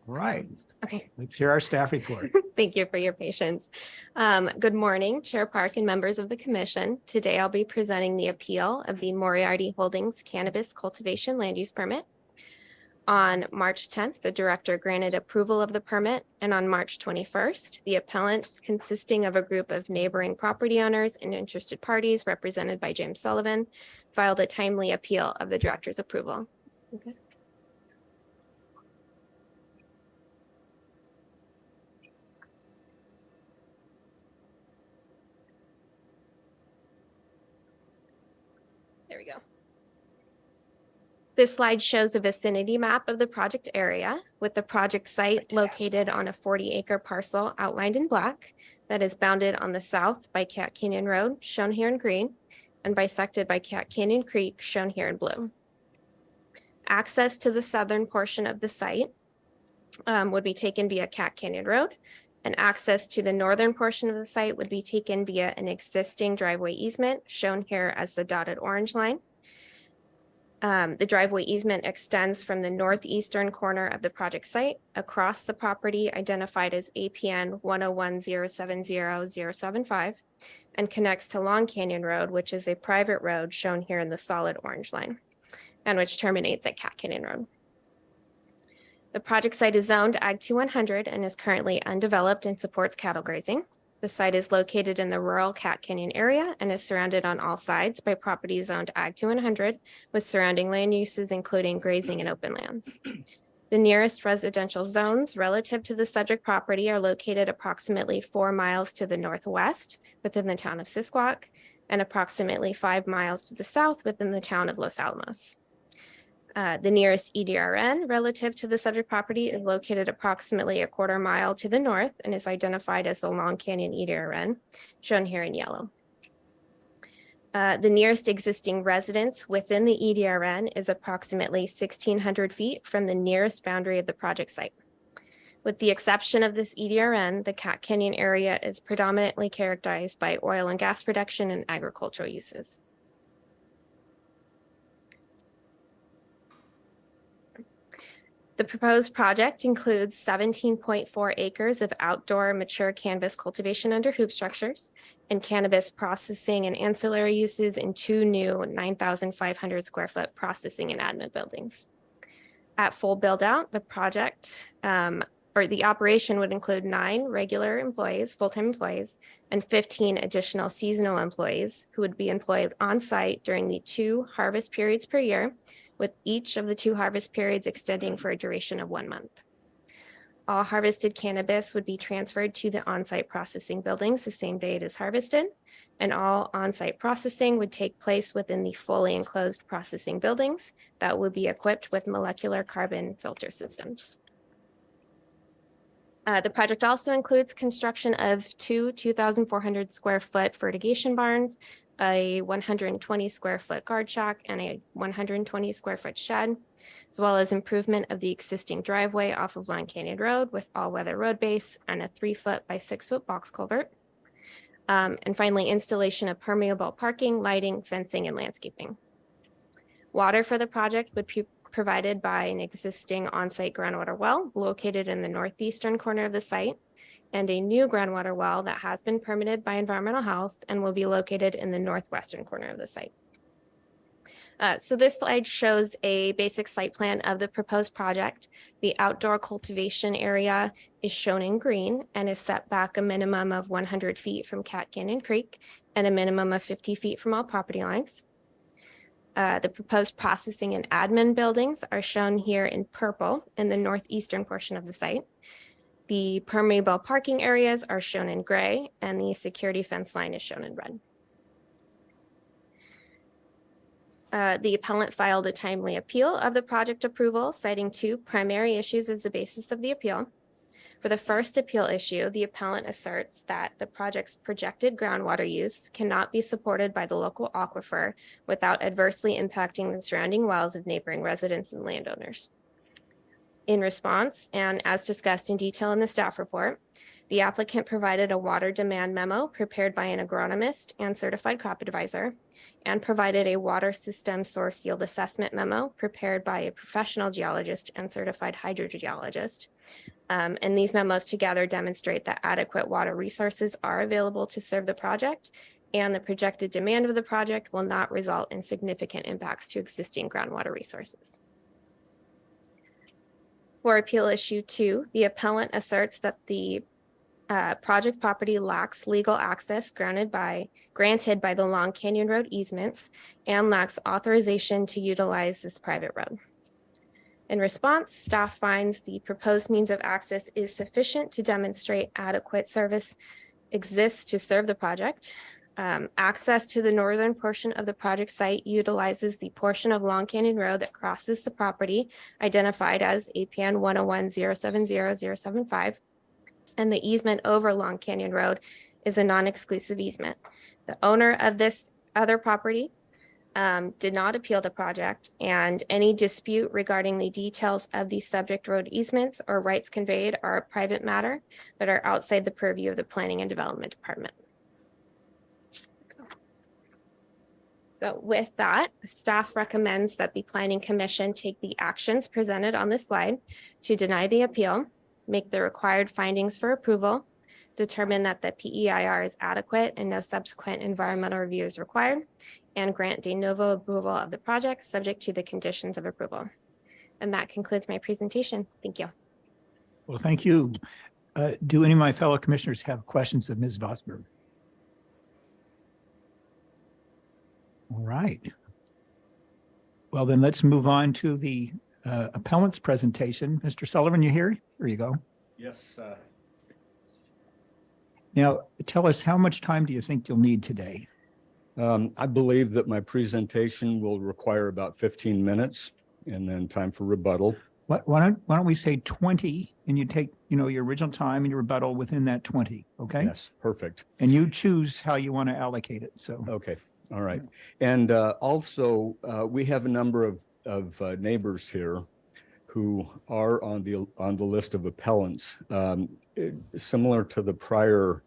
Right. Okay. Let's hear our staff report. Thank you for your patience. Good morning, Chair Park and members of the commission. Today I'll be presenting the appeal of the Moriarty Holdings Cannabis Cultivation Land Use Permit. On March 10th, the director granted approval of the permit, and on March 21st, the appellant, consisting of a group of neighboring property owners and interested parties represented by James Sullivan, filed a timely appeal of the director's approval. Okay. There we go. This slide shows a vicinity map of the project area with the project site located on a 40-acre parcel outlined in black that is bounded on the south by Cat Canyon Road, shown here in green, and bisected by Cat Canyon Creek, shown here in blue. Access to the southern portion of the site would be taken via Cat Canyon Road, and access to the northern portion of the site would be taken via an existing driveway easement, shown here as the dotted orange line. The driveway easement extends from the northeastern corner of the project site across the property identified as APN 101070075 and connects to Long Canyon Road, which is a private road shown here in the solid orange line and which terminates at Cat Canyon Road. The project site is zoned Ag 200 and is currently undeveloped and supports cattle grazing. The site is located in the rural Cat Canyon area and is surrounded on all sides by property zoned Ag 200 with surrounding land uses, including grazing and open lands. The nearest residential zones relative to the subject property are located approximately 4 miles to the northwest within the town of Sisquoc and approximately 5 miles to the south within the town of Los Alamos. The nearest EDRN relative to the subject property is located approximately 1/4 mile to the north and is identified as the Long Canyon EDRN, shown here in yellow. The nearest existing residence within the EDRN is approximately 1,600 feet from the nearest boundary of the project site. With the exception of this EDRN, the Cat Canyon area is predominantly characterized by oil and gas production and agricultural uses. The proposed project includes 17.4 acres of outdoor mature cannabis cultivation under hoop structures and cannabis processing and ancillary uses in 2 new 9,500 square foot processing and admin buildings. At full build out, the project or the operation would include 9 regular employees, full-time employees, and 15 additional seasonal employees who would be employed on site during the 2 harvest periods per year, with each of the 2 harvest periods extending for a duration of 1 month. All harvested cannabis would be transferred to the on-site processing buildings the same day it is harvested, and all on-site processing would take place within the fully enclosed processing buildings that would be equipped with molecular carbon filter systems. The project also includes construction of 2 2,400 square foot fertigation barns, a 120 square foot guard shack, and a 120 square foot shed, as well as improvement of the existing driveway off of Long Canyon Road with all-weather road base and a 3-foot by 6-foot box culvert. And finally, installation of permeable parking, lighting, fencing, and landscaping. Water for the project would provided by an existing on-site groundwater well located in the northeastern corner of the site, and a new groundwater well that has been permitted by environmental health and will be located in the northwestern corner of the site. So this slide shows a basic site plan of the proposed project. The outdoor cultivation area is shown in green and is set back a minimum of 100 feet from Cat Canyon Creek and a minimum of 50 feet from all property lines. The proposed processing and admin buildings are shown here in purple in the northeastern portion of the site. The permeable parking areas are shown in gray, and the security fence line is shown in red. The appellant filed a timely appeal of the project approval, citing two primary issues as the basis of the appeal. For the first appeal issue, the appellant asserts that the project's projected groundwater use cannot be supported by the local aquifer without adversely impacting the surrounding wells of neighboring residents and landowners. In response, and as discussed in detail in the staff report, the applicant provided a water demand memo prepared by an agronomist and certified crop advisor, and provided a water system source yield assessment memo prepared by a professional geologist and certified hydrogeologist. And these memos together demonstrate that adequate water resources are available to serve the project, and the projected demand of the project will not result in significant impacts to existing groundwater resources. For appeal issue 2, the appellant asserts that the project property lacks legal access granted by the Long Canyon Road easements and lacks authorization to utilize this private road. In response, staff finds the proposed means of access is sufficient to demonstrate adequate service exists to serve the project. Access to the northern portion of the project site utilizes the portion of Long Canyon Road that crosses the property identified as APN 101-070-075. And the easement over Long Canyon Road is a non-exclusive easement. The owner of this other property did not appeal the project, and any dispute regarding the details of the subject road easements or rights conveyed are a private matter that are outside the purview of the Planning and Development Department. So with that, staff recommends that the Planning Commission take the actions presented on this slide to deny the appeal, make the required findings for approval, determine that the PEIR is adequate and no subsequent environmental review is required, and grant de novo approval of the project subject to the conditions of approval. And that concludes my presentation. Thank you. Well, thank you. Do any of my fellow commissioners have questions of Ms. Vosberg? All right. Well, then let's move on to the appellant's presentation. Mr. Sullivan, you here? Here you go. Yes. Now, tell us, how much time do you think you'll need today? I believe that my presentation will require about 15 minutes and then time for rebuttal. Why don't we say 20 and you take, your original time and your rebuttal within that 20, okay? Yes, perfect. And you choose how you want to allocate it, so. Okay, all right. And also, we have a number of neighbors here who are on the list of appellants. Similar to the prior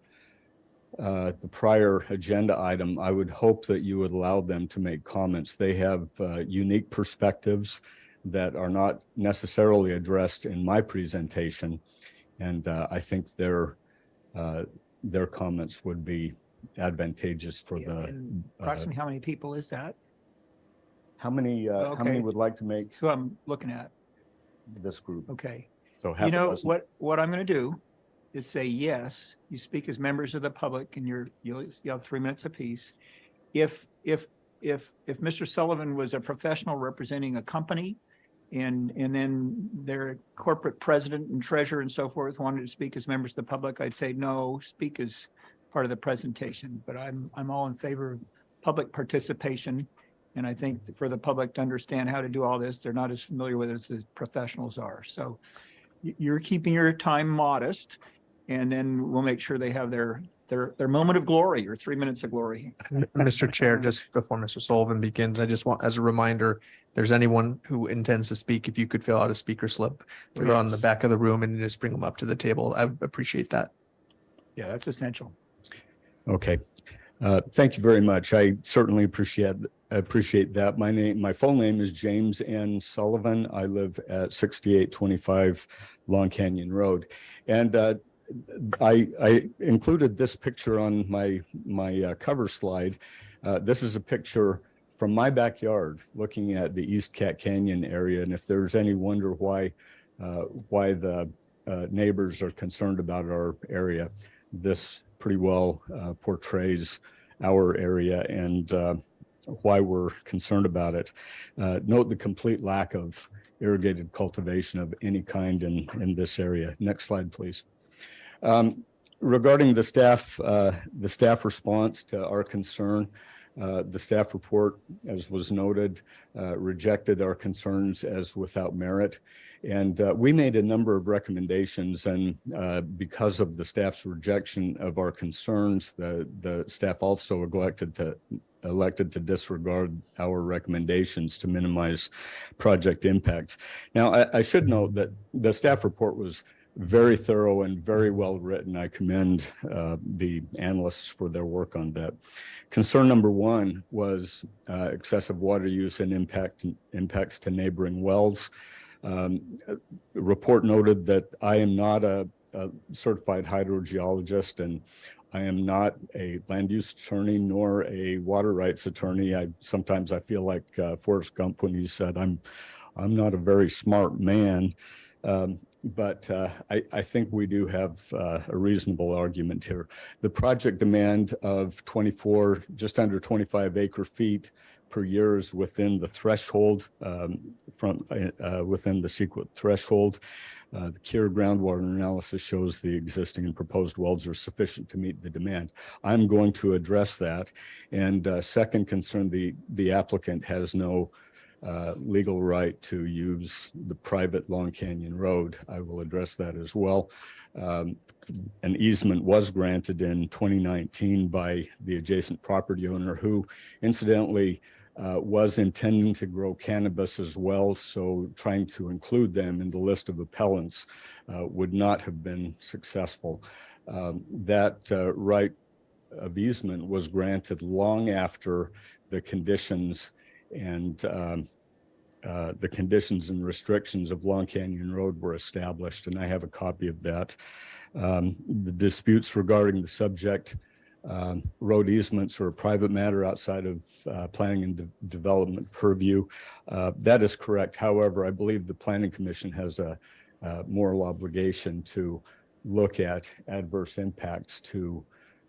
agenda item, I would hope that you would allow them to make comments. They have unique perspectives that are not necessarily addressed in my presentation, and I think their comments would be advantageous for the. Approximately how many people is that? How many would like to make? Who I'm looking at. This group. Okay. So half a dozen. What I'm going to do is say yes. You speak as members of the public, and you'll have 3 minutes apiece. If Mr. Sullivan was a professional representing a company, and then their corporate president and treasurer and so forth wanted to speak as members of the public, I'd say no. Speak as part of the presentation. But I'm all in favor of public participation. And I think for the public to understand how to do all this, they're not as familiar with it as professionals are. So you're keeping your time modest, and then we'll make sure they have their moment of glory, or 3 minutes of glory. Mr. Chair, just before Mr. Sullivan begins, I just want, as a reminder, if there's anyone who intends to speak, if you could fill out a speaker slip, they're on the back of the room, and just bring them up to the table. I would appreciate that. Yeah, that's essential. Okay. Thank you very much. I certainly appreciate I appreciate that. My full name is James N. Sullivan. I live at 6825 Long Canyon Road. And I included this picture on my cover slide. This is a picture from my backyard looking at the East Cat Canyon area. And if there's any wonder why the neighbors are concerned about our area, this pretty well portrays our area and why we're concerned about it. Note the complete lack of irrigated cultivation of any kind in this area. Next slide, please. Regarding the staff response to our concern, the staff report, as was noted, rejected our concerns as without merit. And we made a number of recommendations, and because of the staff's rejection of our concerns, the staff also elected to disregard our recommendations to minimize project impacts. Now, I should note that the staff report was very thorough and very well written. I commend the analysts for their work on that. Concern number one was excessive water use and impacts to neighboring wells. The report noted that I am not a certified hydrogeologist, and I am not a land use attorney nor a water rights attorney. Sometimes I feel like Forrest Gump when he said, I'm not a very smart man. But I think we do have a reasonable argument here. The project demand of just under 25 acre feet per year is within the threshold, within the CEQA threshold. The CURE groundwater analysis shows the existing and proposed wells are sufficient to meet the demand. I'm going to address that. And second concern, the applicant has no legal right to use the private Long Canyon Road. I will address that as well. An easement was granted in 2019 by the adjacent property owner, who incidentally was intending to grow cannabis as well. So trying to include them in the list of appellants would not have been successful. That right of easement was granted long after the conditions and restrictions of Long Canyon Road were established, and I have a copy of that. The disputes regarding the subject road easements are a private matter outside of planning and development purview. That is correct. However, I believe the Planning Commission has a moral obligation to look at adverse impacts to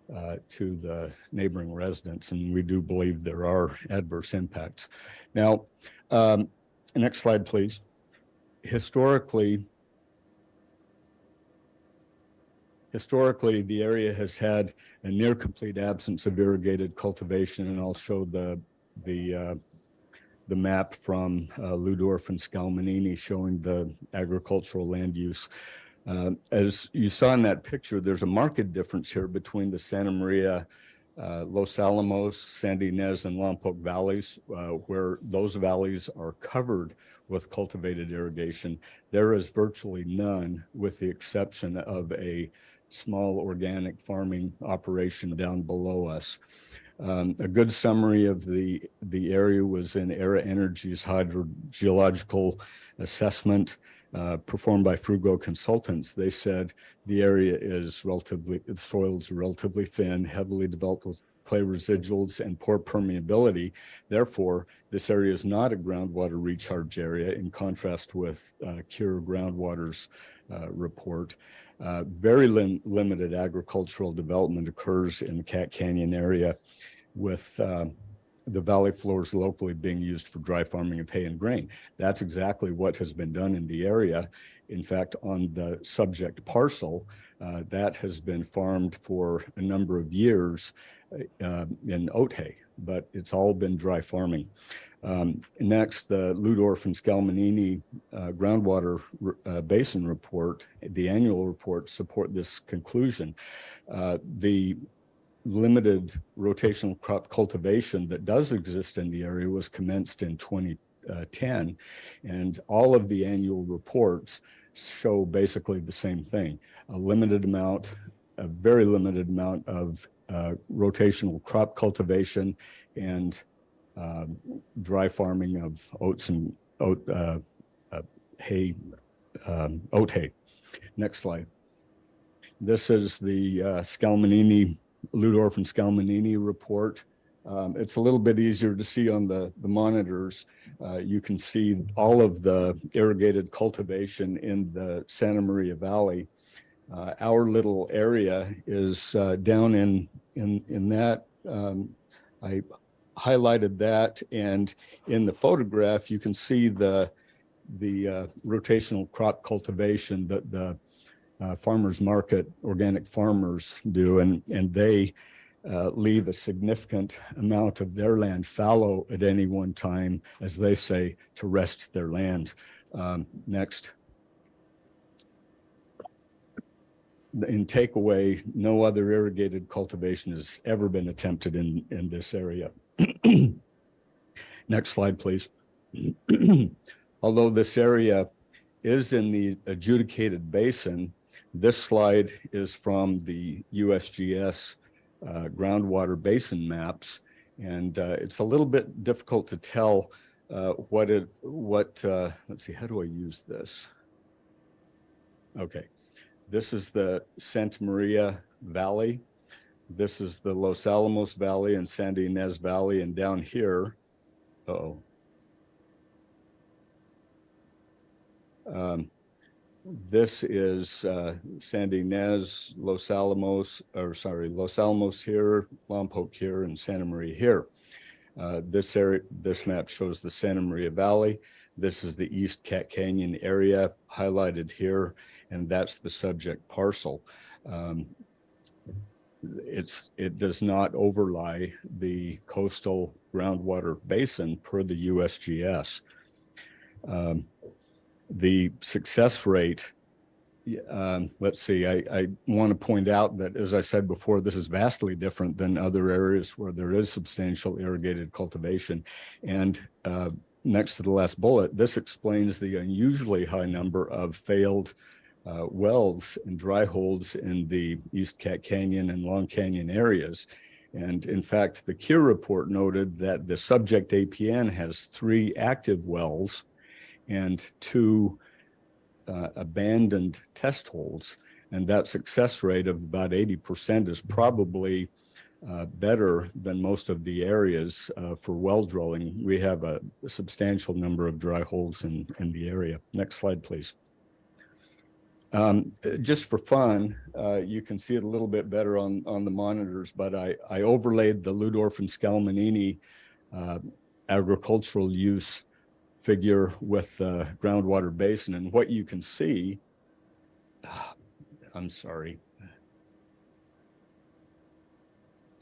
the neighboring residents, and we do believe there are adverse impacts. Now, next slide, please. Historically, the area has had a near complete absence of irrigated cultivation, and I'll show the map from Ludorf and Scalmanini showing the agricultural land use. As you saw in that picture, there's a marked difference here between the Santa Maria, Los Alamos, San Ynez, and Lompoc valleys, where those valleys are covered with cultivated irrigation. There is virtually none, with the exception of a small organic farming operation down below us. A good summary of the area was in Era Energy's hydrogeological assessment performed by Frugo Consultants. They said the area is the soil is relatively thin, heavily developed with clay residuals and poor permeability. Therefore, this area is not a groundwater recharge area, in contrast with CURE Groundwater's report. Very limited agricultural development occurs in the Cat Canyon area, with the valley floors locally being used for dry farming of hay and grain. That's exactly what has been done in the area. In fact, on the subject parcel, that has been farmed for a number of years in oat hay, but it's all been dry farming. Next, the Ludorf and Scalmanini groundwater basin report, the annual report, support this conclusion. The limited rotational crop cultivation that does exist in the area was commenced in 2010, and all of the annual reports show basically the same thing. A very limited amount of rotational crop cultivation and dry farming of oats and oat hay, oat hay. Next slide. This is the Scalmanini, Ludorf and Scalmanini report. It's a little bit easier to see on the monitors. You can see all of the irrigated cultivation in the Santa Maria Valley. Our little area is down in that. I highlighted that, and in the photograph, you can see the rotational crop cultivation that the farmers market, organic farmers do, and they leave a significant amount of their land fallow at any one time, as they say, to rest their land. Next. In takeaway, no other irrigated cultivation has ever been attempted in this area. Next slide, please. Although this area is in the adjudicated basin, this slide is from the USGS groundwater basin maps, and it's a little bit difficult to tell let's see, how do I use this? Okay, this is the Santa Maria Valley. This is the Los Alamos Valley and Santa Ynez Valley, and down here, this is Santa Ynez, Los Alamos here, Lompoc here, and Santa Maria here. This map shows the Santa Maria Valley. This is the East Cat Canyon area highlighted here, and that's the subject parcel. It does not overlie the coastal groundwater basin per the USGS. The success rate, let's see, I want to point out that, as I said before, this is vastly different than other areas where there is substantial irrigated cultivation. And next to the last bullet, this explains the unusually high number of failed wells and dry holes in the East Cat Canyon and Long Canyon areas. And in fact, the CURE report noted that the subject APN has 3 active wells and 2 abandoned test holes. And that success rate of about 80% is probably better than most of the areas for well drilling. We have a substantial number of dry holes in the area. Next slide, please. Just for fun, you can see it a little bit better on the monitors, but I overlaid the Ludorf and Scalmanini agricultural use figure with the groundwater basin. And what you can see, I'm sorry,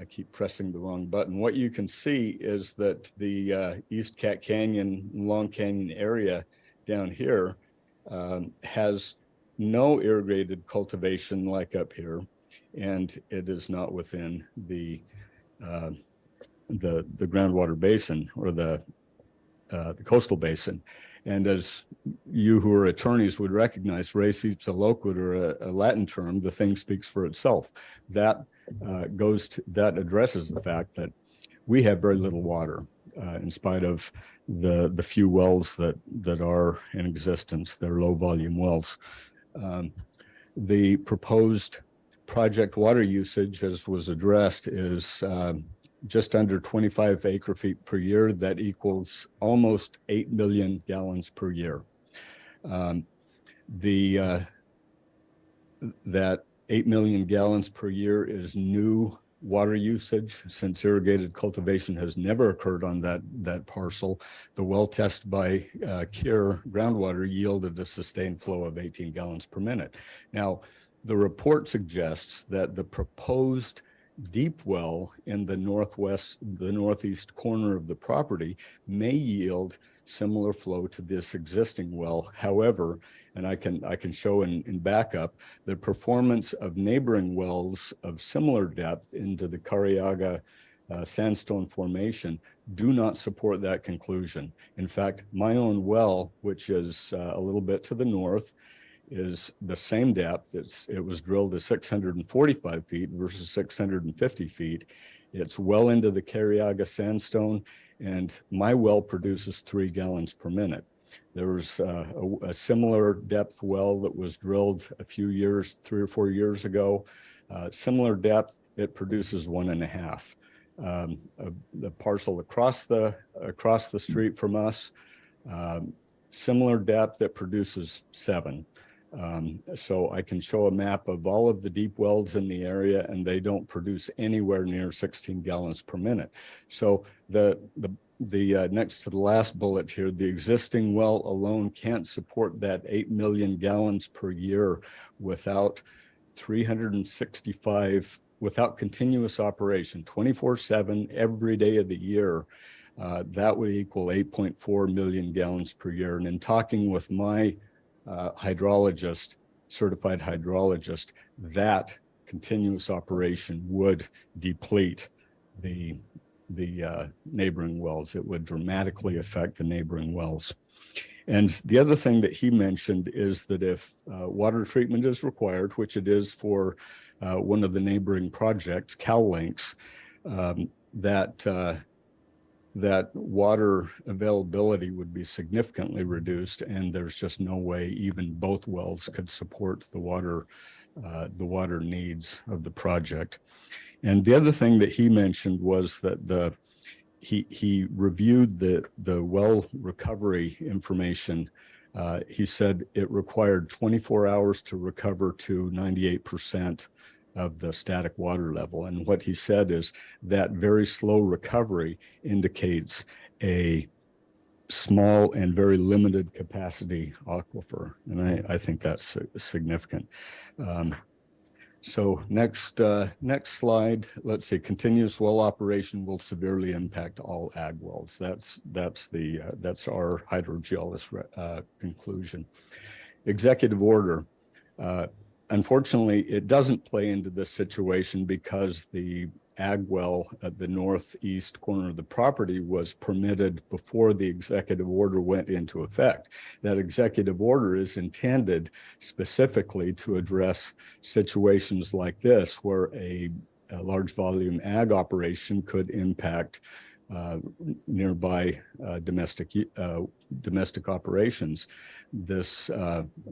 I keep pressing the wrong button. What you can see is that the East Cat Canyon, Long Canyon area down here has no irrigated cultivation like up here, and it is not within the groundwater basin or the coastal basin. And as you who are attorneys would recognize, res ipsa loquitur, or a Latin term, the thing speaks for itself. That addresses the fact that we have very little water in spite of the few wells that are in existence. They're low volume wells. The proposed project water usage, as was addressed, is just under 25 acre feet per year. That equals almost 8 million gallons per year. That 8 million gallons per year is new water usage, since irrigated cultivation has never occurred on that parcel. The well test by CURE groundwater yielded a sustained flow of 18 gallons per minute. Now, the report suggests that the proposed deep well in the northeast corner of the property may yield similar flow to this existing well. However, and I can show in backup, the performance of neighboring wells of similar depth into the Cariaga sandstone formation do not support that conclusion. In fact, my own well, which is a little bit to the north, is the same depth. It was drilled at 645 feet versus 650 feet. It's well into the Cariaga sandstone, and my well produces 3 gallons per minute. There was a similar depth well that was drilled a few years, 3 or 4 years ago. Similar depth, it produces 1.5. The parcel across the street from us, similar depth, that produces 7. So I can show a map of all of the deep wells in the area, and they don't produce anywhere near 16 gallons per minute. So the next to the last bullet here, the existing well alone can't support that 8 million gallons per year without 365, without continuous operation, 24/7, every day of the year. That would equal 8.4 million gallons per year. And in talking with my hydrologist, certified hydrologist, that continuous operation would deplete the neighboring wells. It would dramatically affect the neighboring wells. And the other thing that he mentioned is that if water treatment is required, which it is for one of the neighboring projects, CalLinks, that water availability would be significantly reduced, and there's just no way even both wells could support the water needs of the project. And the other thing that he mentioned was that he reviewed the well recovery information. He said it required 24 hours to recover to 98% of the static water level. And what he said is that very slow recovery indicates a small and very limited capacity aquifer. And I think that's significant. So next slide. Let's see. Continuous well operation will severely impact all ag wells. That's our hydrogeologist conclusion. Executive order. Unfortunately, it doesn't play into this situation because the ag well at the northeast corner of the property was permitted before the executive order went into effect. That executive order is intended specifically to address situations like this, where a large volume ag operation could impact nearby domestic operations. This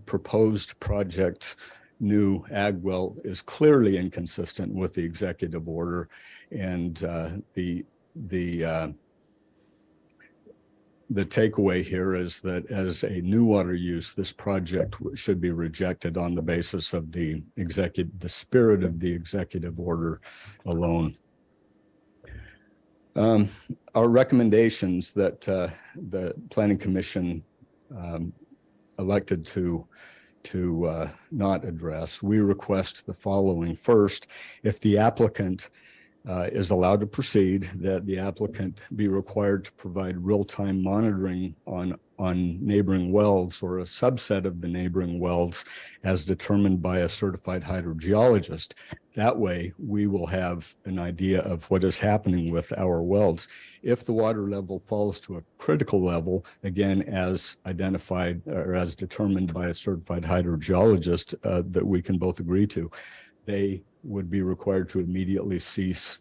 proposed project's new ag well is clearly inconsistent with the executive order, and the takeaway here is that as a new water use, this project should be rejected on the basis of the spirit of the executive order alone. Our recommendations that the Planning Commission elected to not address, we request the following. First, if the applicant is allowed to proceed, that the applicant be required to provide real-time monitoring on neighboring wells, or a subset of the neighboring wells as determined by a certified hydrogeologist. That way, we will have an idea of what is happening with our wells. If the water level falls to a critical level, again, as identified or as determined by a certified hydrogeologist that we can both agree to, they would be required to immediately cease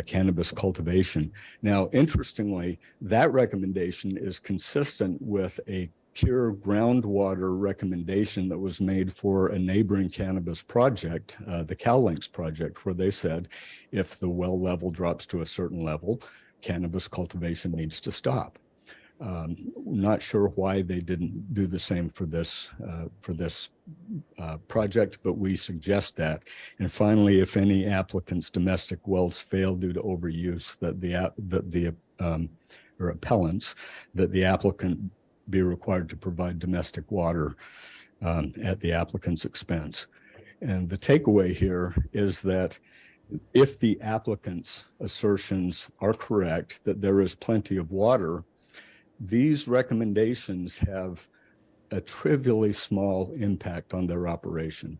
cannabis cultivation. Now, interestingly, that recommendation is consistent with a pure groundwater recommendation that was made for a neighboring cannabis project, the CalLinks project, where they said if the well level drops to a certain level, cannabis cultivation needs to stop. Not sure why they didn't do the same for this project, but we suggest that. And finally, if any applicant's domestic wells fail due to overuse, or appellants, that the applicant be required to provide domestic water at the applicant's expense. And the takeaway here is that if the applicant's assertions are correct, that there is plenty of water, these recommendations have a trivially small impact on their operation.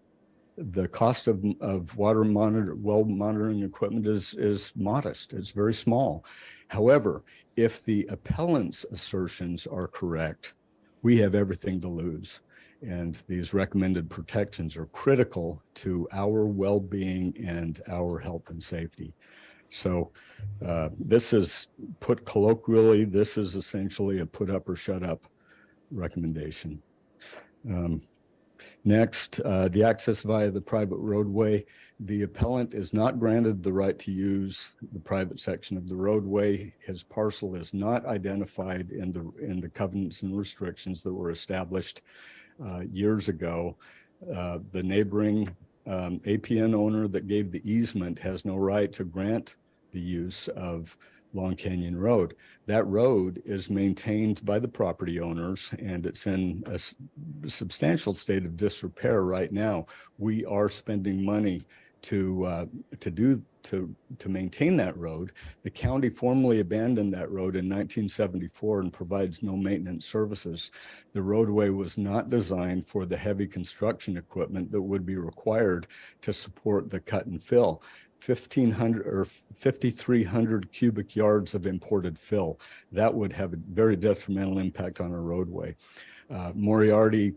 The cost of well monitoring equipment is modest. It's very small. However, if the appellant's assertions are correct, we have everything to lose. And these recommended protections are critical to our well-being and our health and safety. So this is, put colloquially, this is essentially a put up or shut up recommendation. Next, the access via the private roadway. The appellant is not granted the right to use the private section of the roadway. His parcel is not identified in the covenants and restrictions that were established years ago. The neighboring APN owner that gave the easement has no right to grant the use of Long Canyon Road. That road is maintained by the property owners, and it's in a substantial state of disrepair right now. We are spending money to maintain that road. The county formally abandoned that road in 1974 and provides no maintenance services. The roadway was not designed for the heavy construction equipment that would be required to support the cut and fill. 1,500 or 5,300 cubic yards of imported fill. That would have a very detrimental impact on our roadway. Moriarty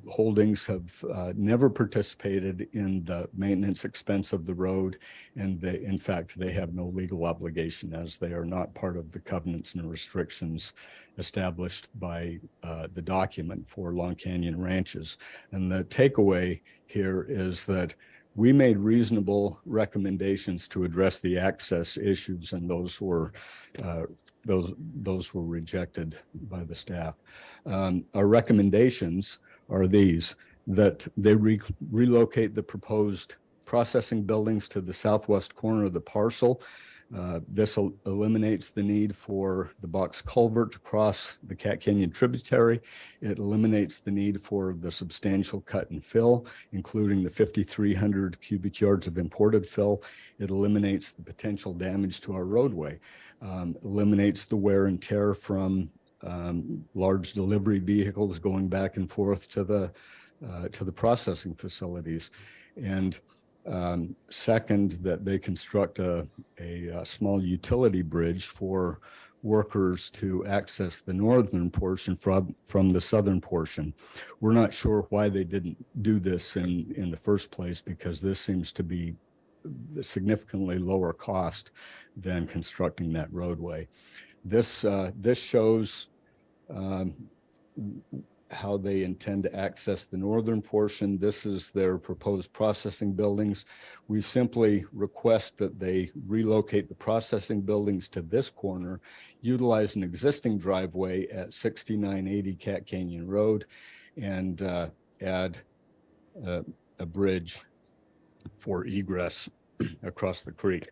Holdings have never participated in the maintenance expense of the road, and in fact, they have no legal obligation as they are not part of the covenants and restrictions established by the document for Long Canyon Ranches. And the takeaway here is that we made reasonable recommendations to address the access issues, and those were rejected by the staff. Our recommendations are these: that they relocate the proposed processing buildings to the southwest corner of the parcel. This eliminates the need for the box culvert to cross the Cat Canyon tributary. It eliminates the need for the substantial cut and fill, including the 5,300 cubic yards of imported fill. It eliminates the potential damage to our roadway, eliminates the wear and tear from large delivery vehicles going back and forth to the processing facilities. And second, that they construct a small utility bridge for workers to access the northern portion from the southern portion. We're not sure why they didn't do this in the first place, because this seems to be significantly lower cost than constructing that roadway. This shows how they intend to access the northern portion. This is their proposed processing buildings. We simply request that they relocate the processing buildings to this corner, utilize an existing driveway at 6980 Cat Canyon Road, and add a bridge for egress across the creek.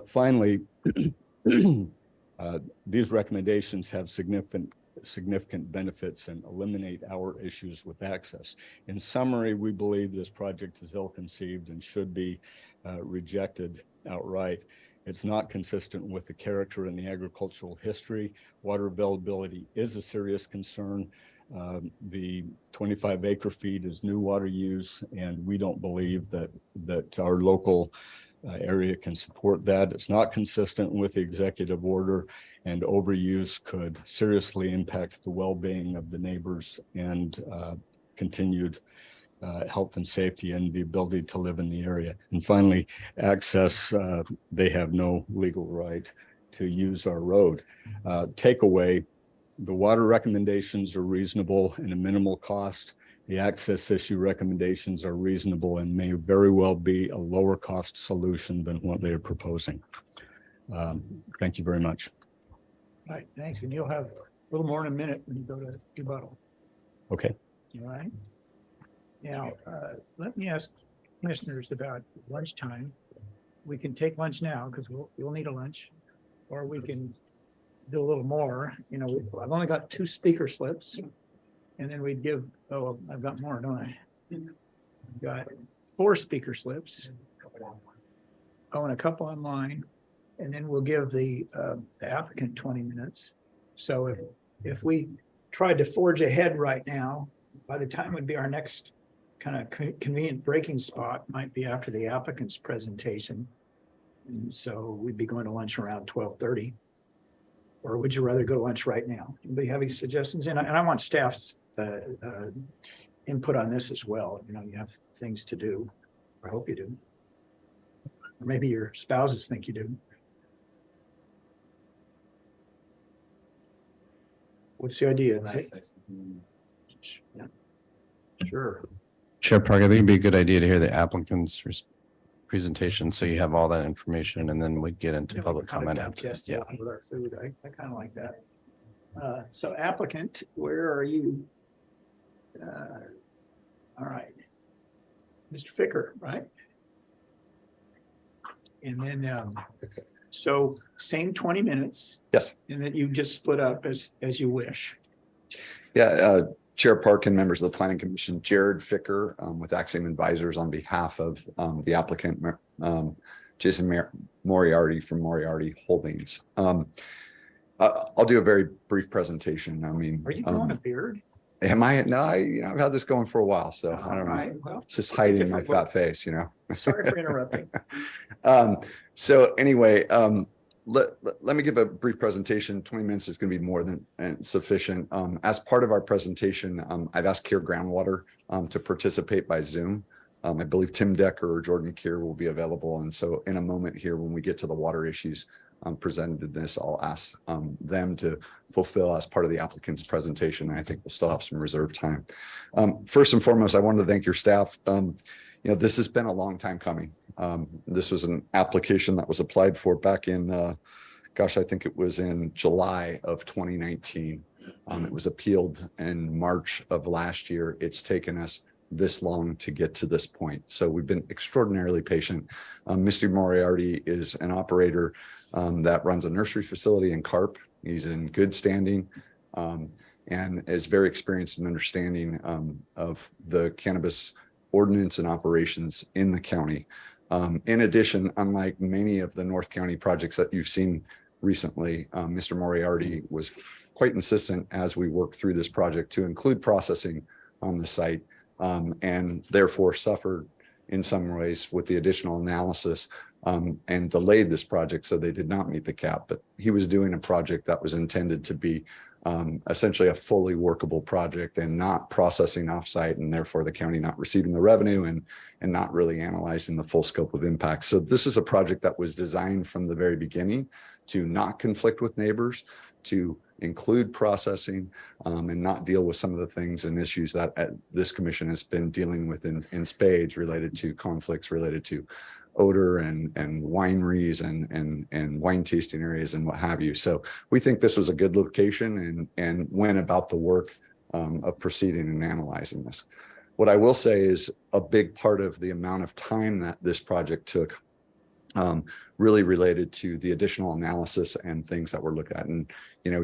Finally, these recommendations have significant benefits and eliminate our issues with access. In summary, we believe this project is ill-conceived and should be rejected outright. It's not consistent with the character and the agricultural history. Water availability is a serious concern. The 25 acre feet is new water use, and we don't believe that our local area can support that. It's not consistent with the executive order, and overuse could seriously impact the well-being of the neighbors and continued health and safety and the ability to live in the area. And finally, access, they have no legal right to use our road. Takeaway, the water recommendations are reasonable and a minimal cost. The access issue recommendations are reasonable and may very well be a lower cost solution than what they are proposing. Thank you very much. All right, thanks. And you'll have a little more in a minute when you go to rebuttal. Okay. All right. Now, let me ask commissioners about lunchtime. We can take lunch now because we'll need a lunch, or we can do a little more. You know, I've only got 2 speaker slips, and then we'd give, oh, I've got more, don't I? I've got 4 speaker slips. Oh, and a couple online, and then we'll give the applicant 20 minutes. So if we tried to forge ahead right now, by the time would be our next kind of convenient breaking spot might be after the applicant's presentation. And so we'd be going to lunch around 12:30. Or would you rather go to lunch right now? Anybody have any suggestions? And I want staff's input on this as well. You know, you have things to do. I hope you do. Or maybe your spouses think you do. What's the idea? Yeah. Sure. Chair Park, I think it'd be a good idea to hear the applicant's presentation, so you have all that information, and then we get into public comment after. Yeah. With our food, I kind of like that. So applicant, where are you? All right. Mr. Ficker, right? And then, so same 20 minutes. Yes. And then you just split up as you wish. Yeah, Chair Park and members of the Planning Commission, Jared Ficker with Axiom Advisors on behalf of the applicant, Jason Moriarty from Moriarty Holdings. I'll do a very brief presentation. I mean, Are you growing a beard? Am I? No, I've had this going for a while, so I don't know. Right, well, It's just hiding my fat face, you know. Sorry for interrupting. So anyway, let me give a brief presentation. 20 minutes is going to be more than sufficient. As part of our presentation, I've asked Kier Groundwater to participate by Zoom. I believe Tim Decker or Jordan Kier will be available. And so in a moment here, when we get to the water issues presented in this, I'll ask them to fulfill as part of the applicant's presentation. And I think we'll still have some reserved time. First and foremost, I wanted to thank your staff. You know, this has been a long time coming. This was an application that was applied for back in, gosh, I think it was in July of 2019. It was appealed in March of last year. It's taken us this long to get to this point. So we've been extraordinarily patient. Mr. Moriarty is an operator that runs a nursery facility in Carp. He's in good standing and is very experienced in understanding of the cannabis ordinance and operations in the county. In addition, unlike many of the North County projects that you've seen recently, Mr. Moriarty was quite insistent as we worked through this project to include processing on the site, and therefore suffered in some ways with the additional analysis and delayed this project, so they did not meet the cap. But he was doing a project that was intended to be essentially a fully workable project and not processing offsite, and therefore the county not receiving the revenue and not really analyzing the full scope of impact. So this is a project that was designed from the very beginning to not conflict with neighbors, to include processing and not deal with some of the things and issues that this commission has been dealing with in spades related to conflicts related to odor and wineries and wine tasting areas and what have you. So we think this was a good location and went about the work of proceeding and analyzing this. What I will say is a big part of the amount of time that this project took really related to the additional analysis and things that we're looking at. And, you know,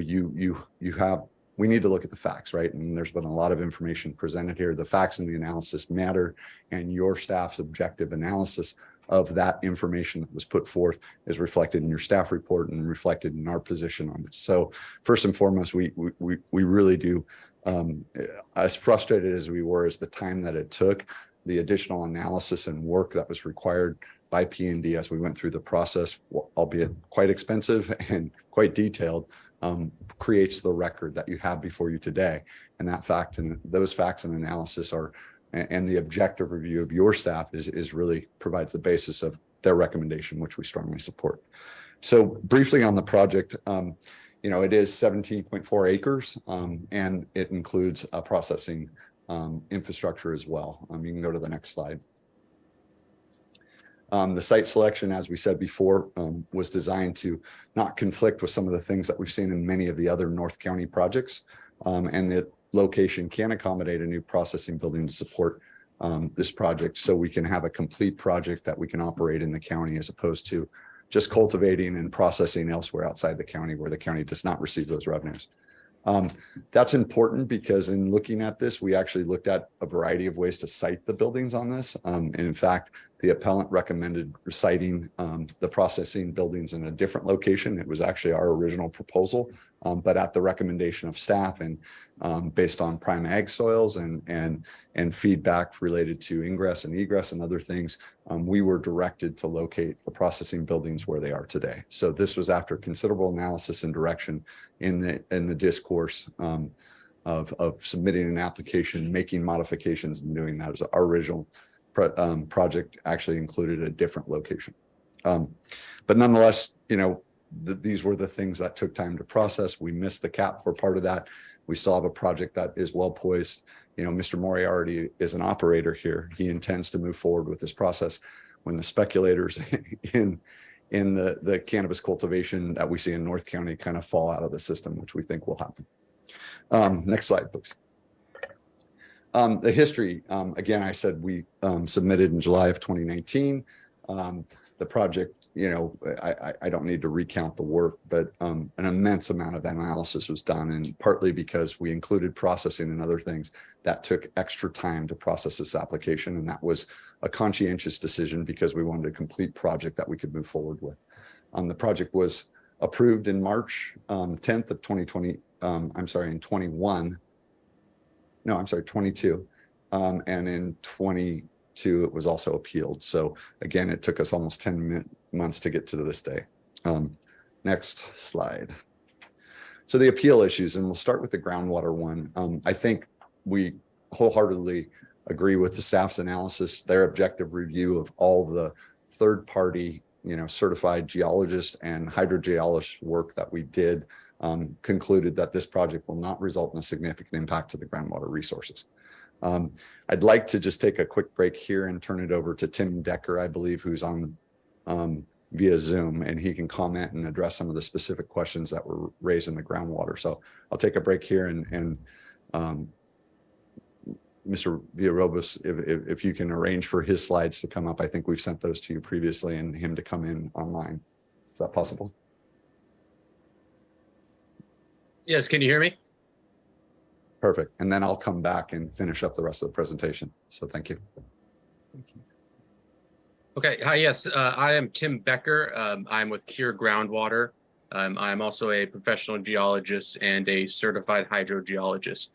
we need to look at the facts, right? And there's been a lot of information presented here. The facts and the analysis matter, and your staff's objective analysis of that information that was put forth is reflected in your staff report and reflected in our position on this. So first and foremost, we really do, as frustrated as we were as the time that it took, the additional analysis and work that was required by P&D as we went through the process, albeit quite expensive and quite detailed, creates the record that you have before you today. And that fact and those facts and analysis are, and the objective review of your staff is really provides the basis of their recommendation, which we strongly support. So briefly on the project, you know, it is 17.4 acres and it includes a processing infrastructure as well. You can go to the next slide. The site selection, as we said before, was designed to not conflict with some of the things that we've seen in many of the other North County projects, and the location can accommodate a new processing building to support this project, so we can have a complete project that we can operate in the county as opposed to just cultivating and processing elsewhere outside the county where the county does not receive those revenues. That's important because in looking at this, we actually looked at a variety of ways to site the buildings on this. And in fact, the appellant recommended siting the processing buildings in a different location. It was actually our original proposal, but at the recommendation of staff and based on prime ag soils and feedback related to ingress and egress and other things, we were directed to locate the processing buildings where they are today. So this was after considerable analysis and direction in the discourse of submitting an application, making modifications and doing that. As our original project actually included a different location. But nonetheless, these were the things that took time to process. We missed the cap for part of that. We still have a project that is well poised. Mr. Moriarty is an operator here. He intends to move forward with this process. When the speculators in the cannabis cultivation that we see in North County kind of fall out of the system, which we think will happen. Next slide, please. The history, again, I said we submitted in July of 2019. The project, I don't need to recount the work, but an immense amount of analysis was done, and partly because we included processing and other things that took extra time to process this application. And that was a conscientious decision because we wanted a complete project that we could move forward with. The project was approved in March 10th of 2020. In 21. No, I'm sorry, 22. And in 22, it was also appealed. So again, it took us almost 10 months to get to this day. Next slide. So the appeal issues, and we'll start with the groundwater one. I think we wholeheartedly agree with the staff's analysis. Their objective review of all the third-party, certified geologist and hydrogeologist work that we did concluded that this project will not result in a significant impact to the groundwater resources. I'd like to just take a quick break here and turn it over to Tim Decker, I believe, who's on via Zoom, and he can comment and address some of the specific questions that were raised in the groundwater. So I'll take a break here, and Mr. Villarobos, if you can arrange for his slides to come up. I think we've sent those to you previously, and him to come in online. Is that possible? Yes, can you hear me? Perfect. And then I'll come back and finish up the rest of the presentation. So thank you. Okay. Hi, yes, I am Tim Becker. I'm with Cure Groundwater. I'm also a professional geologist and a certified hydrogeologist.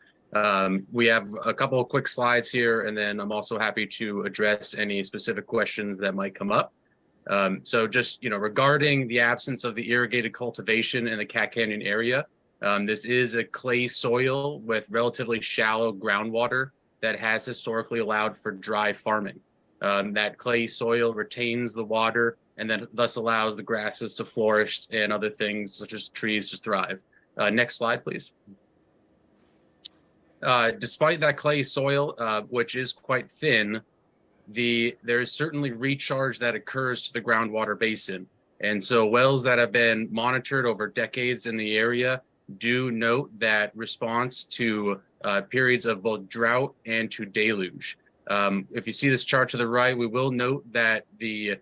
We have a couple of quick slides here, and then I'm also happy to address any specific questions that might come up. So just, regarding the absence of the irrigated cultivation in the Cat Canyon area, this is a clay soil with relatively shallow groundwater that has historically allowed for dry farming. That clay soil retains the water and then thus allows the grasses to flourish and other things such as trees to thrive. Next slide, please. Despite that clay soil, which is quite thin, there's certainly recharge that occurs to the groundwater basin. And so wells that have been monitored over decades in the area do note that response to periods of both drought and to deluge. If you see this chart to the right, we will note that the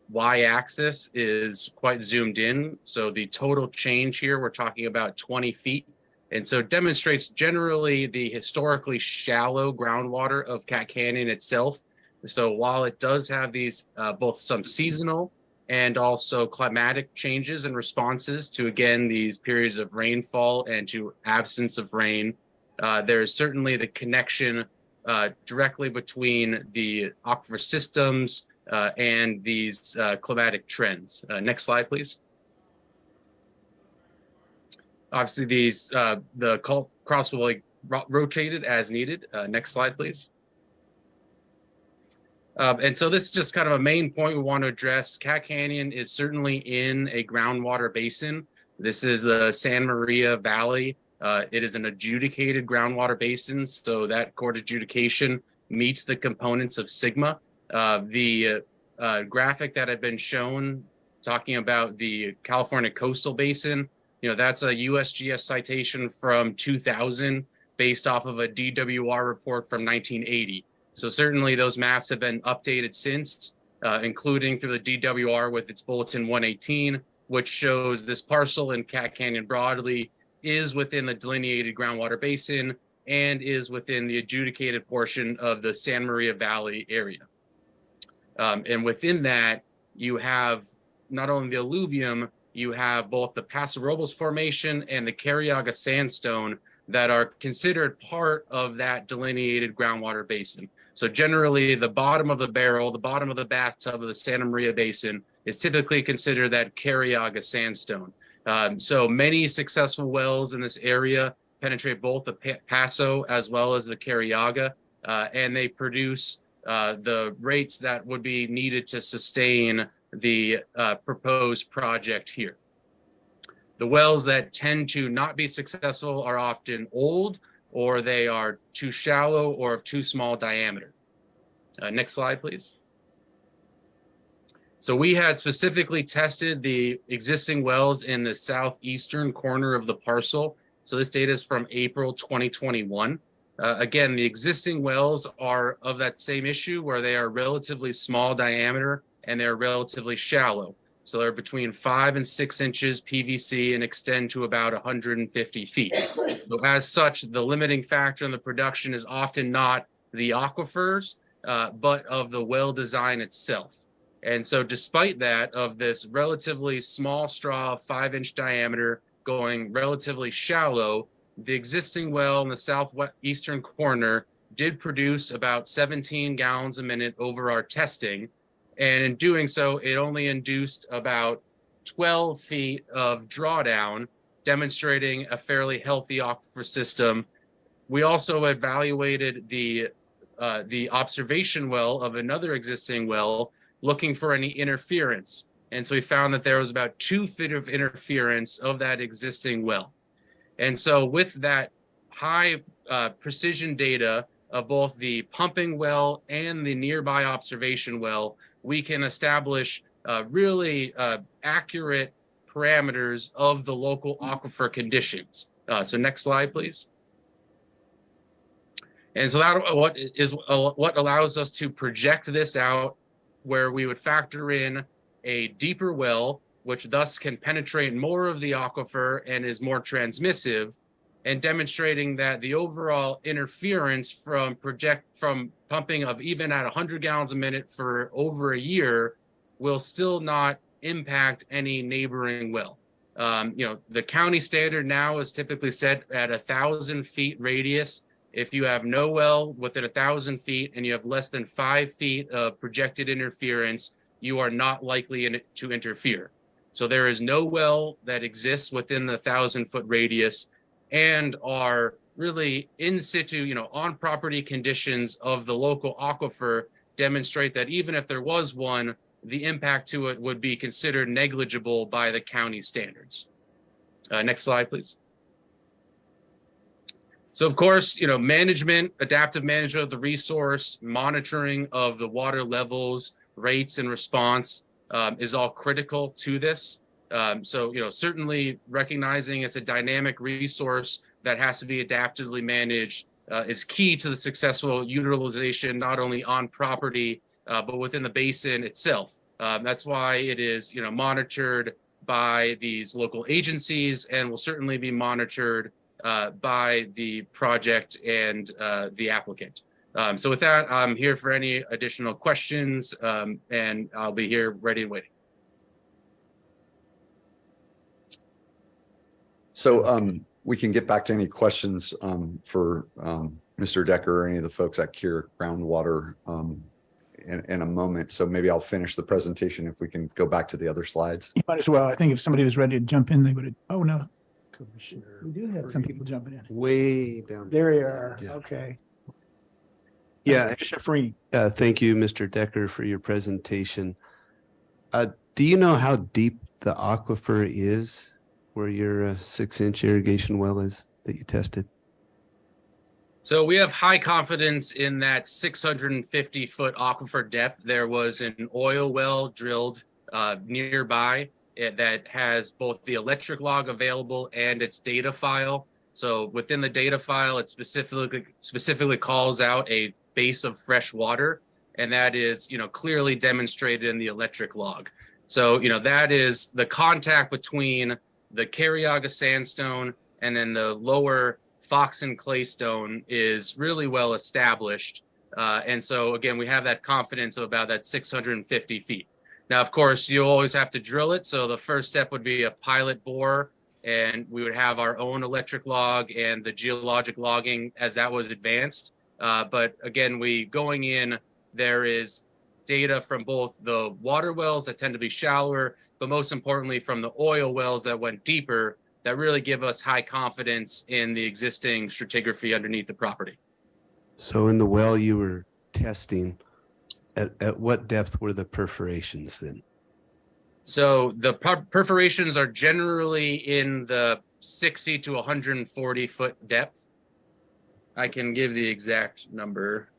y-axis is quite zoomed in. So the total change here, we're talking about 20 feet. And so it demonstrates generally the historically shallow groundwater of Cat Canyon itself. So while it does have these both some seasonal and also climatic changes and responses to, again, these periods of rainfall and to absence of rain, there is certainly the connection directly between the aquifer systems and these climatic trends. Next slide, please. Obviously, the crops will be rotated as needed. Next slide, please. And so this is just kind of a main point we want to address. Cat Canyon is certainly in a groundwater basin. This is the San Maria Valley. It is an adjudicated groundwater basin, so that court adjudication meets the components of SGMA. The graphic that had been shown talking about the California coastal basin, that's a USGS citation from 2000 based off of a DWR report from 1980. So certainly those maps have been updated since, including through the DWR with its Bulletin 118, which shows this parcel in Cat Canyon broadly is within the delineated groundwater basin and is within the adjudicated portion of the San Maria Valley area. And within that, you have not only the alluvium, you have both the Paso Robles Formation and the Cariaga Sandstone that are considered part of that delineated groundwater basin. So generally, the bottom of the barrel, the bottom of the bathtub of the Santa Maria Basin is typically considered that Cariaga Sandstone. So many successful wells in this area penetrate both the Paso as well as the Cariaga, and they produce the rates that would be needed to sustain the proposed project here. The wells that tend to not be successful are often old, or they are too shallow or of too small diameter. Next slide, please. So we had specifically tested the existing wells in the southeastern corner of the parcel. So this data is from April 2021. Again, the existing wells are of that same issue where they are relatively small diameter and they're relatively shallow. So they're between 5 and 6 inches PVC and extend to about 150 feet. So as such, the limiting factor in the production is often not the aquifers, but of the well design itself. And so despite that, of this relatively small straw, 5-inch diameter, going relatively shallow, the existing well in the southeastern corner did produce about 17 gallons a minute over our testing. And in doing so, it only induced about 12 feet of drawdown, demonstrating a fairly healthy aquifer system. We also evaluated the observation well of another existing well, looking for any interference. And so we found that there was about 2 feet of interference of that existing well. And so with that high precision data of both the pumping well and the nearby observation well, we can establish really accurate parameters of the local aquifer conditions. So next slide, please. And so that what allows us to project this out, where we would factor in a deeper well, which thus can penetrate more of the aquifer and is more transmissive, and demonstrating that the overall interference from pumping of even at 100 gallons a minute for over a year will still not impact any neighboring well. The county standard now is typically set at 1,000 feet radius. If you have no well within 1,000 feet and you have less than 5 feet of projected interference, you are not likely to interfere. So there is no well that exists within the 1,000-foot radius, and are really in situ, on property conditions of the local aquifer demonstrate that even if there was one, the impact to it would be considered negligible by the county standards. Next slide, please. So of course, management, adaptive management of the resource, monitoring of the water levels, rates, and response is all critical to this. So certainly recognizing it's a dynamic resource that has to be adaptively managed is key to the successful utilization, not only on property, but within the basin itself. That's why it is, monitored by these local agencies and will certainly be monitored by the project and the applicant. So with that, I'm here for any additional questions, and I'll be here ready and waiting. So we can get back to any questions for Mr. Decker or any of the folks at Cure Groundwater in a moment. So maybe I'll finish the presentation if we can go back to the other slides. You might as well. I think if somebody was ready to jump in, they would have. Oh, no. We do have some people jumping in. Way down. There you are. Yeah. Okay. Yeah. Free. Thank you, Mr. Decker, for your presentation. Do you know how deep the aquifer is where your 6-inch irrigation well is that you tested? So we have high confidence in that 650-foot aquifer depth. There was an oil well drilled nearby that has both the electric log available and its data file. So within the data file, it specifically calls out a base of fresh water, and that is, clearly demonstrated in the electric log. So, that is the contact between the Cariaga sandstone and then the lower Fox and Claystone is really well established. And so again, we have that confidence of about that 650 feet. Now, of course, you always have to drill it. So the first step would be a pilot bore, and we would have our own electric log and the geologic logging as that was advanced. But again, going in, there is data from both the water wells that tend to be shallower, but most importantly from the oil wells that went deeper, that really give us high confidence in the existing stratigraphy underneath the property. So in the well you were testing, at what depth were the perforations then? So the perforations are generally in the 60 to 140 foot depth. I can give the exact number.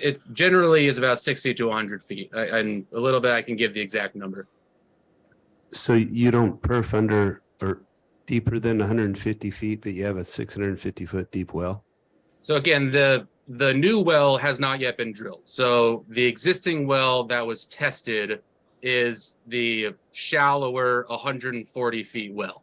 It generally is about 60 to 100 feet, and a little bit I can give the exact number. So you don't perf under or deeper than 150 feet, but you have a 650-foot deep well? So again, the new well has not yet been drilled. So the existing well that was tested is the shallower 140 feet well.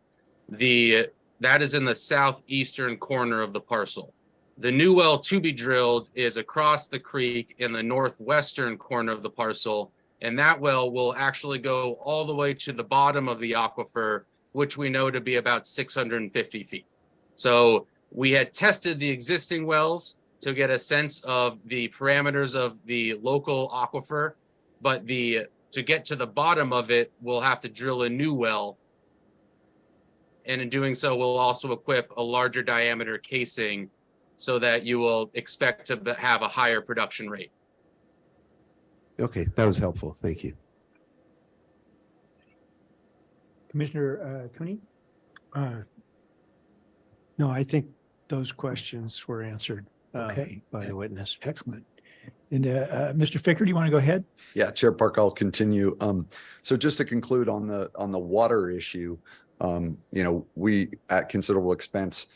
That is in the southeastern corner of the parcel. The new well to be drilled is across the creek in the northwestern corner of the parcel, and that well will actually go all the way to the bottom of the aquifer, which we know to be about 650 feet. So we had tested the existing wells to get a sense of the parameters of the local aquifer, but to get to the bottom of it, we'll have to drill a new well. And in doing so, we'll also equip a larger diameter casing so that you will expect to have a higher production rate. Okay, that was helpful. Thank you. Commissioner Cooney? No, I think those questions were answered Okay. by the witness. Excellent. And Mr. Ficker, do you want to go ahead? Yeah, Chair Park, I'll continue. So just to conclude on the water issue, we at considerable expense,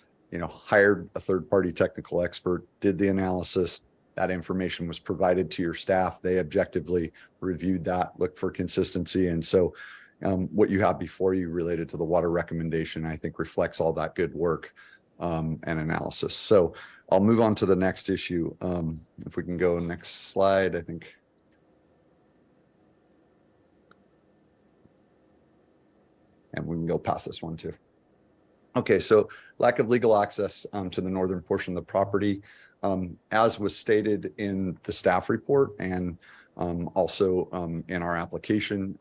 hired a third-party technical expert, did the analysis. That information was provided to your staff. They objectively reviewed that, looked for consistency. And so what you have before you related to the water recommendation, I think reflects all that good work and analysis. So I'll move on to the next issue. If we can go next slide, I think. And we can go past this one too. Okay, so lack of legal access to the northern portion of the property, as was stated in the staff report and also in our application.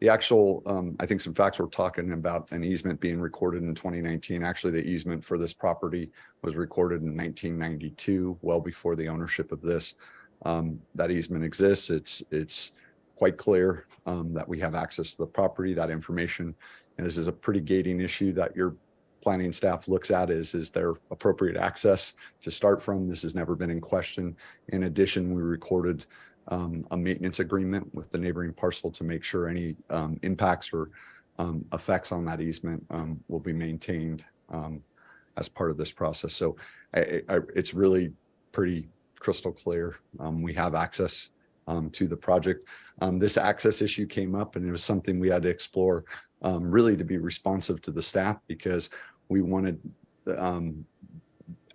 The actual, I think some facts we're talking about an easement being recorded in 2019. Actually, the easement for this property was recorded in 1992, well before the ownership of this. That easement exists. It's quite clear that we have access to the property, that information. And this is a pretty gating issue that your planning staff looks at is there appropriate access to start from? This has never been in question. In addition, we recorded a maintenance agreement with the neighboring parcel to make sure any impacts or effects on that easement will be maintained as part of this process. So it's really pretty crystal clear. We have access to the project. This access issue came up and it was something we had to explore really to be responsive to the staff, because we wanted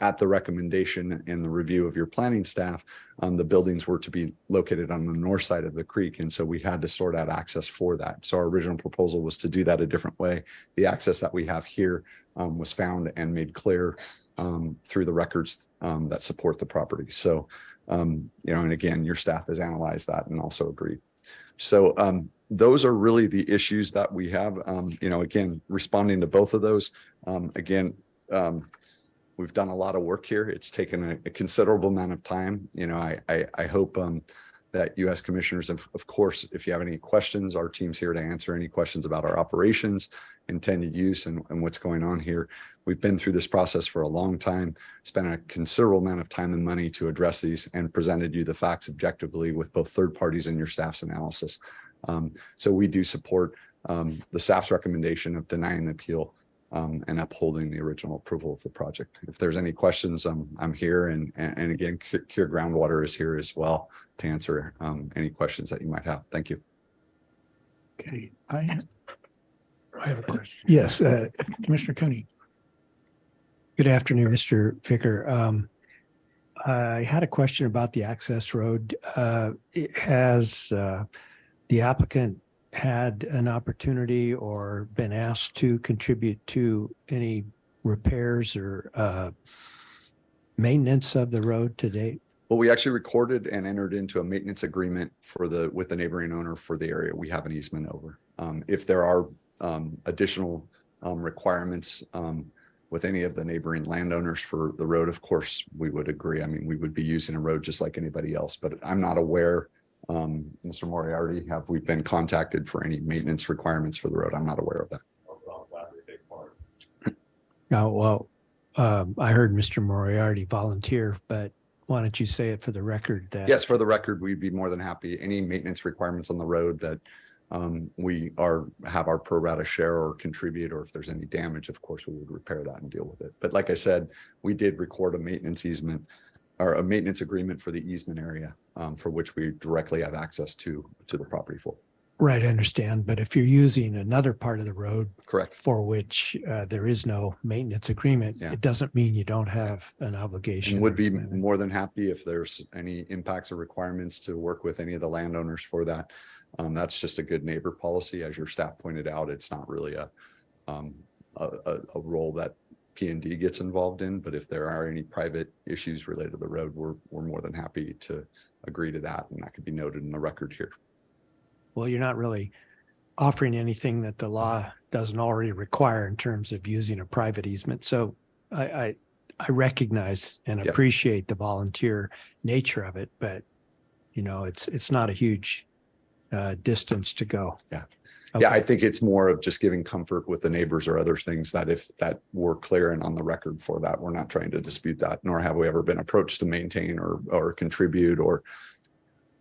at the recommendation and the review of your planning staff, the buildings were to be located on the north side of the creek. And so we had to sort out access for that. So our original proposal was to do that a different way. The access that we have here was found and made clear through the records that support the property. So, and again, your staff has analyzed that and also agreed. So those are really the issues that we have, again, responding to both of those. We've done a lot of work here. It's taken a considerable amount of time. I hope that you as commissioners, of course, if you have any questions, our team's here to answer any questions about our operations, intended use, and what's going on here. We've been through this process for a long time, spent a considerable amount of time and money to address these, and presented you the facts objectively with both third parties and your staff's analysis. So we do support the staff's recommendation of denying the appeal and upholding the original approval of the project. If there's any questions, I'm here, and again, Cure Groundwater is here as well to answer any questions that you might have. Thank you. Okay, I have a question. Yes, Commissioner Cooney. Good afternoon, Mr. Ficker. I had a question about the access road. Has the applicant had an opportunity or been asked to contribute to any repairs or maintenance of the road to date? Well, we actually recorded and entered into a maintenance agreement with the neighboring owner for the area we have an easement over. If there are additional requirements with any of the neighboring landowners for the road, of course, we would agree. I mean, we would be using a road just like anybody else, but I'm not aware, Mr. Moriarty, have we been contacted for any maintenance requirements for the road? I'm not aware of that. Well, I heard Mr. Moriarty volunteer, but why don't you say it for the record that? Yes, for the record, we'd be more than happy. Any maintenance requirements on the road that we have our pro rata share or contribute, or if there's any damage, of course, we would repair that and deal with it. But like I said, we did record a maintenance easement or a maintenance agreement for the easement area for which we directly have access to the property for. Right, I understand. But if you're using another part of the road, correct, for which there is no maintenance agreement, it doesn't mean you don't have an obligation. And would be more than happy if there's any impacts or requirements to work with any of the landowners for that. That's just a good neighbor policy. As your staff pointed out, it's not really a role that P&D gets involved in, but if there are any private issues related to the road, we're more than happy to agree to that. And that could be noted in the record here. Well, you're not really offering anything that the law doesn't already require in terms of using a private easement. So I recognize and appreciate the volunteer nature of it, but you know, it's not a huge distance to go. Yeah. Okay. Yeah, I think it's more of just giving comfort with the neighbors or other things that if that we're clear and on the record for that, we're not trying to dispute that, nor have we ever been approached to maintain or contribute or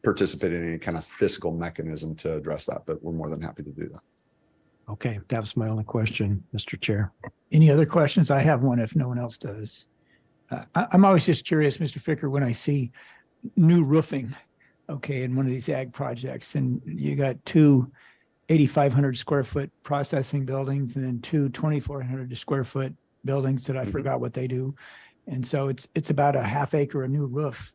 participate in any kind of fiscal mechanism to address that, but we're more than happy to do that. Okay, that was my only question, Mr. Chair. Any other questions? I have one if no one else does. I'm always just curious, Mr. Ficker, when I see new roofing, okay, in one of these ag projects, and you got two 8,500 square foot processing buildings and then two 2,400 square foot buildings that I forgot what they do. And so it's about a half acre, a new roof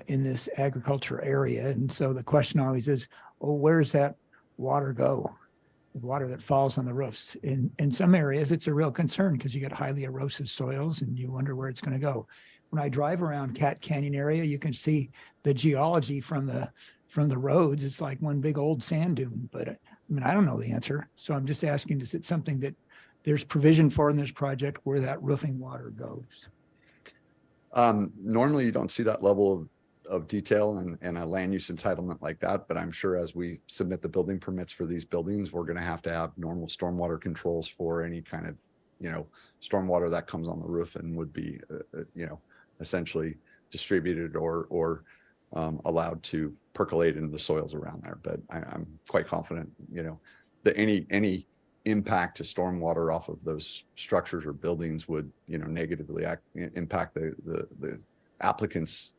in this agriculture area. And so the question always is, well, where's that water go? The water that falls on the roofs. In some areas, it's a real concern because you get highly erosive soils and you wonder where it's going to go. When I drive around Cat Canyon area, you can see the geology from the roads. It's like one big old sand dune, but I mean, I don't know the answer. So I'm just asking, is it something that there's provision for in this project where that roofing water goes? Normally you don't see that level of detail and a land use entitlement like that, but I'm sure as we submit the building permits for these buildings, we're going to have normal stormwater controls for any kind of, you know, stormwater that comes on the roof and would be, you know, essentially distributed or allowed to percolate into the soils around there. But I'm quite confident, you know, that any impact to stormwater off of those structures or buildings would, you know, negatively impact the applicant's,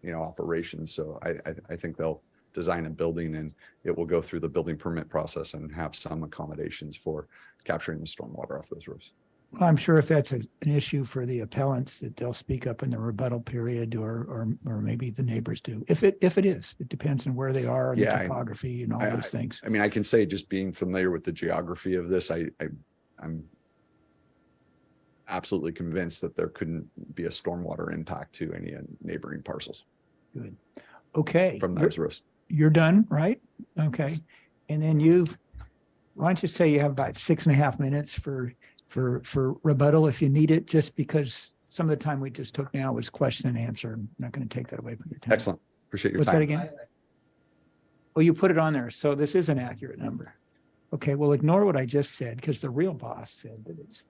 you know, operations. So I think they'll design a building and it will go through the building permit process and have some accommodations for capturing the stormwater off those roofs. Well, I'm sure if that's an issue for the appellants that they'll speak up in the rebuttal period or maybe the neighbors do. If it is, it depends on where they are and the topography and all those things. I mean, I can say just being familiar with the geography of this, I'm absolutely convinced that there couldn't be a stormwater impact to any neighboring parcels. Good. Okay. From those roofs. You're done, right? Okay. And then why don't you say you have about 6.5 minutes for rebuttal if you need it, just because some of the time we just took now was question and answer. I'm not going to take that away from your time. Excellent. Appreciate your What's time. that again? Oh, you put it on there. So this is an accurate number. Okay. Well, ignore what I just said because the real boss said that it's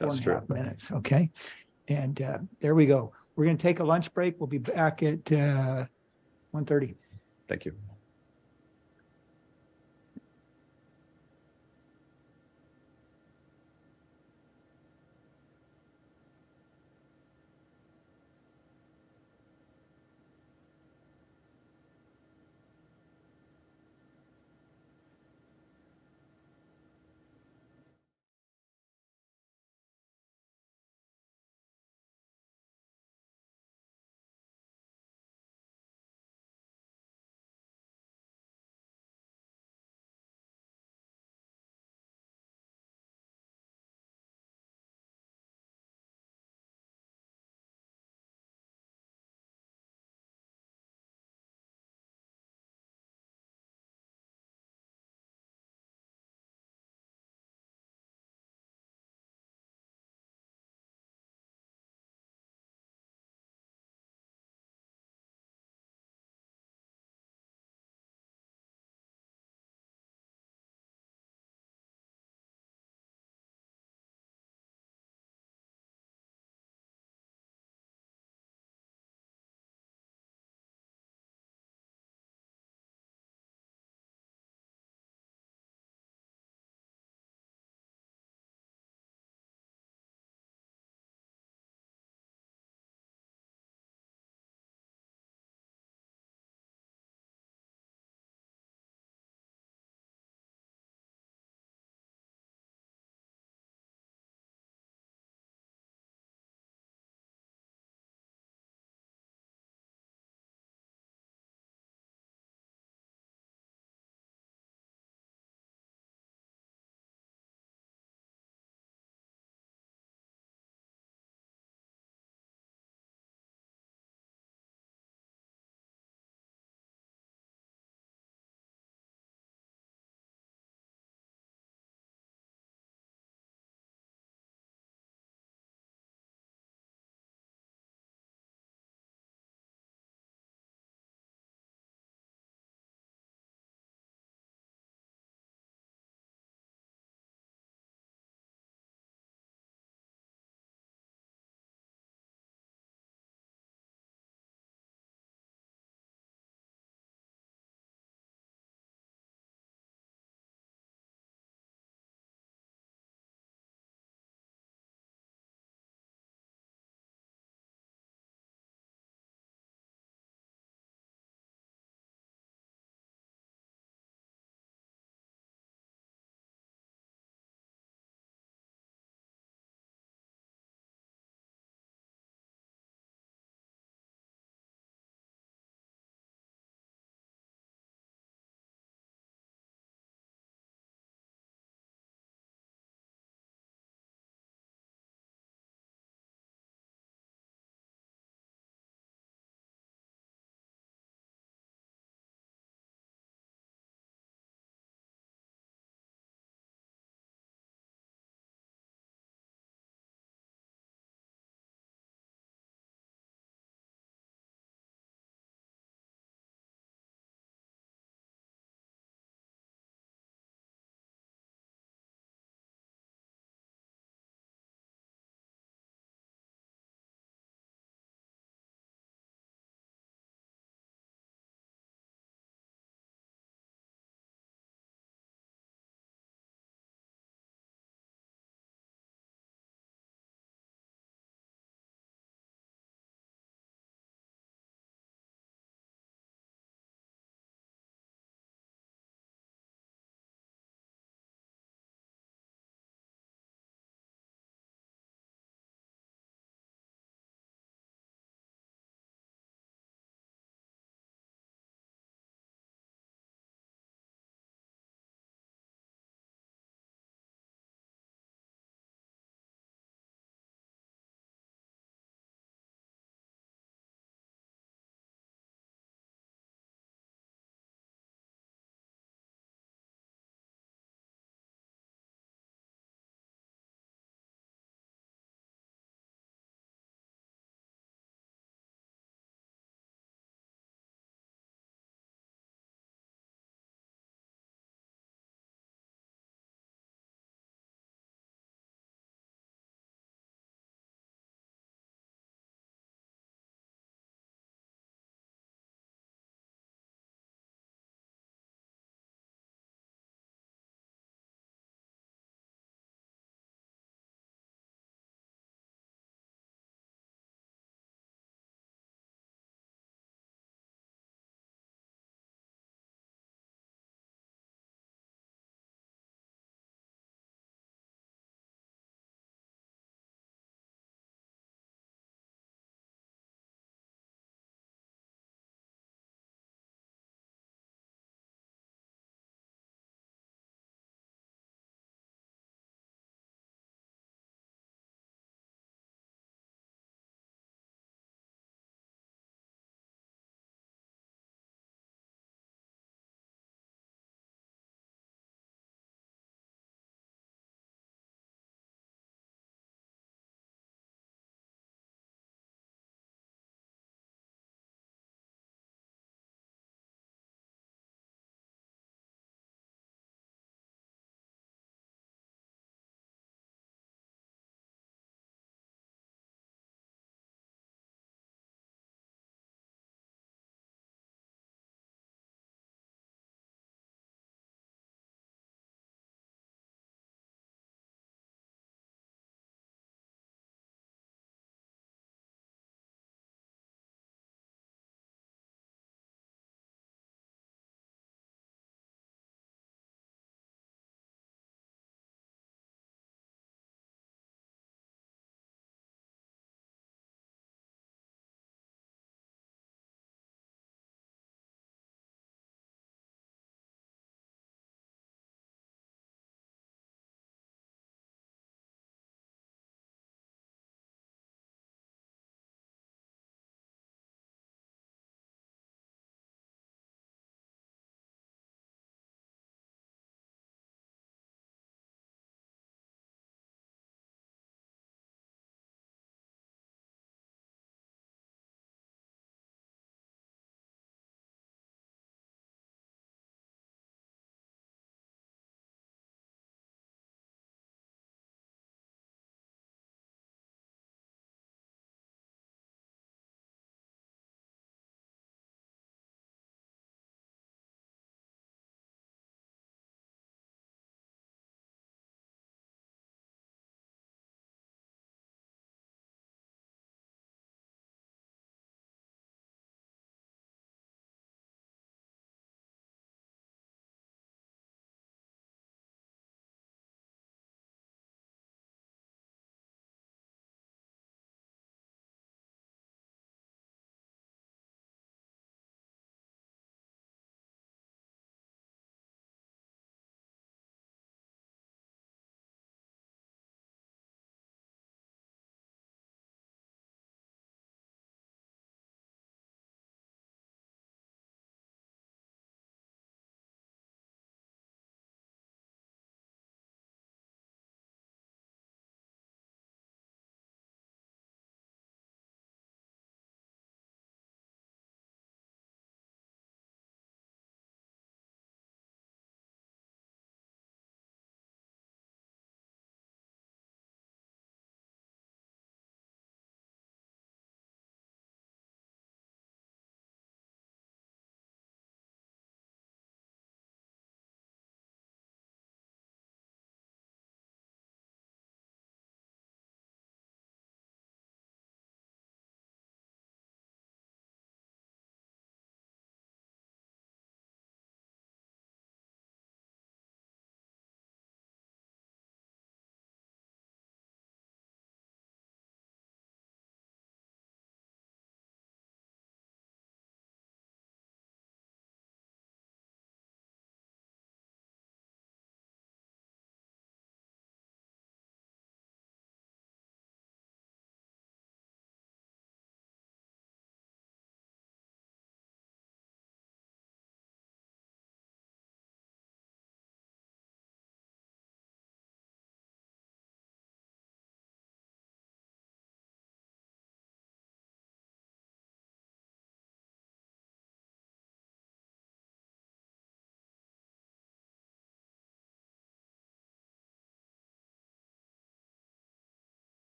4.5 minutes. Okay. And there we go. We're going to take a lunch break. We'll be back at 1:30. Thank you.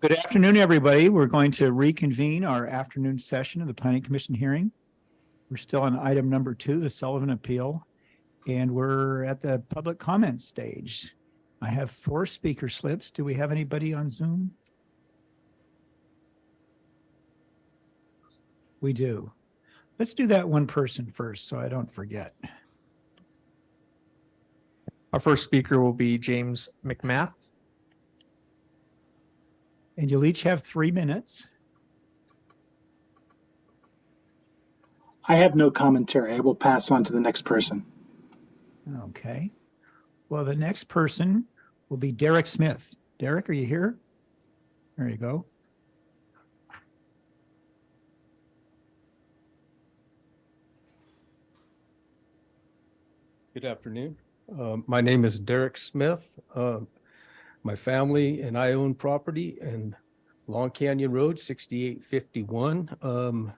Good afternoon, everybody. We're going to reconvene our afternoon session of the Planning Commission hearing. We're still on item number 2, the Sullivan Appeal, and we're at the public comment stage. I have 4 speaker slips. Do we have anybody on Zoom? We do. Let's do that one person first so I don't forget. Our first speaker will be James McMath. And you'll each have 3 minutes. I have no commentary. I will pass on to the next person. Okay. Well, the next person will be Derek Smith. Derek, are you here? There you go. Good afternoon. My name is Derek Smith. My family and I own property in Long Canyon Road, 6851.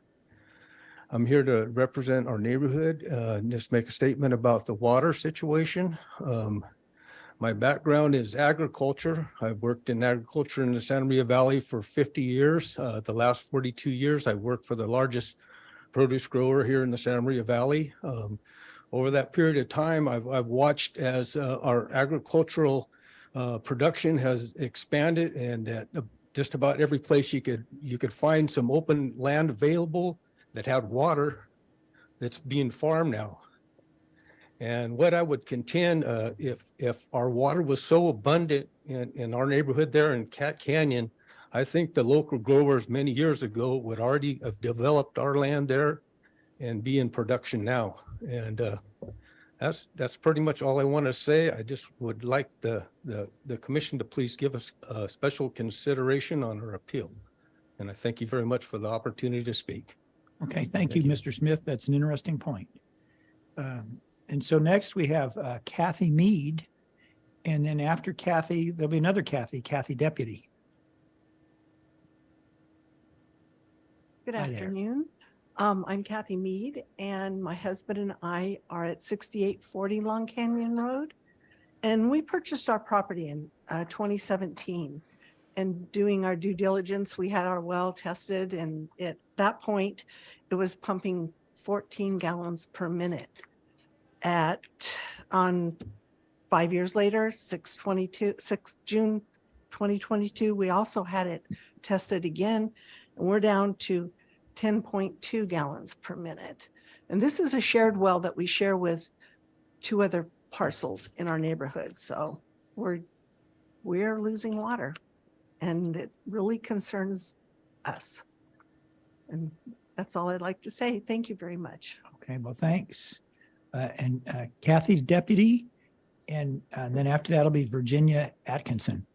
I'm here to represent our neighborhood, just make a statement about the water situation. My background is agriculture. I've worked in agriculture in the Santa Maria Valley for 50 years. The last 42 years, I worked for the largest produce grower here in the Santa Maria Valley. Over that period of time, I've watched as our agricultural production has expanded, and at just about every place you could find some open land available that had water that's being farmed now. And what I would contend, if our water was so abundant in our neighborhood there in Cat Canyon, I think the local growers many years ago would already have developed our land there and be in production now. And that's pretty much all I want to say. I just would like the commission to please give us a special consideration on our appeal. And I thank you very much for the opportunity to speak. Okay, thank you, Mr. Smith. That's an interesting point. And so next we have Kathy Mead. And then after Kathy, there'll be another Kathy Deputy. Good Hi there. afternoon. I'm Kathy Mead, and my husband and I are at 6840 Long Canyon Road. And we purchased our property in 2017. And doing our due diligence, we had our well tested, and at that point, it was pumping 14 gallons per minute. On 5 years later, June 2022, we also had it tested again, and we're down to 10.2 gallons per minute. And this is a shared well that we share with 2 other parcels in our neighborhood. So we're losing water, and it really concerns us. And that's all I'd like to say. Thank you very much. Okay, well, thanks. And Kathy's Deputy, and then after that'll be Virginia Atkinson.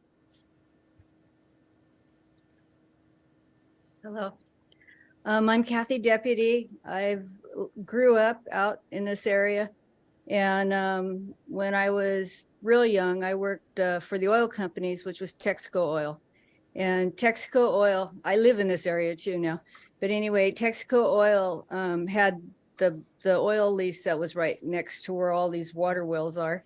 Hello. I'm Kathy Deputy. I've grew up out in this area. And when I was real young, I worked for the oil companies, which was Texaco Oil. And Texaco Oil, I live in this area too now. But anyway, Texaco Oil had the oil lease that was right next to where all these water wells are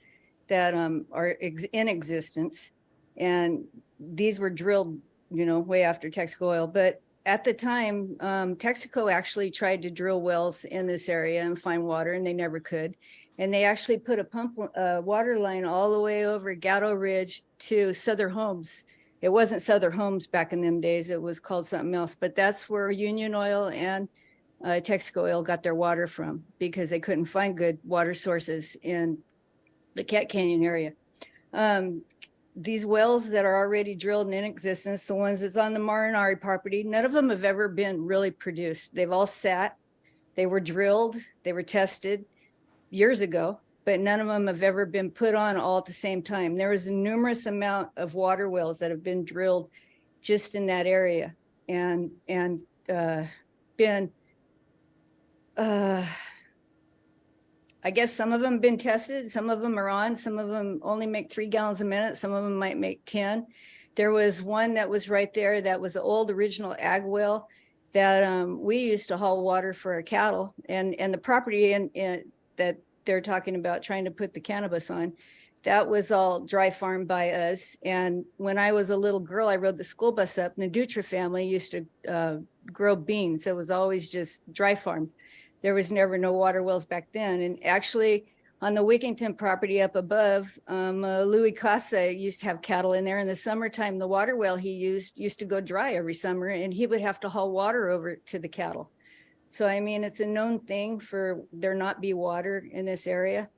that are in existence. And these were drilled, way after Texaco Oil. But at the time, Texaco actually tried to drill wells in this area and find water, and they never could. And they actually put a water line all the way over Gatto Ridge to Southern Homes. It wasn't Southern Homes back in them days. It was called something else. But that's where Union Oil and Texaco Oil got their water from, because they couldn't find good water sources in the Cat Canyon area. These wells that are already drilled and in existence, the ones that's on the Marinari property, none of them have ever been really produced. They've all sat, they were drilled, they were tested years ago, but none of them have ever been put on all at the same time. There is a numerous amount of water wells that have been drilled just in that area and been, I guess some of them have been tested, some of them are on, some of them only make 3 gallons a minute, some of them might make 10. There was one that was right there that was an old original ag well that we used to haul water for our cattle, and the property in that they're talking about trying to put the cannabis on, that was all dry farmed by us. And when I was a little girl, I rode the school bus up, and the Dutra family used to grow beans. It was always just dry farmed. There was never no water wells back then. And actually on the Wigington property up above, Louis Casa used to have cattle in there. In the summertime, the water well he used to go dry every summer, and he would have to haul water over to the cattle. So, I mean, it's a known thing for there not be water in this area.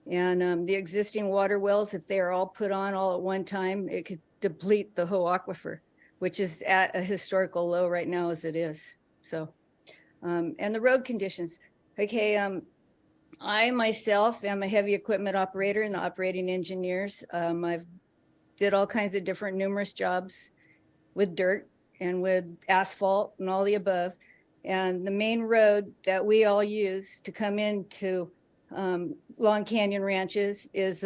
And the existing water wells, if they are all put on all at one time, it could deplete the whole aquifer, which is at a historical low right now as it is. So, and the road conditions. Okay, I myself am a heavy equipment operator and the operating engineers. I've did all kinds of different numerous jobs with dirt and with asphalt and all the above. And the main road that we all use to come into Long Canyon Ranches is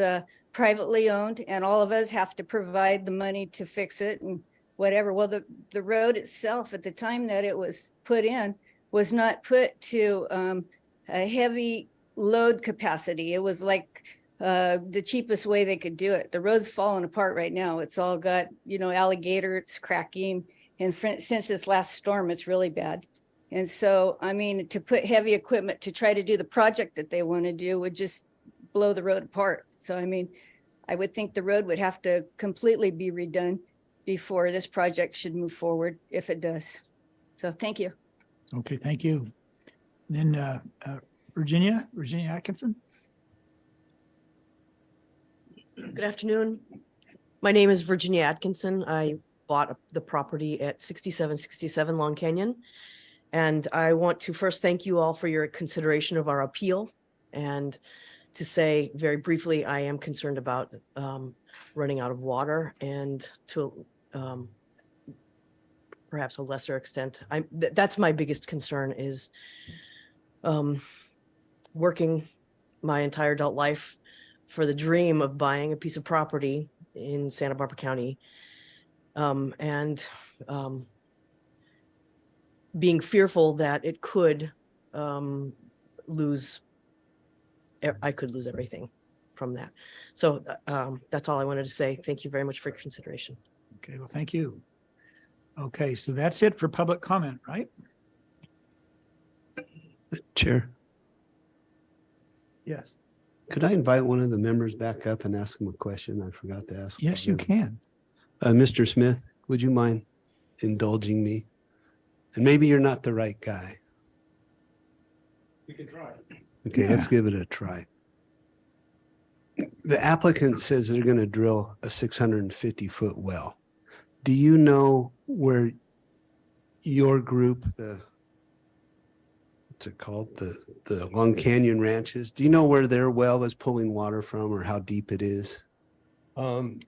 privately owned, and all of us have to provide the money to fix it and whatever. Well, the road itself at the time that it was put in was not put to a heavy load capacity. It was like the cheapest way they could do it. The road's falling apart right now. It's all got, alligator, it's cracking. And since this last storm, it's really bad. And so, I mean, to put heavy equipment to try to do the project that they want to do would just blow the road apart. So, I mean, I would think the road would have to completely be redone before this project should move forward, if it does. So thank you. Okay, thank you. Then Virginia Atkinson. Good afternoon. My name is Virginia Atkinson. I bought the property at 6767 Long Canyon. And I want to first thank you all for your consideration of our appeal, and to say very briefly, I am concerned about running out of water, and to perhaps a lesser extent, that's my biggest concern is working my entire adult life for the dream of buying a piece of property in Santa Barbara County, and being fearful that it could I could lose everything from that. So that's all I wanted to say. Thank you very much for your consideration. Okay, well, thank you. Okay, so that's it for public comment, right? Chair, Yes. could I invite one of the members back up and ask him a question I forgot to ask? Yes, you can. Mr. Smith, would you mind indulging me? And maybe you're not the right guy. We can try. Okay, let's give it a try. The applicant says they're going to drill a 650-foot well. Do you know where your group, what's it called? The Long Canyon Ranches, do you know where their well is pulling water from or how deep it is? I'm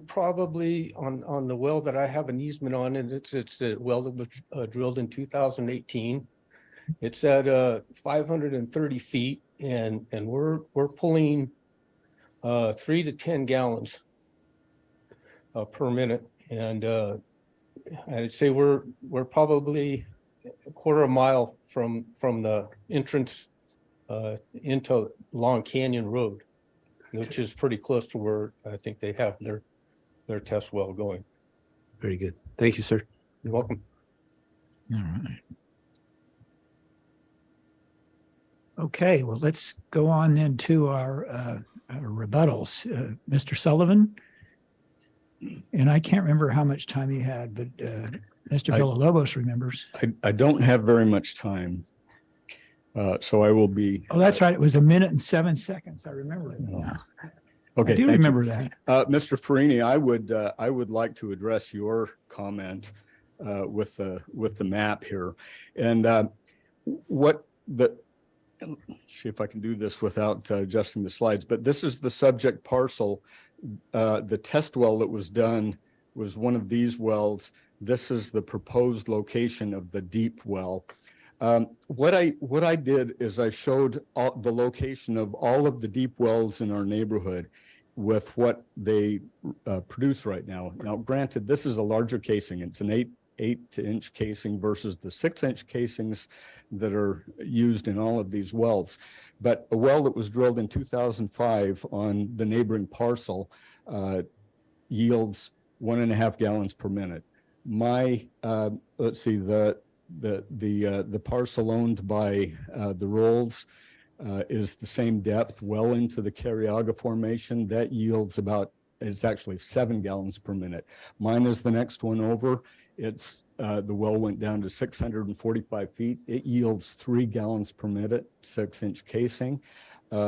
probably on the well that I have an easement on, and it's a well that was drilled in 2018. It's at 530 feet, and we're pulling 3 to 10 gallons per minute, and I'd say we're probably a quarter of a mile from the entrance into Long Canyon Road, which is pretty close to where I think they have their test well going. Very good. Thank you, sir. You're welcome. All right. Okay, well, let's go on then to our rebuttals. Mr. Sullivan? And I can't remember how much time you had, but Mr. Villalobos remembers. I don't have very much time. So I will be. Oh, that's right. It was 1 minute and 7 seconds. I remember it now. Okay. I do remember that. Mr. Farini, I would like to address your comment with the map here. And see if I can do this without adjusting the slides, but this is the subject parcel. The test well that was done was one of these wells. This is the proposed location of the deep well. What I did is I showed the location of all of the deep wells in our neighborhood with what they produce right now. Now, granted, this is a larger casing. It's an 8-inch casing versus the 6-inch casings that are used in all of these wells. But a well that was drilled in 2005 on the neighboring parcel yields 1.5 gallons per minute. My, let's see, the parcel owned by the Rolls is the same depth, well into the Cariaga Formation. That yields about, it's actually 7 gallons per minute. Mine is the next one over. It's the well went down to 645 feet. It yields 3 gallons per minute, 6-inch casing.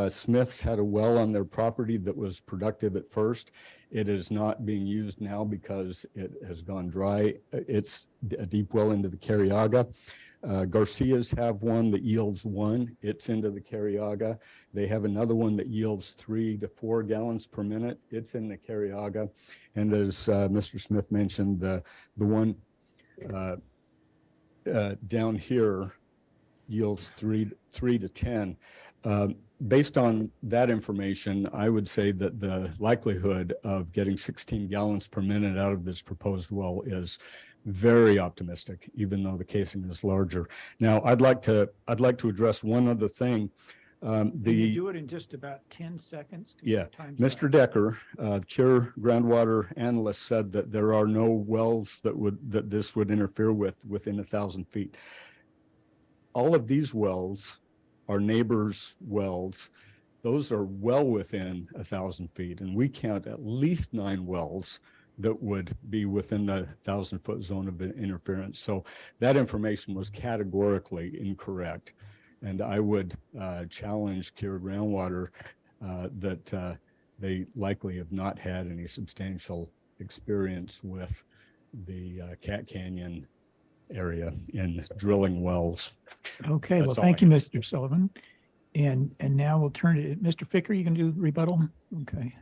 Smith's had a well on their property that was productive at first. It is not being used now because it has gone dry. It's a deep well into the Cariaga. Garcia's have one that yields 1. It's into the Cariaga. They have another one that yields 3 to 4 gallons per minute. It's in the Cariaga. And as Mr. Smith mentioned, the one down here yields 3 to 10. Based on that information, I would say that the likelihood of getting 16 gallons per minute out of this proposed well is very optimistic, even though the casing is larger. Now, I'd like to address one other thing. Can you do it in just about 10 seconds? Yeah, Mr. Decker, CURE groundwater analyst, said that there are no wells that this would interfere with within 1,000 feet. All of these wells are neighbors' wells. Those are well within 1,000 feet, and we count at least 9 wells that would be within the 1,000-foot zone of interference. So that information was categorically incorrect. And I would challenge CURE groundwater that they likely have not had any substantial experience with the Cat Canyon area in drilling wells. Okay, well, That's all thank I you, have. Mr. Sullivan. And now we'll turn to Mr. Ficker. You can do rebuttal? Okay.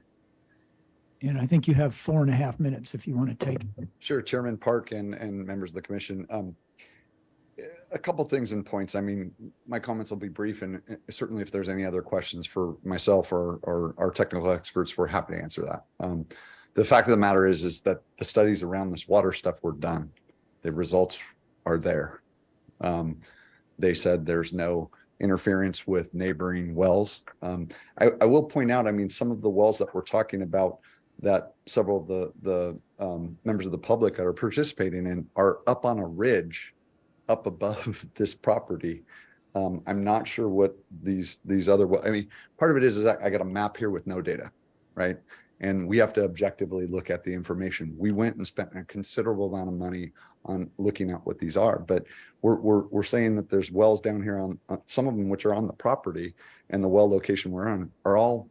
And I think you have 4.5 minutes if you want to take. Sure, Chairman Park and members of the commission. A couple things and points. I mean, my comments will be brief, and certainly if there's any other questions for myself or our technical experts, we're happy to answer that. The fact of the matter is that the studies around this water stuff were done. The results are there. They said there's no interference with neighboring wells. I will point out, I mean, some of the wells that we're talking about that several of the members of the public that are participating in are up on a ridge up above this property. I'm not sure what these other, I mean, part of it is I got a map here with no data, right? And we have to objectively look at the information. We went and spent a considerable amount of money on looking at what these are, but we're saying that there's wells down here on some of them which are on the property, and the well location we're on are all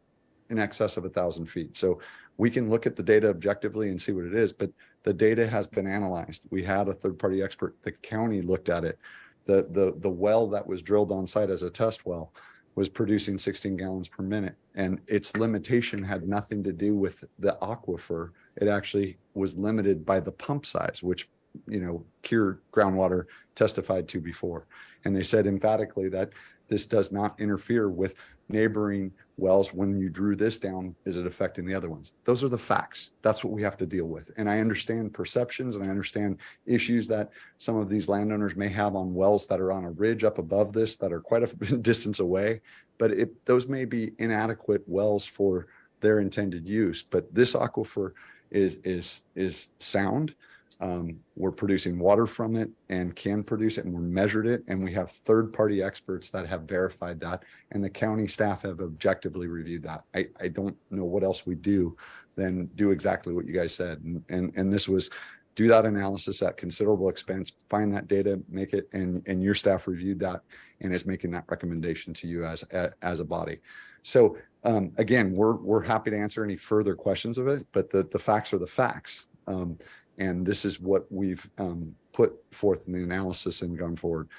in excess of 1,000 feet. So we can look at the data objectively and see what it is, but the data has been analyzed. We had a third-party expert. The county looked at it. The well that was drilled on site as a test well was producing 16 gallons per minute, and its limitation had nothing to do with the aquifer. It actually was limited by the pump size, which, you know, CURE groundwater testified to before. And they said emphatically that this does not interfere with neighboring wells. When you drew this down, is it affecting the other ones? Those are the facts. That's what we have to deal with. And I understand perceptions, and I understand issues that some of these landowners may have on wells that are on a ridge up above this that are quite a distance away, but those may be inadequate wells for their intended use. But this aquifer is sound. We're producing water from it and can produce it, and we're measured it, and we have third-party experts that have verified that, and the county staff have objectively reviewed that. I don't know what else we do than do exactly what you guys said, and this was do that analysis at considerable expense, find that data, make it, and your staff reviewed that and is making that recommendation to you as a body. So again, we're happy to answer any further questions of it, but the facts are the facts. And this is what we've put forth in the analysis and gone forward.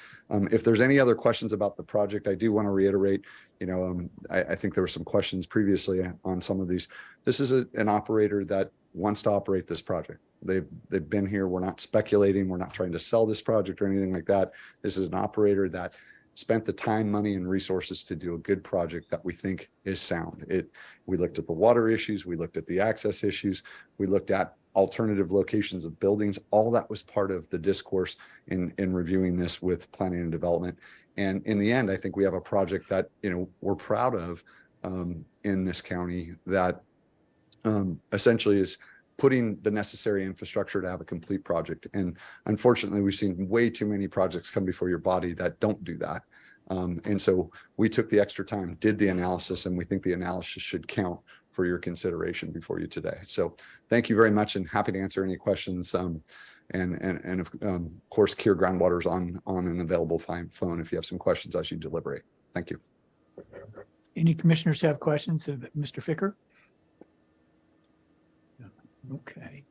If there's any other questions about the project, I do want to reiterate, you know, I think there were some questions previously on some of these. This is an operator that wants to operate this project. They've been here. We're not speculating. We're not trying to sell this project or anything like that. This is an operator that spent the time, money, and resources to do a good project that we think is sound. We looked at the water issues. We looked at the access issues. We looked at alternative locations of buildings. All that was part of the discourse in reviewing this with planning and development. And in the end, I think we have a project that, you know, we're proud of in this county that essentially is putting the necessary infrastructure to have a complete project. And unfortunately, we've seen way too many projects come before your body that don't do that. And so we took the extra time, did the analysis, and we think the analysis should count for your consideration before you today. So thank you very much, and happy to answer any questions. And of course, Kier Groundwater is on an available phone if you have some questions as you deliberate. Thank you. Any commissioners have questions of Mr. Ficker? Okay.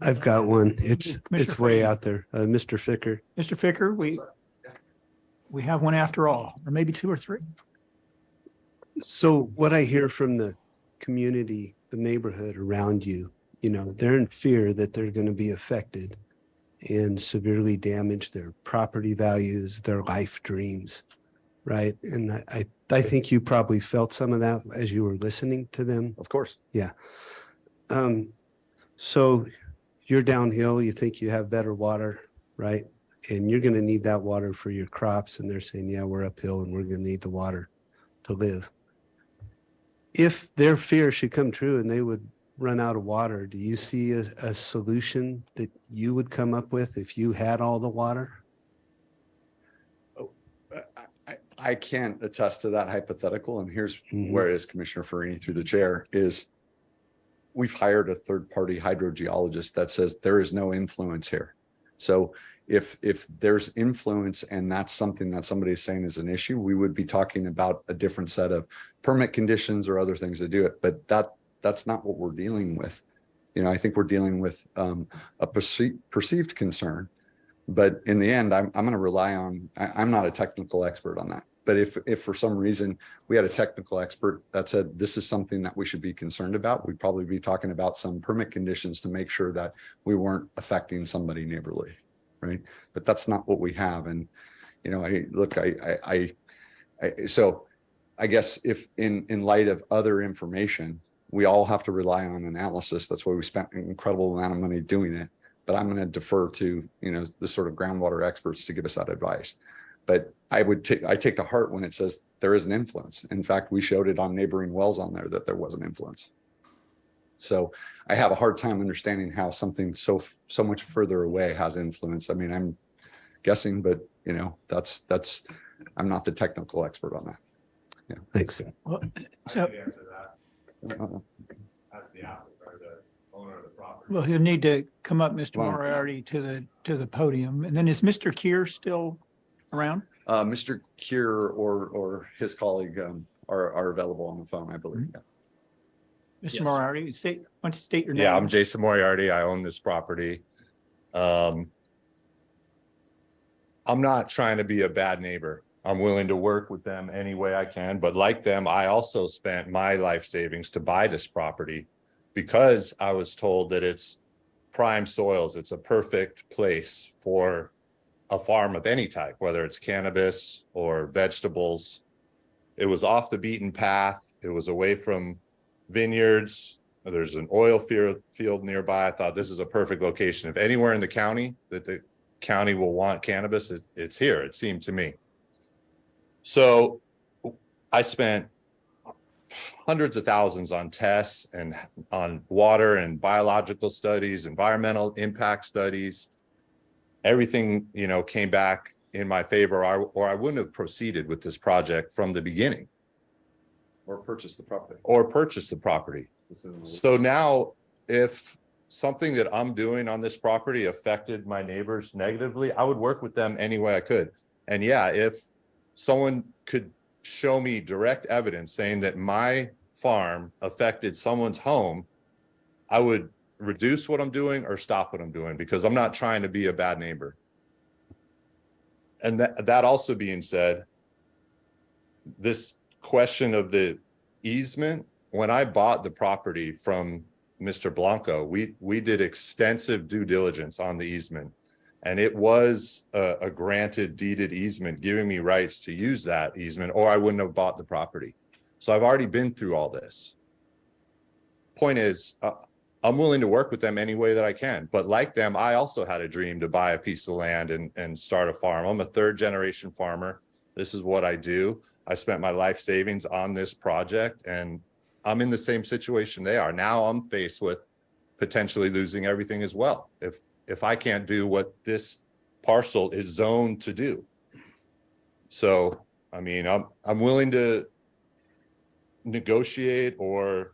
I've got one. It's Commissioner way Freeman. out there. Mr. Ficker. Mr. Ficker, we have one after all, or maybe two or three. So what I hear from the community, the neighborhood around you, you know, they're in fear that they're going to be affected and severely damage their property values, their life dreams, right? And I think you probably felt some of that as you were listening to them. Of course. Yeah. So you're downhill, you think you have better water, right? And you're going to need that water for your crops. And they're saying, yeah, we're uphill and we're going to need the water to live. If their fear should come true and they would run out of water, do you see a solution that you would come up with if you had all the water? I can't attest to that hypothetical. And here's where it is, Commissioner Farini, through the chair, is we've hired a third-party hydrogeologist that says there is no influence here. So if there's influence and that's something that somebody is saying is an issue, we would be talking about a different set of permit conditions or other things to do it. But that's not what we're dealing with. You know, I think we're dealing with a perceived concern. But in the end, I'm going to rely on, I'm not a technical expert on that. But if for some reason we had a technical expert that said this is something that we should be concerned about, we'd probably be talking about some permit conditions to make sure that we weren't affecting somebody neighborly, right? But that's not what we have. And, you know, so I guess if in light of other information, we all have to rely on analysis. That's why we spent an incredible amount of money doing it. But I'm going to defer to, you know, the sort of groundwater experts to give us that advice. But I take to heart when it says there is an influence. In fact, we showed it on neighboring wells on there that there was an influence. So I have a hard time understanding how something so much further away has influence. I mean, I'm guessing, but you know, that's I'm not the technical expert on that. Yeah, thanks. Well, so, well, he'll need to come up, Mr. Moriarty, to the podium. And then is Mr. Kier still around? Mr. Kier or his colleague are available on the phone, I believe. Yeah. Mr. Moriarty, why don't you state your name? Yeah, I'm Jason Moriarty. I own this property. I'm not trying to be a bad neighbor. I'm willing to work with them any way I can. But like them, I also spent my life savings to buy this property because I was told that it's prime soils. It's a perfect place for a farm of any type, whether it's cannabis or vegetables. It was off the beaten path. It was away from vineyards. There's an oil field nearby. I thought this is a perfect location. If anywhere in the county that the county will want cannabis, it's here, it seemed to me. So I spent hundreds of thousands on tests and on water and biological studies, environmental impact studies. Everything, you know, came back in my favor, or I wouldn't have proceeded with this project from the beginning. Or purchase the property. So now if something that I'm doing on this property affected my neighbors negatively, I would work with them any way I could. And yeah, if someone could show me direct evidence saying that my farm affected someone's home, I would reduce what I'm doing or stop what I'm doing, because I'm not trying to be a bad neighbor. And that also being said, this question of the easement, when I bought the property from Mr. Blanco, we did extensive due diligence on the easement, and it was a granted deeded easement giving me rights to use that easement, or I wouldn't have bought the property. So I've already been through all this. Point is, I'm willing to work with them any way that I can. But like them, I also had a dream to buy a piece of land and start a farm. I'm a 3rd generation farmer. This is what I do. I spent my life savings on this project, and I'm in the same situation they are. Now I'm faced with potentially losing everything as well. If I can't do what this parcel is zoned to do. So, I mean, I'm willing to negotiate or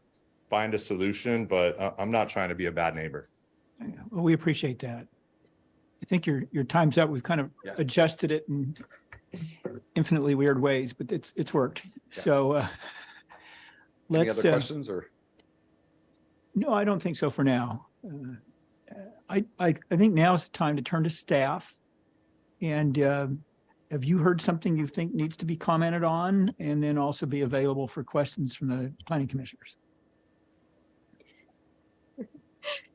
find a solution, but I'm not trying to be a bad neighbor. Well, we appreciate that. I think your time's up. We've kind of adjusted it in infinitely weird ways, but it's worked. So Any let's. other questions or? No, I don't think so for now. I think now's the time to turn to staff. And have you heard something you think needs to be commented on, and then also be available for questions from the planning commissioners?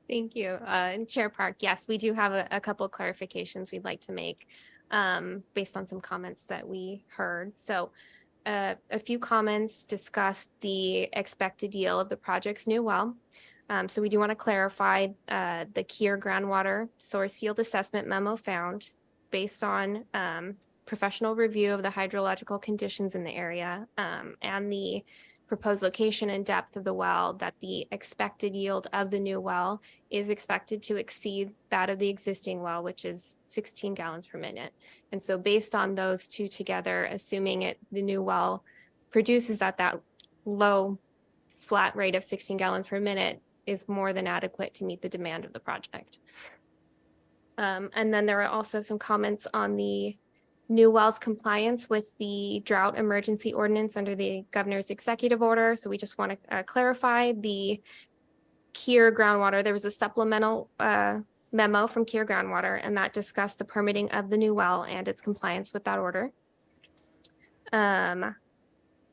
Thank you. And Chair Park, yes, we do have a couple clarifications we'd like to make based on some comments that we heard. So a few comments discussed the expected yield of the project's new well. So we do want to clarify the Kier groundwater source yield assessment memo found based on professional review of the hydrological conditions in the area and the proposed location and depth of the well, that the expected yield of the new well is expected to exceed that of the existing well, which is 16 gallons per minute. And so based on those two together, assuming the new well produces at that low flat rate of 16 gallons per minute, is more than adequate to meet the demand of the project. And then there are also some comments on the new well's compliance with the drought emergency ordinance under the governor's executive order. So we just want to clarify the Kier groundwater. There was a supplemental memo from Kier groundwater, and that discussed the permitting of the new well and its compliance with that order.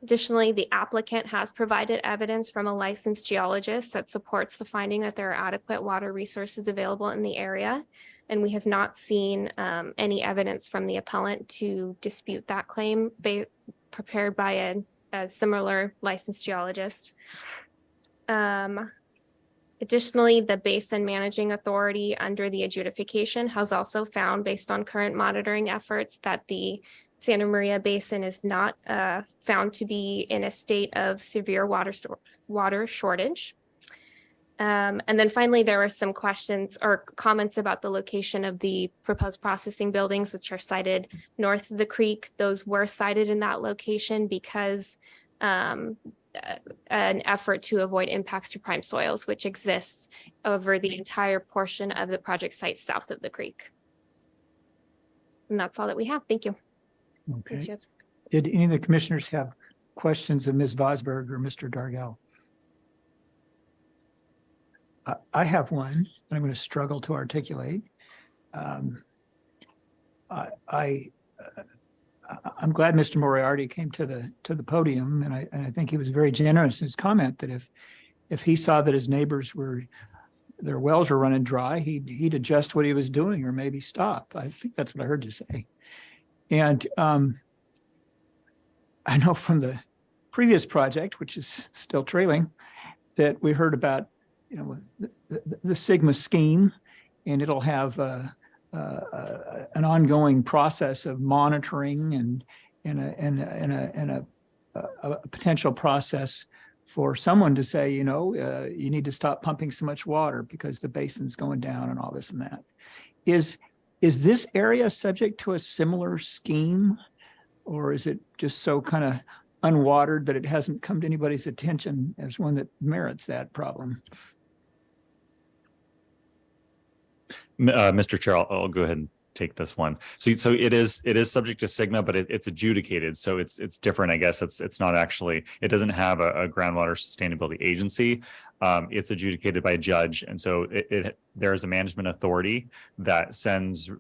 Additionally, the applicant has provided evidence from a licensed geologist that supports the finding that there are adequate water resources available in the area. And we have not seen any evidence from the appellant to dispute that claim prepared by a similar licensed geologist. Additionally, the Basin Managing Authority under the adjudication has also found, based on current monitoring efforts, that the Santa Maria Basin is not found to be in a state of severe water shortage. And then finally, there are some questions or comments about the location of the proposed processing buildings, which are sited north of the creek. Those were sited in that location because an effort to avoid impacts to prime soils, which exists over the entire portion of the project site south of the creek. And that's all that we have. Thank you. Okay. Did any of the commissioners have questions of Ms. Vosberg or Mr. Dargell? I have one that I'm going to struggle to articulate. I'm glad Mr. Moriarty came to the podium, and I think he was very generous in his comment that if he saw that his neighbors their wells were running dry, he'd adjust what he was doing or maybe stop. I think that's what I heard you say. And I know from the previous project, which is still trailing, that we heard about, the Sigma scheme, and it'll have an ongoing process of monitoring and a potential process for someone to say, you need to stop pumping so much water because the basin's going down and all this and that. Is this area subject to a similar scheme, or is it just so kind of unwatered that it hasn't come to anybody's attention as one that merits that problem? Mr. Chair, I'll go ahead and take this one. So it is subject to Sigma, but it's adjudicated. So it's different, I guess. It's not actually, it doesn't have a groundwater sustainability agency. It's adjudicated by a judge. And so there is a management authority that sends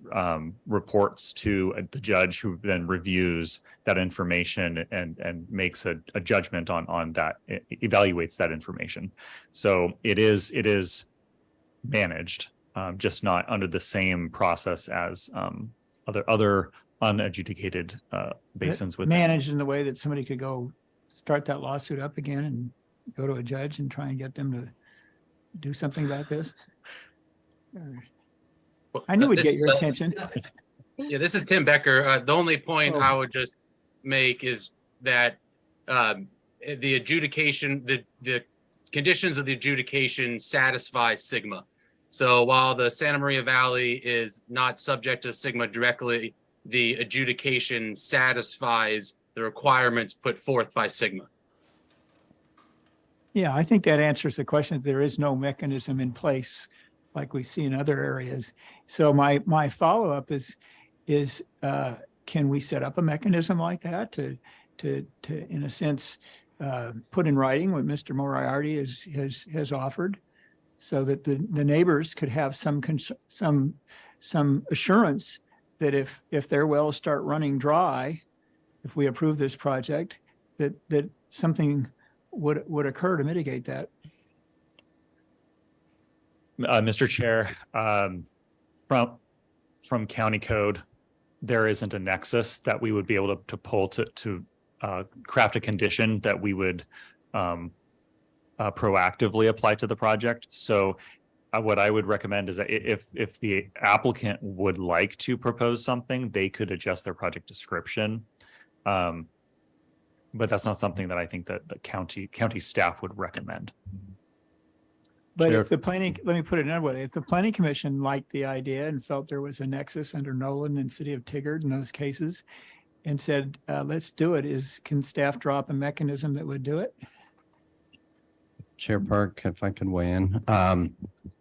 reports to the judge, who then reviews that information and makes a judgment on that, evaluates that information. So it is managed. Just not under the same process as other unadjudicated basins. With managed in the way that somebody could go start that lawsuit up again and go to a judge and try and get them to do something about this? I knew we'd get your attention. Yeah, this is Tim Becker. The only point I would just make is that the adjudication, the conditions of the adjudication satisfy Sigma. So while the Santa Maria Valley is not subject to Sigma directly, the adjudication satisfies the requirements put forth by Sigma. Yeah, I think that answers the question. There is no mechanism in place like we see in other areas. So my follow-up is can we set up a mechanism like that to in a sense put in writing what Mr. Moriarty has offered, so that the neighbors could have some assurance that if their wells start running dry, if we approve this project, that something would occur to mitigate that. Mr. Chair, from county code, there isn't a nexus that we would be able to pull to craft a condition that we would proactively apply to the project. So what I would recommend is that if the applicant would like to propose something, they could adjust their project description. But that's not something that I think that the county staff would recommend. But if the planning, let me put it another way, if the planning commission liked the idea and felt there was a nexus under Nolan and City of Tigard in those cases and said, let's do it, can staff drop a mechanism that would do it? Chair Park, if I could weigh in.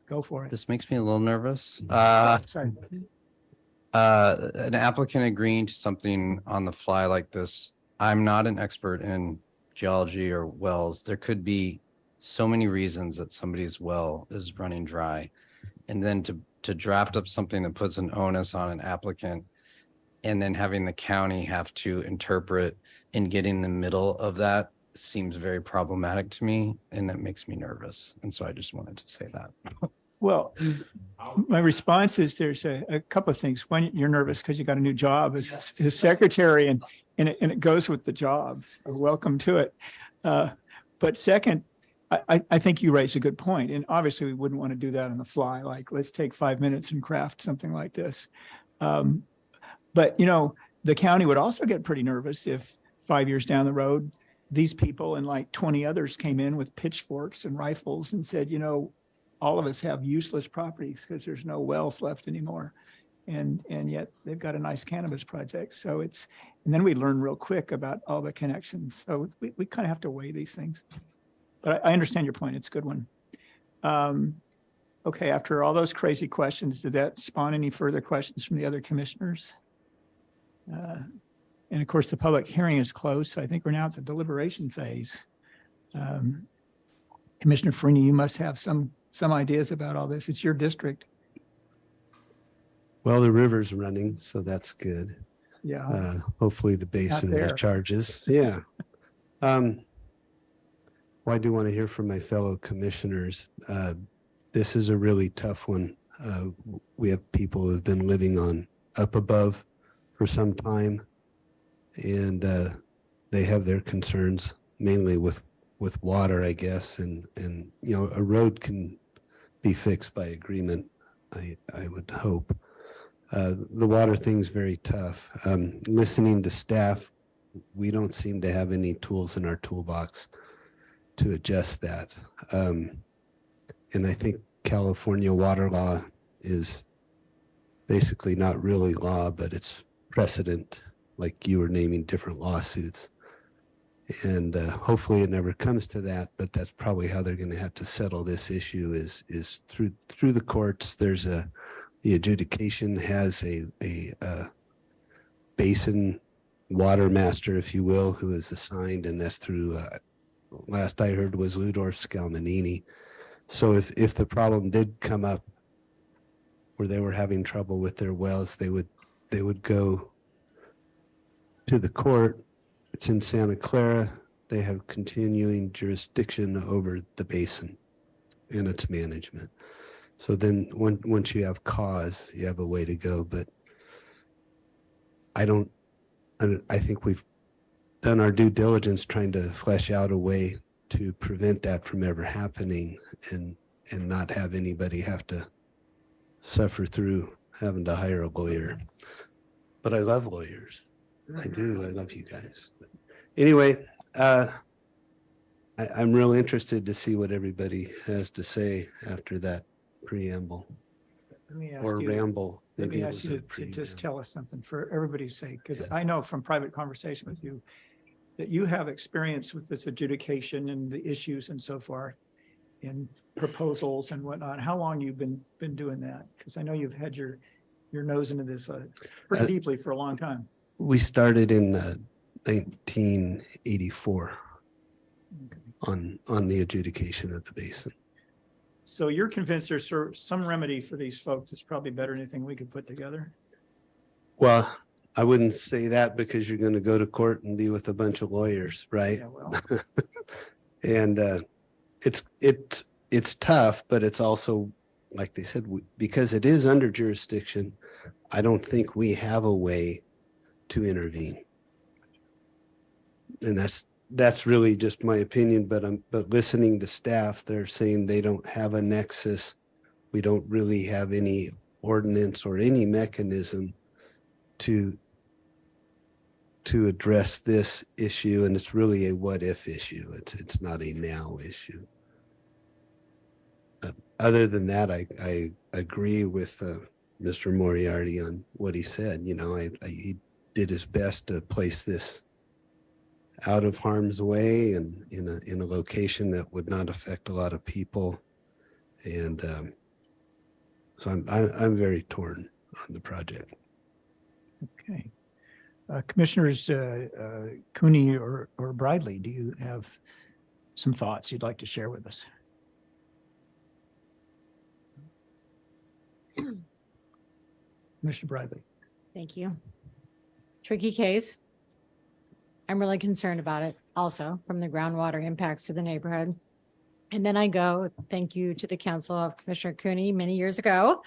Go for it. This makes me a little nervous. Sorry. An applicant agreeing to something on the fly like this, I'm not an expert in geology or wells. There could be so many reasons that somebody's well is running dry. And then to draft up something that puts an onus on an applicant and then having the county have to interpret and get in the middle of that seems very problematic to me, and that makes me nervous. And so I just wanted to say that. Well, my response is there's a couple of things. One, you're nervous because you got a new job as secretary, and it goes with the job. So welcome to it. But second, I think you raise a good point. And obviously we wouldn't want to do that on the fly. Like, let's take 5 minutes and craft something like this. But, the county would also get pretty nervous if 5 years down the road, these people and like 20 others came in with pitchforks and rifles and said, all of us have useless properties because there's no wells left anymore. And yet they've got a nice cannabis project. So and then we learn real quick about all the connections. So we kind of have to weigh these things. But I understand your point. It's a good one. Okay, after all those crazy questions, did that spawn any further questions from the other commissioners? And of course, the public hearing is closed, so I think we're now at the deliberation phase. Commissioner Farini, you must have some ideas about all this. It's your district. Well, the river's running, so that's good. Yeah. Hopefully the basin there. recharges. Yeah. Well, I do want to hear from my fellow commissioners. This is a really tough one. We have people who have been living on up above for some time, and they have their concerns mainly with water, I guess, and a road can be fixed by agreement, I would hope. The water thing's very tough. Listening to staff, we don't seem to have any tools in our toolbox to adjust that. And I think California water law is basically not really law, but it's precedent, like you were naming different lawsuits. And hopefully it never comes to that, but that's probably how they're going to have to settle this issue is through the courts. There's the adjudication has a basin water master, if you will, who is assigned, and that's through last I heard was Ludorf Scalmanini. So if the problem did come up where they were having trouble with their wells, they would go to the court. It's in Santa Clara. They have continuing jurisdiction over the basin and its management. So then once you have cause, you have a way to go. But I think we've done our due diligence trying to flesh out a way to prevent that from ever happening. And and not have anybody have to suffer through having to hire a lawyer. But I love lawyers. I do. I love you guys. But anyway, I'm real interested to see what everybody has to say after that preamble Let me ask or you- ramble. Let Maybe me it ask was a you to just tell us something for everybody's sake, because I know from private conversation with you that you have experience with this adjudication and the issues and so forth in proposals and whatnot. How long you've been doing that? Because I know you've had your nose into this pretty deeply for a long time. We started in 1984 on the adjudication of the basin. So you're convinced there's some remedy for these folks that's probably better than anything we could put together? Well, I wouldn't say that because you're going to go to court and be with a bunch of lawyers, right? Yeah, well, And it's tough, but it's also, like they said, because it is under jurisdiction, I don't think we have a way to intervene. And that's really just my opinion, but listening to staff, they're saying they don't have a nexus. We don't really have any ordinance or any mechanism to address this issue, and it's really a what if issue. It's not a now issue. Other than that, I agree with Mr. Moriarty on what he said. You know, he did his best to place this out of harm's way and in a location that would not affect a lot of people. And so I'm very torn on the project. okay. Commissioners Cooney or Bradley, do you have some thoughts you'd like to share with us? Mr. Bradley. Thank you. Tricky case. I'm really concerned about it also from the groundwater impacts to the neighborhood. And then I go, thank you to the council of Commissioner Cooney many years ago,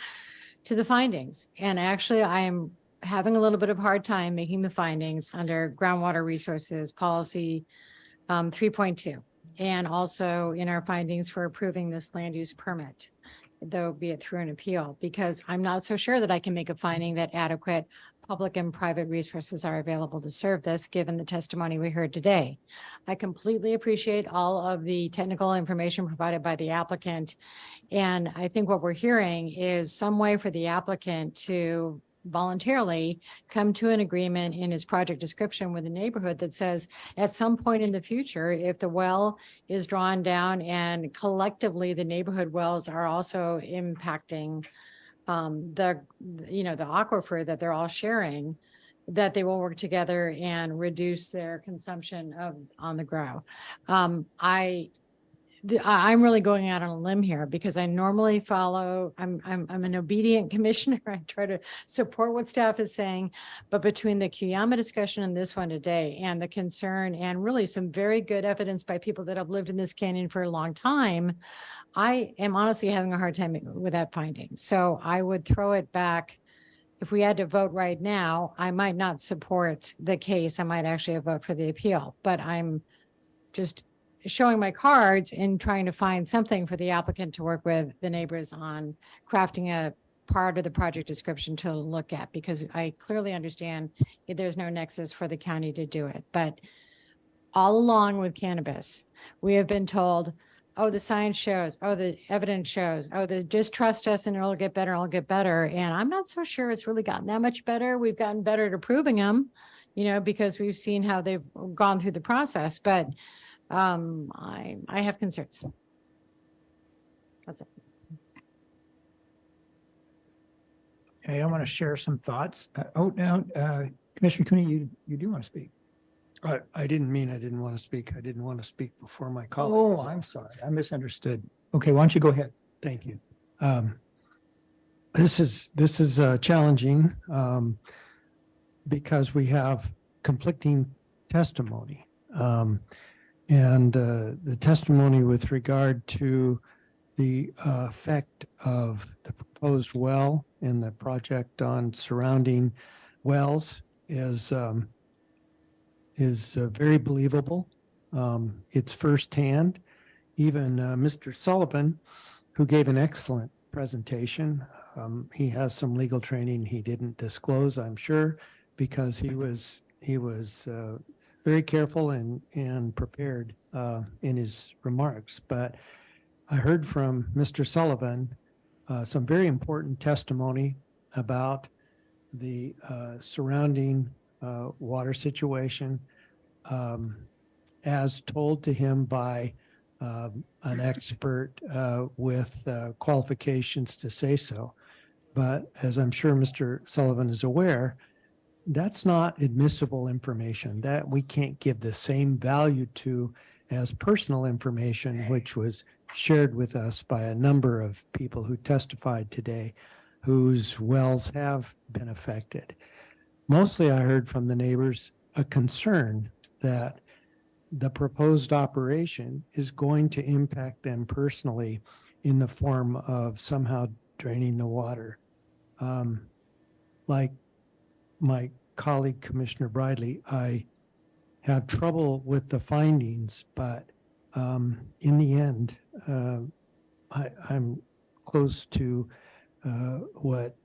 to the findings. And actually, I am having a little bit of hard time making the findings under groundwater resources policy 3.2. And also in our findings for approving this land use permit, though be it through an appeal, because I'm not so sure that I can make a finding that adequate public and private resources are available to serve this, given the testimony we heard today. I completely appreciate all of the technical information provided by the applicant. And I think what we're hearing is some way for the applicant to voluntarily come to an agreement in his project description with the neighborhood that says at some point in the future, if the well is drawn down and collectively the neighborhood wells are also impacting the aquifer that they're all sharing, that they will work together and reduce their consumption on the grow. I'm really going out on a limb here because I normally follow, I'm an obedient commissioner. I try to support what staff is saying, but between the Cuyama discussion and this one today and the concern and really some very good evidence by people that have lived in this canyon for a long time, I am honestly having a hard time with that finding. So I would throw it back. If we had to vote right now, I might not support the case. I might actually vote for the appeal, but I'm just showing my cards and trying to find something for the applicant to work with the neighbors on crafting a part of the project description to look at, because I clearly understand there's no nexus for the county to do it. But all along with cannabis, we have been told, oh, the science shows, oh, the evidence shows, oh, just trust us and it'll get better, it'll get better. And I'm not so sure it's really gotten that much better. We've gotten better at approving them, because we've seen how they've gone through the process. But I have concerns. That's it. Hey, I want to share some thoughts. Commissioner Cooney, you do want to speak. I didn't mean I didn't want to speak. I didn't want to speak before my colleagues. Oh, I'm sorry. I misunderstood. Okay, why don't you go ahead? Thank you. This is challenging because we have conflicting testimony. And the testimony with regard to the effect of the proposed well and the project on surrounding wells is very believable. It's firsthand. Even Mr. Sullivan, who gave an excellent presentation. He has some legal training he didn't disclose, I'm sure, because he was very careful and prepared in his remarks. But I heard from Mr. Sullivan some very important testimony about the surrounding water situation as told to him by an expert with qualifications to say so. But as I'm sure Mr. Sullivan is aware, that's not admissible information that we can't give the same value to as personal information, which was shared with us by a number of people who testified today whose wells have been affected. Mostly I heard from the neighbors a concern that the proposed operation is going to impact them personally in the form of somehow draining the water. Like my colleague, Commissioner Bradley, I have trouble with the findings, but in the end, I'm close to what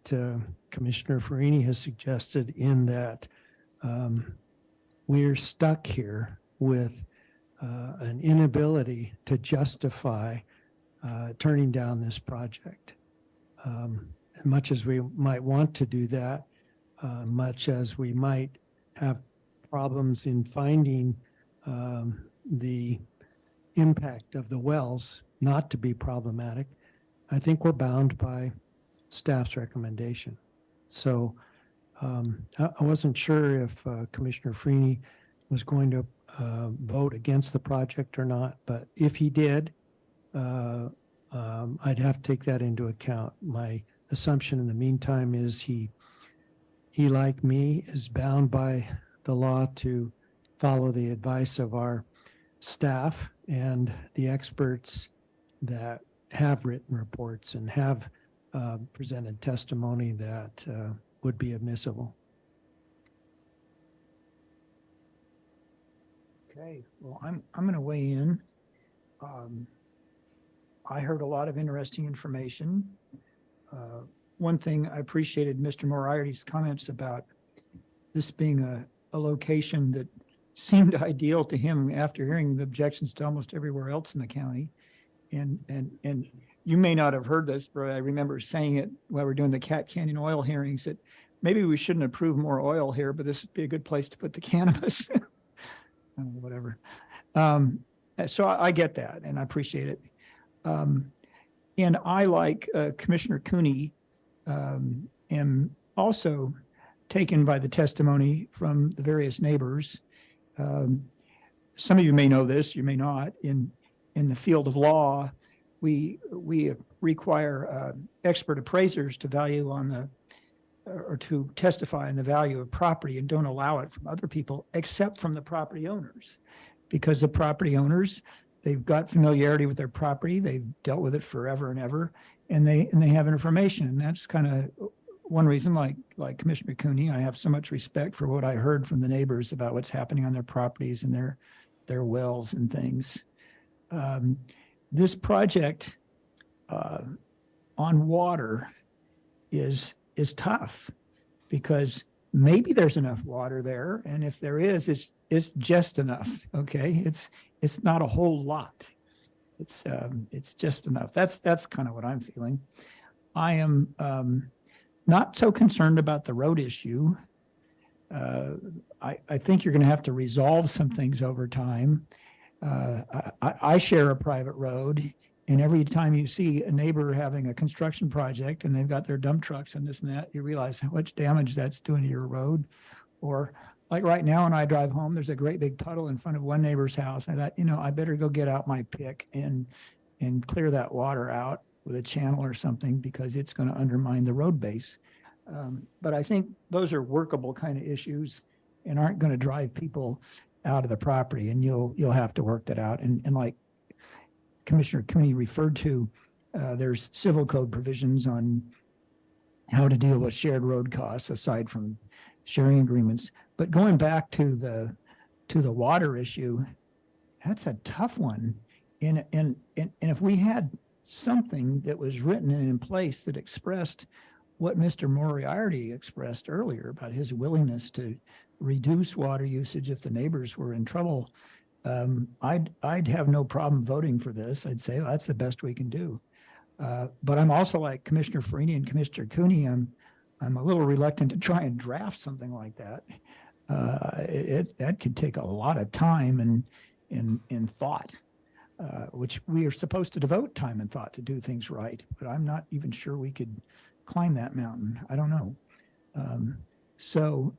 Commissioner Farini has suggested in that we're stuck here with an inability to justify turning down this project. As much as we might want to do that, much as we might have problems in finding the impact of the wells not to be problematic, I think we're bound by staff's recommendation. So I wasn't sure if Commissioner Freeney was going to vote against the project or not, but if he did, I'd have to take that into account. My assumption in the meantime is he like me is bound by the law to follow the advice of our staff and the experts that have written reports and have presented testimony that would be admissible. Okay, well, I'm going to weigh in. I heard a lot of interesting information. One thing I appreciated Mr. Moriarty's comments about this being a location that seemed ideal to him after hearing the objections to almost everywhere else in the county. And you may not have heard this, but I remember saying it while we're doing the Cat Canyon oil hearings that maybe we shouldn't approve more oil here, but this would be a good place to put the cannabis. Whatever. So I get that and I appreciate it. And I, like Commissioner Cooney, am also taken by the testimony from the various neighbors. Some of you may know this, you may not. In the field of law, we require expert appraisers to value on the or to testify on the value of property and don't allow it from other people except from the property owners, because the property owners, they've got familiarity with their property, they've dealt with it forever and ever, and they have information. And that's kind of one reason, like Commissioner Cooney, I have so much respect for what I heard from the neighbors about what's happening on their properties and their wells and things. This project on water is tough because maybe there's enough water there, and if there is, it's just enough. Okay, it's not a whole lot. It's just enough. That's kind of what I'm feeling. I am not so concerned about the road issue. I think you're going to have to resolve some things over time. I share a private road, and every time you see a neighbor having a construction project and they've got their dump trucks and this and that, you realize how much damage that's doing to your road. Or like right now when I drive home, there's a great big puddle in front of one neighbor's house. I thought, I better go get out my pick and clear that water out with a channel or something, because it's going to undermine the road base. But I think those are workable kind of issues and aren't going to drive people out of the property, and you'll have to work that out. And like Commissioner Cooney referred to, there's civil code provisions on how to deal with shared road costs aside from sharing agreements. But going back to the water issue, that's a tough one. And if we had something that was written and in place that expressed what Mr. Moriarty expressed earlier about his willingness to reduce water usage if the neighbors were in trouble. I'd have no problem voting for this. I'd say, well, that's the best we can do. But I'm also like Commissioner Farini and Commissioner Cooney. I'm a little reluctant to try and draft something like that. That could take a lot of time and thought, which we are supposed to devote time and thought to do things right. But I'm not even sure we could climb that mountain. I don't know. So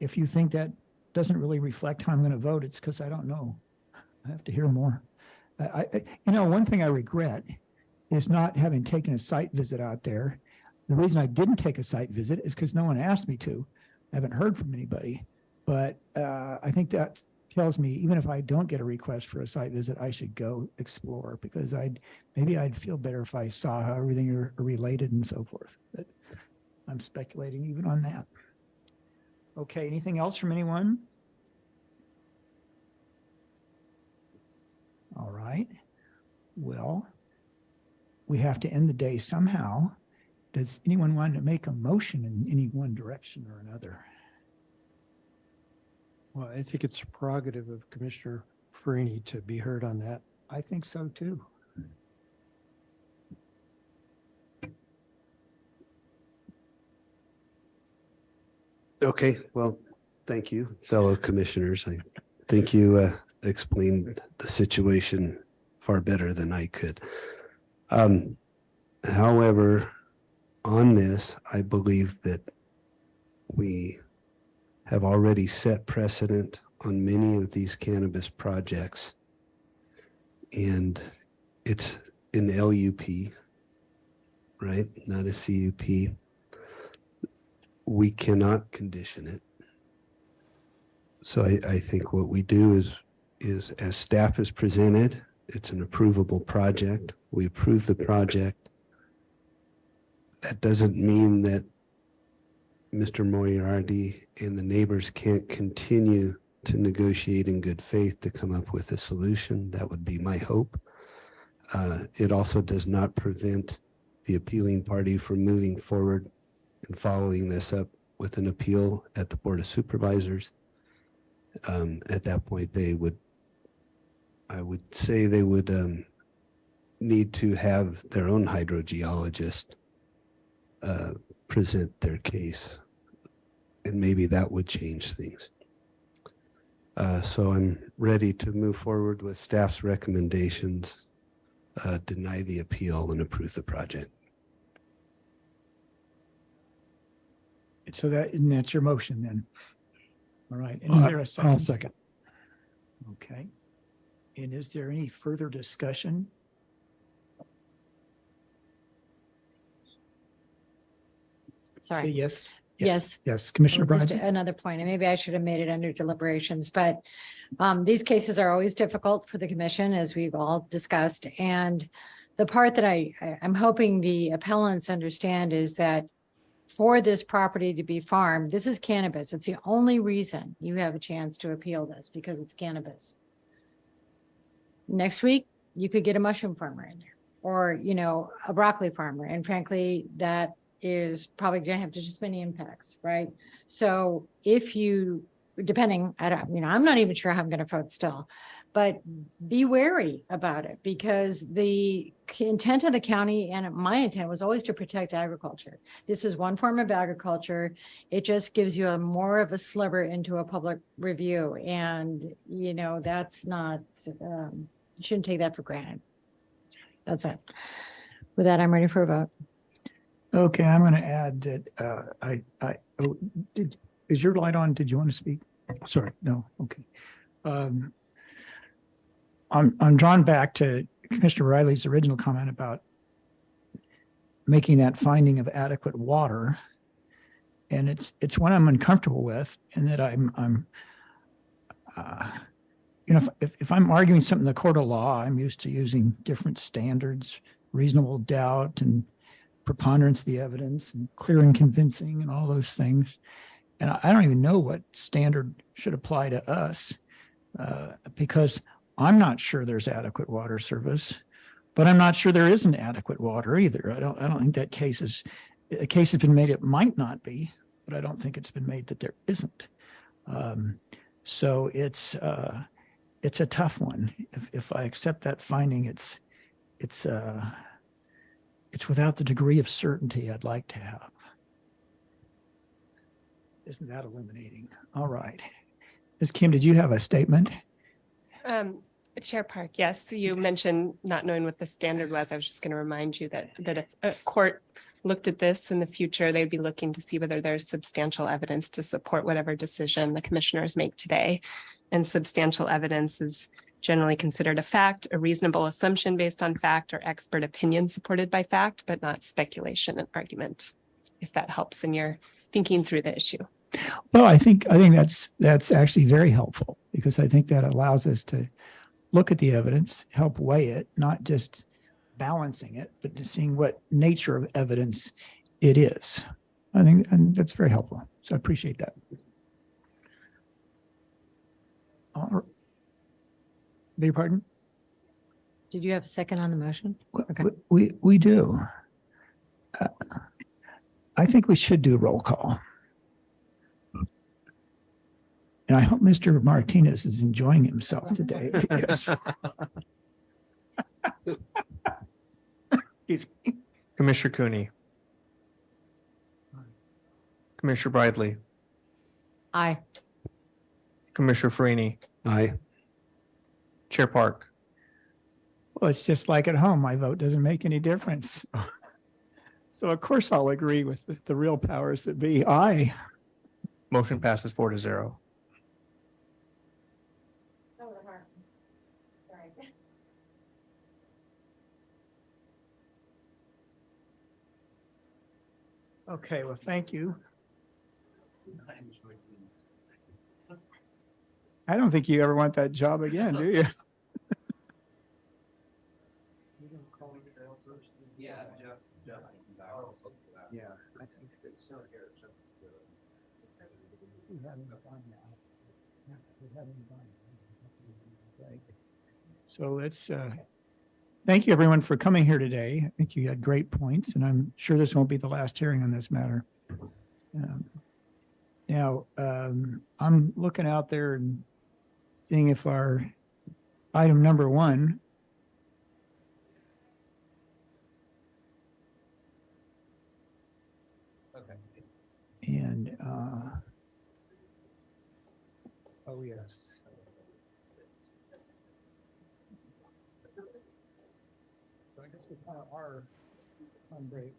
if you think that doesn't really reflect how I'm going to vote, it's because I don't know. I have to hear more. One thing I regret is not having taken a site visit out there. The reason I didn't take a site visit is because no one asked me to. I haven't heard from anybody. But I think that tells me, even if I don't get a request for a site visit, I should go explore, because maybe I'd feel better if I saw how everything are related and so forth. But I'm speculating even on that. Okay, anything else from anyone? All right. Well, we have to end the day somehow. Does anyone want to make a motion in any one direction or another? Well, I think it's a prerogative of Commissioner Farini to be heard on that. I think so too. Okay, well, thank you, fellow commissioners. I think you explained the situation far better than I could. However, on this, I believe that we have already set precedent on many of these cannabis projects. And it's in LUP, right? Not a CUP. We cannot condition it. So I think what we do is as staff has presented, it's an approvable project. We approve the project. That doesn't mean that Mr. Moriarty and the neighbors can't continue to negotiate in good faith to come up with a solution. That would be my hope. It also does not prevent the appealing party from moving forward and following this up with an appeal at the Board of Supervisors. At that point, I would say they would need to have their own hydrogeologist present their case, and maybe that would change things. So I'm ready to move forward with staff's recommendations, deny the appeal and approve the project. So that's your motion then. All right. And is there a second? I'll second. Okay. And is there any further discussion? Sorry. Say yes. Yes. Yes, Commissioner Just Bryant. another point, and maybe I should have made it under deliberations, but these cases are always difficult for the commission, as we've all discussed. And the part that I'm hoping the appellants understand is that for this property to be farmed, this is cannabis. It's the only reason you have a chance to appeal this, because it's cannabis. Next week, you could get a mushroom farmer in there, or, a broccoli farmer. And frankly, that is probably going to have just as many impacts, right? So if you, depending, I'm not even sure how I'm going to vote still, but be wary about it, because the intent of the county and my intent was always to protect agriculture. This is one form of agriculture. It just gives you more of a sliver into a public review. And, that's not, you shouldn't take that for granted. That's it. With that, I'm ready for a vote. Okay, I'm going to add that is your light on? Did you want to speak? Sorry, no. Okay. I'm drawn back to Commissioner Riley's original comment about making that finding of adequate water, and it's one I'm uncomfortable with, and that if I'm arguing something in the court of law, I'm used to using different standards, reasonable doubt, and preponderance of the evidence, and clear and convincing, and all those things. And I don't even know what standard should apply to us, because I'm not sure there's adequate water service, But I'm not sure there isn't adequate water either. I don't think that a case has been made, it might not be, but I don't think it's been made that there isn't. So it's a tough one. If I accept that finding, it's without the degree of certainty I'd like to have. Isn't that illuminating? All right. Ms. Kim, did you have a statement? Chair Park, yes, you mentioned not knowing what the standard was. I was just going to remind you that if a court looked at this in the future, they'd be looking to see whether there's substantial evidence to support whatever decision the commissioners make today. And substantial evidence is generally considered a fact, a reasonable assumption based on fact, or expert opinion supported by fact, but not speculation and argument, if that helps in your thinking through the issue. Well, I think that's actually very helpful, because I think that allows us to look at the evidence, help weigh it, not just balancing it, but to seeing what nature of evidence it is. I think and that's very helpful. So I appreciate that. All right. Beg your pardon? Did you have a second on the motion? Okay. We do. I think we should do a roll call. And I hope Mr. Martinez is enjoying himself today. Yes. Commissioner Cooney. Commissioner Bradley. Aye. Commissioner Freeney. Aye. Chair Park. Well, it's just like at home. My vote doesn't make any difference. So of course I'll agree with the real powers that be. Aye. Motion passes 4-0. Okay, well, thank you. I don't think you ever want that job again, do you? So let's thank you everyone for coming here today. I think you had great points, and I'm sure this won't be the last hearing on this matter. Now, I'm looking out there and seeing if our item number 1 and oh yes. So I guess we kind of are on break.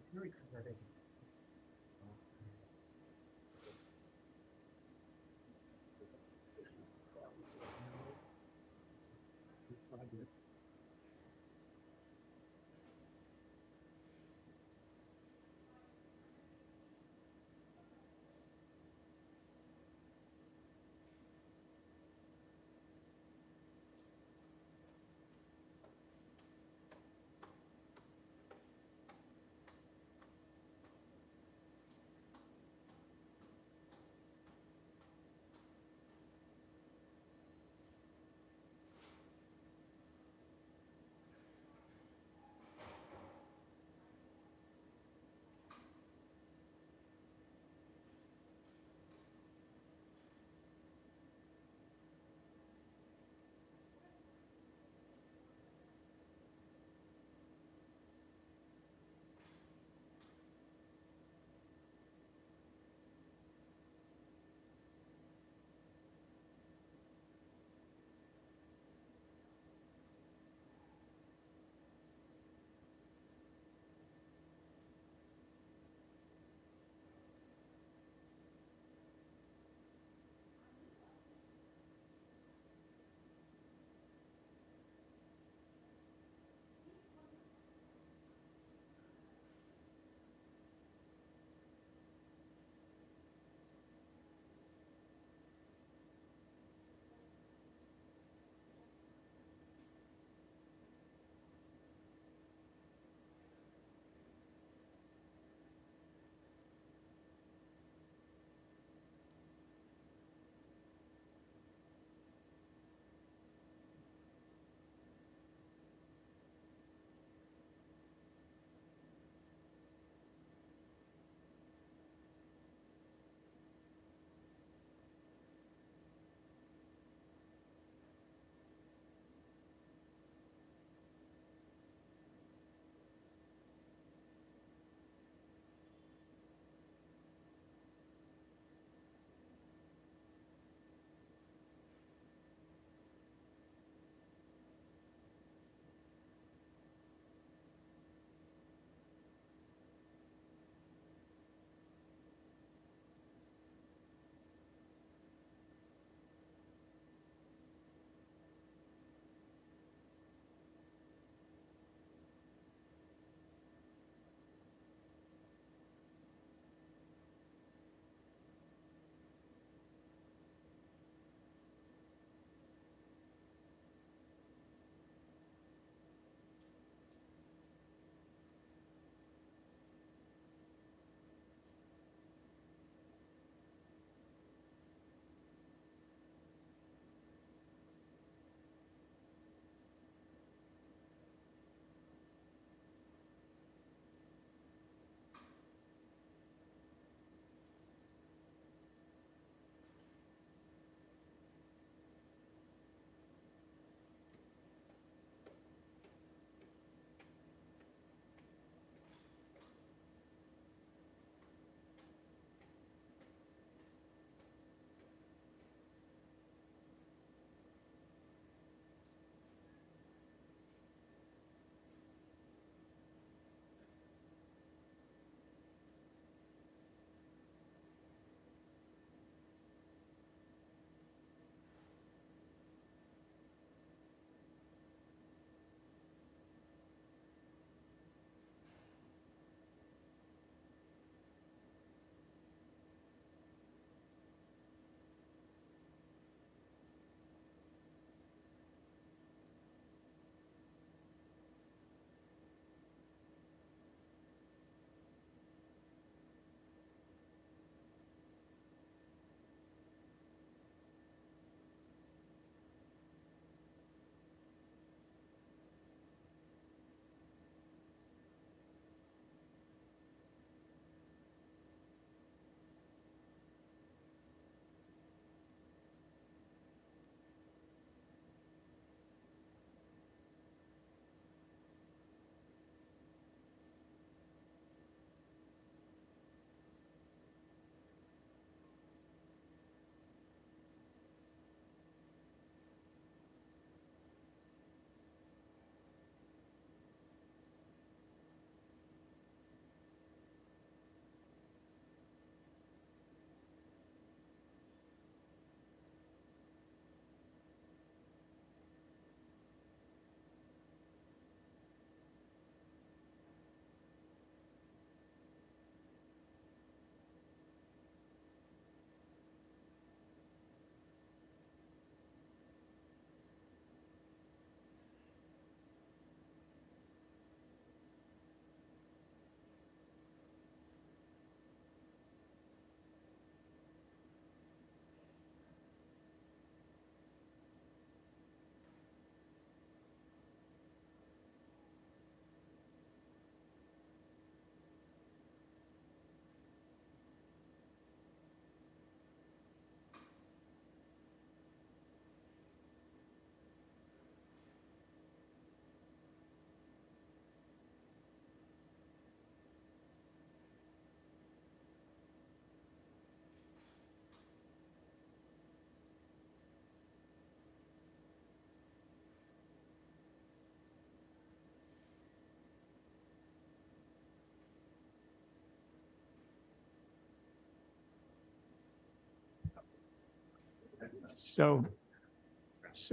So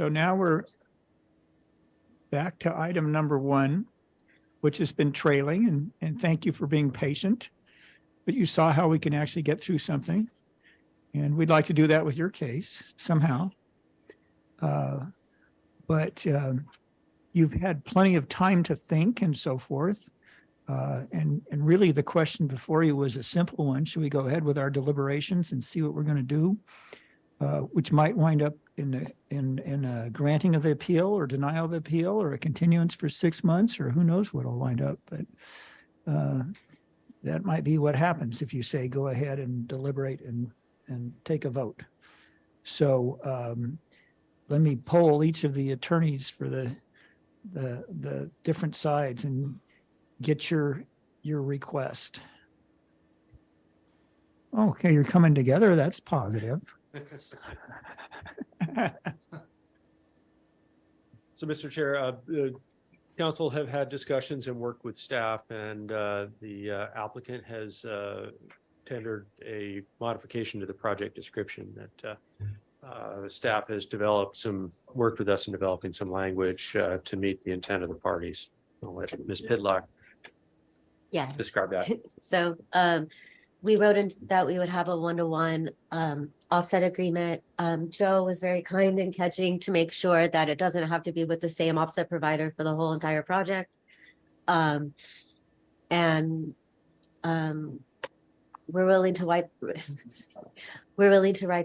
now we're back to item number 1, which has been trailing, and thank you for being patient. But you saw how we can actually get through something. And we'd like to do that with your case somehow. But you've had plenty of time to think and so forth. And really the question before you was a simple one. Should we go ahead with our deliberations and see what we're going to do? Which might wind up in a granting of the appeal or denial of the appeal or a continuance for 6 months, or who knows what will wind up. But that might be what happens if you say go ahead and deliberate and take a vote. So let me poll each of the attorneys for the different sides and get your request. Okay, you're coming together. That's positive. So, Mr. Chair, the council have had discussions and worked with staff, and the applicant has tendered a modification to the project description that staff has worked with us in developing some language to meet the intent of the parties. I'll let Ms. Pitlock describe that. So we wrote in that we would have a 1-to-1 offset agreement. Joe was very kind in catching to make sure that it doesn't have to be with the same offset provider for the whole entire project. We're willing to write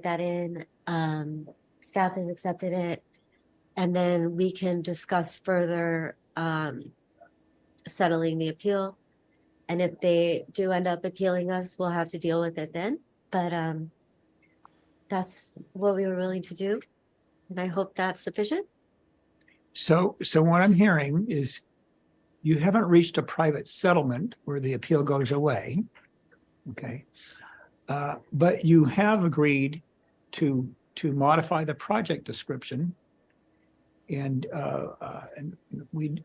that in. Staff has accepted it, and then we can discuss further settling the appeal. And if they do end up appealing us, we'll have to deal with it then. But that's what we were willing to do, and I hope that's sufficient. So what I'm hearing is you haven't reached a private settlement where the appeal goes away. Okay. But you have agreed to modify the project description, and we'd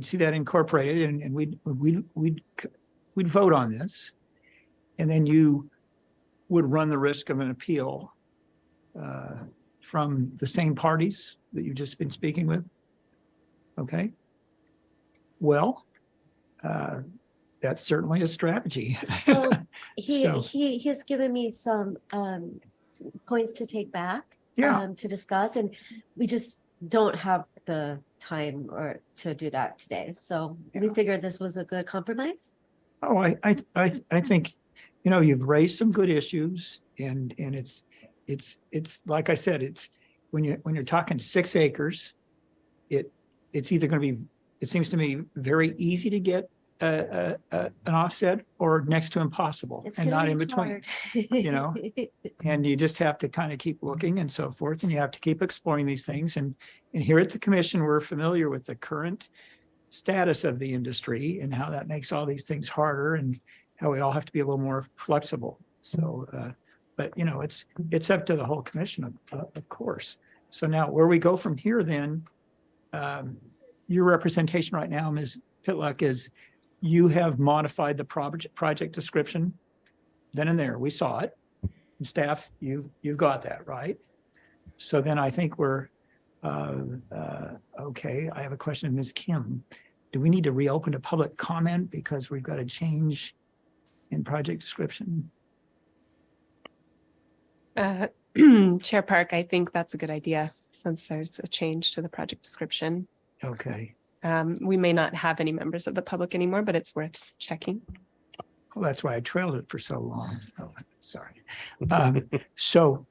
see that incorporated, and we'd vote on this, and then you would run the risk of an appeal from the same parties that you've just been speaking with. Okay. Well, that's certainly a strategy. So he So- has given me some points to take back, Yeah. to discuss, and we just don't have the time or to do that today. So we figured this was a good compromise. Oh, I think, you've raised some good issues, and it's like I said, it's when you're talking 6 acres, it's either going to be, it seems to me, very easy to get an offset or next to impossible, It's and gonna not be in between, hard. and you just have to kind of keep looking and so forth, and you have to keep exploring these things. And here at the commission, we're familiar with the current status of the industry and how that makes all these things harder, and how we all have to be a little more flexible. So, but it's up to the whole commission, of course. So now where we go from here, then, your representation right now, Ms. Pitlock, is you have modified the project description then and there. We saw it. And staff, you've got that, right? So then I think we're okay. I have a question of Ms. Kim. Do we need to reopen a public comment because we've got a change in project description? Chair Park, I think that's a good idea since there's a change to the project description. Okay. We may not have any members of the public anymore, but it's worth checking. Well, that's why I trailed it for so long. Oh, sorry. So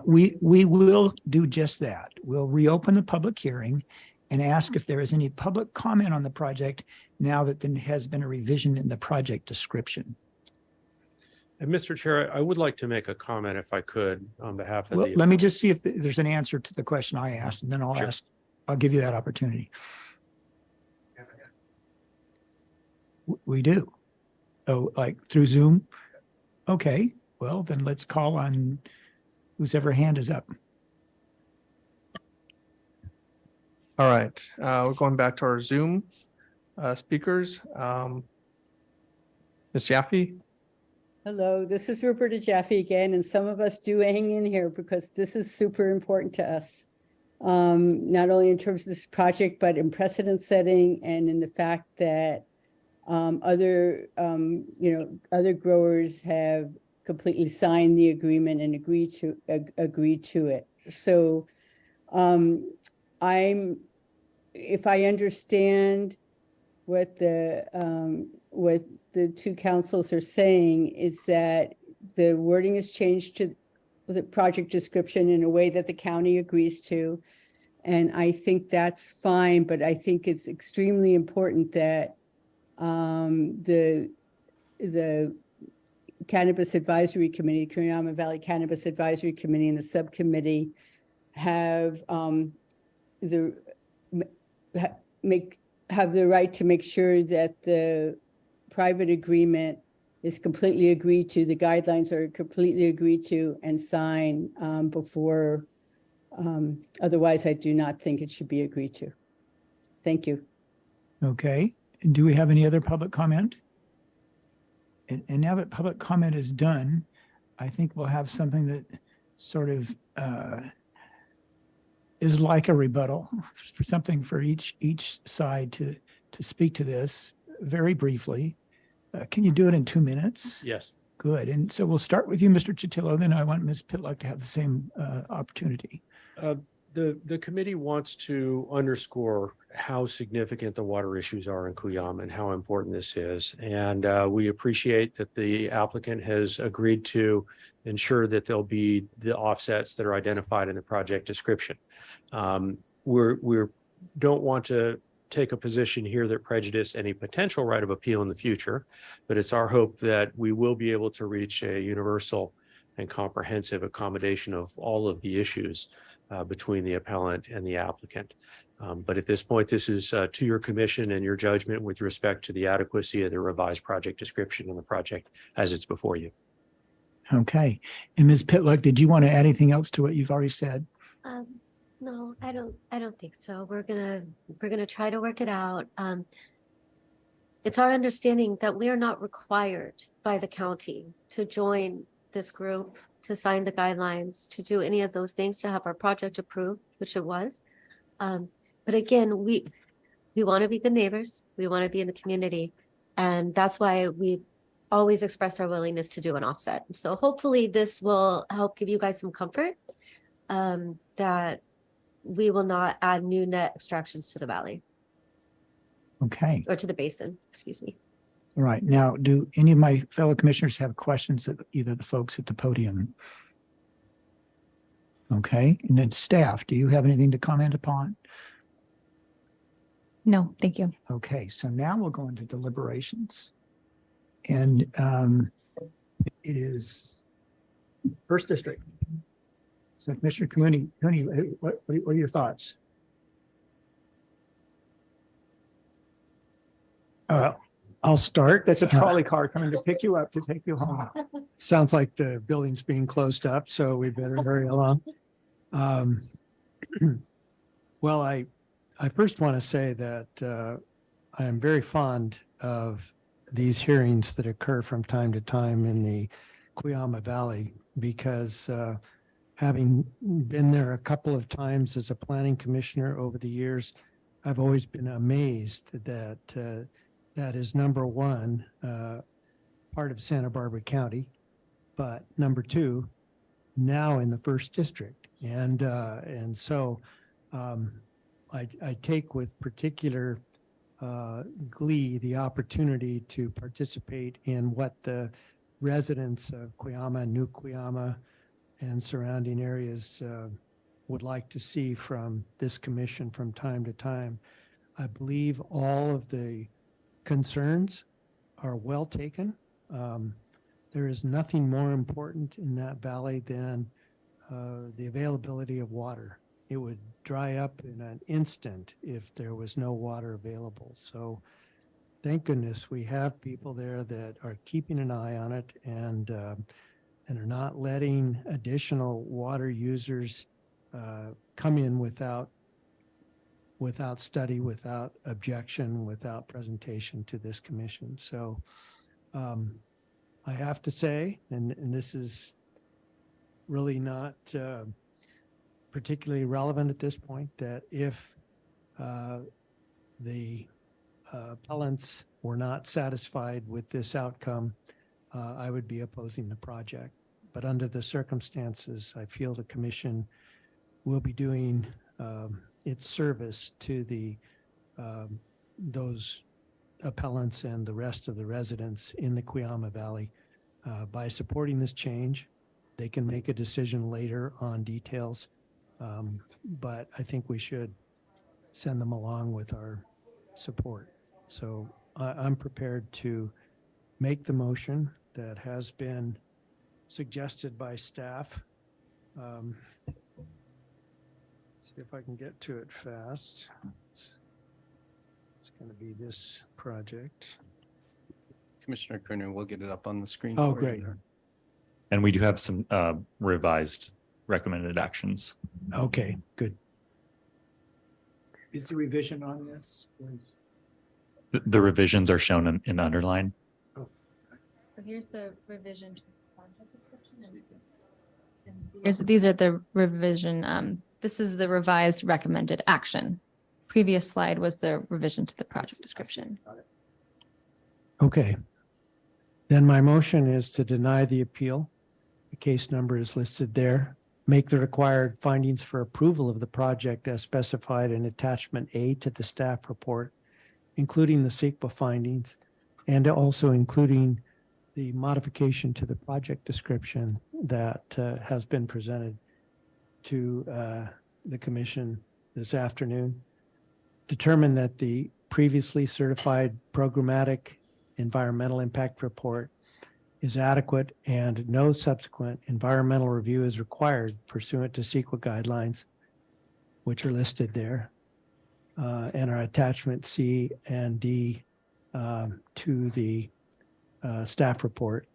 we will do just that. We'll reopen the public hearing and ask if there is any public comment on the project now that there has been a revision in the project description. And Mr. Chair, I would like to make a comment if I could on behalf of Well, the. let me just see if there's an answer to the question I asked, and then I'll give you that opportunity. We do. Oh, like through Zoom? Okay, well, then let's call on whoever hand is up. All right, we're going back to our Zoom speakers. Ms. Jaffe? Hello, this is Roberta Jaffe again, and some of us do hang in here because this is super important to us. Not only in terms of this project, but in precedent setting and in the fact that other growers have completely signed the agreement and agreed to it. So if I understand what the two councils are saying, is that the wording is changed to the project description in a way that the county agrees to. And I think that's fine, but I think it's extremely important that the Cannabis Advisory Committee, Cuyama Valley Cannabis Advisory Committee, and the subcommittee have the right to make sure that the private agreement is completely agreed to, the guidelines are completely agreed to and signed before. Otherwise, I do not think it should be agreed to. Thank you. Okay. And do we have any other public comment? And now that public comment is done, I think we'll have something that sort of is like a rebuttal for something for each side to speak to this very briefly. Can you do it in 2 minutes? Yes. Good. And so we'll start with you, Mr. Chitillo. Then I want Ms. Pitluck to have the same opportunity. The committee wants to underscore how significant the water issues are in Cuyama and how important this is. And we appreciate that the applicant has agreed to ensure that there'll be the offsets that are identified in the project description. We don't want to take a position here that prejudice any potential right of appeal in the future, but it's our hope that we will be able to reach a universal and comprehensive accommodation of all of the issues between the appellant and the applicant. But at this point, this is to your commission and your judgment with respect to the adequacy of the revised project description and the project as it's before you. Okay. And Ms. Pitluck, did you want to add anything else to what you've already said? No, I don't think so. We're gonna try to work it out. It's our understanding that we are not required by the county to join this group, to sign the guidelines, to do any of those things, to have our project approved, which it was. But again, we want to be good neighbors. We want to be in the community. And that's why we always expressed our willingness to do an offset. So hopefully this will help give you guys some comfort that we will not add new net extractions to the valley. Okay. Or to the basin, excuse me. All right. Now, do any of my fellow commissioners have questions of either the folks at the podium? Okay. And then staff, do you have anything to comment upon? No, thank you. Okay. So now we'll go into deliberations. And it is first district. So Commissioner Cooney, what are your thoughts? I'll start. That's a trolley car coming to pick you up to take you home. Sounds like the building's being closed up, so we better hurry along. Well, I first want to say that I am very fond of these hearings that occur from time to time in the Cuyama Valley because having been there a couple of times as a planning commissioner over the years, I've always been amazed that that is number one, part of Santa Barbara County, but number two, now in the first district. And so I take with particular glee the opportunity to participate in what the residents of Cuyama, New Cuyama, and surrounding areas would like to see from this commission from time to time. I believe all of the concerns are well taken. There is nothing more important in that valley than the availability of water. It would dry up in an instant if there was no water available. So thank goodness we have people there that are keeping an eye on it and are not letting additional water users come in without study, without objection, without presentation to this commission. So I have to say, and this is really not particularly relevant at this point, that if the appellants were not satisfied with this outcome, I would be opposing the project. But under the circumstances, I feel the commission will be doing its service to the those appellants and the rest of the residents in the Cuyama Valley by supporting this change. They can make a decision later on details, but I think we should send them along with our support. So I'm prepared to make the motion that has been suggested by staff. See if I can get to it fast. It's going to be this project. Commissioner Kerner, we'll get it up on the screen. Oh, for you great. there. And we do have some revised recommended actions. Okay, good. Is the revision on this? The revisions are shown in underline. So here's the revision to the project description. These are the revision. This is the revised recommended action. Previous slide was the revision to the project description. Okay. Then my motion is to deny the appeal. The case number is listed there. Make the required findings for approval of the project as specified in attachment A to the staff report, including the CEQA findings, and also including the modification to the project description that has been presented to the commission this afternoon. Determine that the previously certified programmatic environmental impact report is adequate and no subsequent environmental review is required pursuant to CEQA guidelines, which are listed there, and are attachment C and D to the staff report,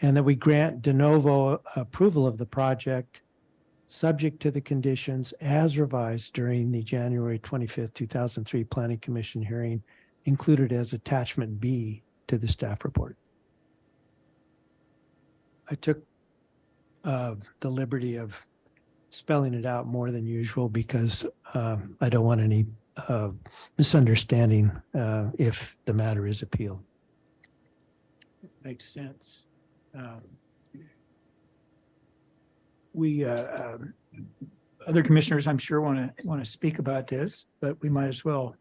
and that we grant de novo approval of the project subject to the conditions as revised during the January 25th, 2003 Planning Commission hearing included as attachment B to the staff report. I took the liberty of spelling it out more than usual because I don't want any misunderstanding if the matter is appealed. Makes sense. We other commissioners, I'm sure, want to speak about this, but we might as well,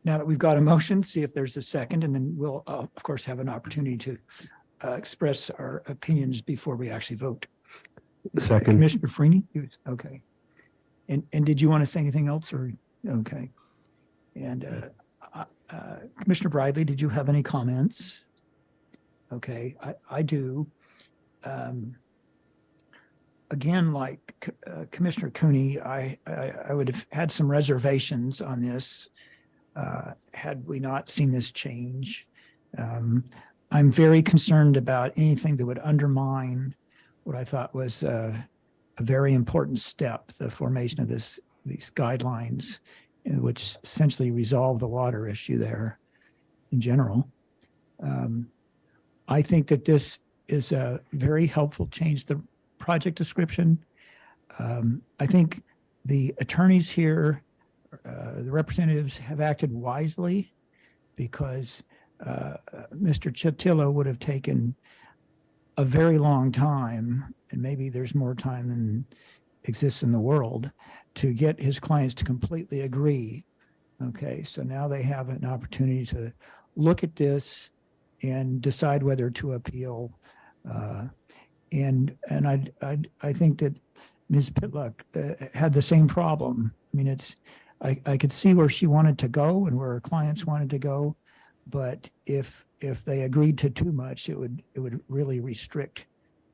now that we've got a motion, see if there's a second, and then we'll of course have an opportunity to express our opinions before we actually vote. Second. Commissioner Freeney? Okay. And did you want to say anything else, or okay? And Commissioner Bradley, did you have any comments? Okay, I do. Again, like Commissioner Cooney, I would have had some reservations on this had we not seen this change. I'm very concerned about anything that would undermine what I thought was a very important step, the formation of these guidelines, which essentially resolve the water issue there in general. I think that this is a very helpful change to the project description. I think the attorneys here, the representatives, have acted wisely because Mr. Chitillo would have taken a very long time, and maybe there's more time than exists in the world, to get his clients to completely agree. Okay, so now they have an opportunity to look at this and decide whether to appeal. And I think that Ms. Pitluck had the same problem. I mean, I could see where she wanted to go and where her clients wanted to go, but if they agreed to too much, it would really restrict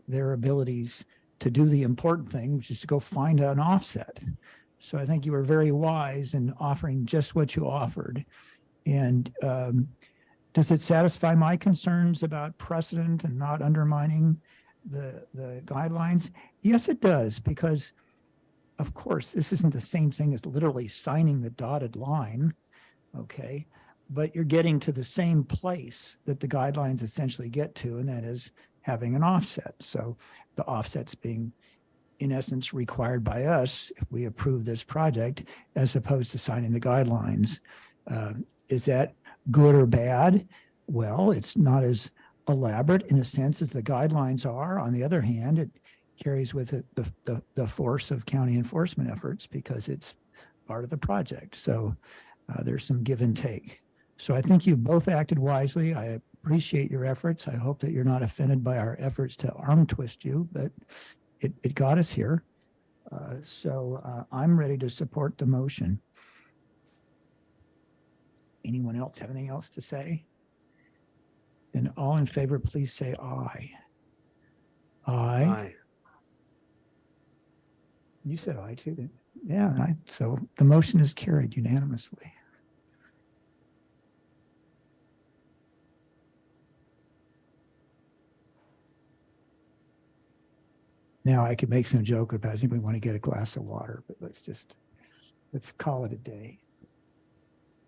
their abilities to do the important thing, which is to go find an offset. So I think you were very wise in offering just what you offered. And does it satisfy my concerns about precedent and not undermining the guidelines? Yes, it does, because of course, this isn't the same thing as literally signing the dotted line, okay? But you're getting to the same place that the guidelines essentially get to, and that is having an offset. So the offsets being in essence required by us if we approve this project as opposed to signing the guidelines. Is that good or bad? Well, it's not as elaborate in a sense as the guidelines are. On the other hand, it carries with it the force of county enforcement efforts because it's part of the project. So there's some give and take. So I think you've both acted wisely. I appreciate your efforts. I hope that you're not offended by our efforts to arm twist you, but it got us here. So I'm ready to support the motion. Anyone else have anything else to say? Then all in favor, please say aye. Aye. Aye. You said aye too, didn't you? Yeah, so the motion is carried unanimously. Now I could make some joke about anybody want to get a glass of water, but let's call it a day.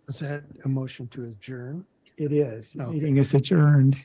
Is that a motion to adjourn? It is. Okay. Meeting is adjourned.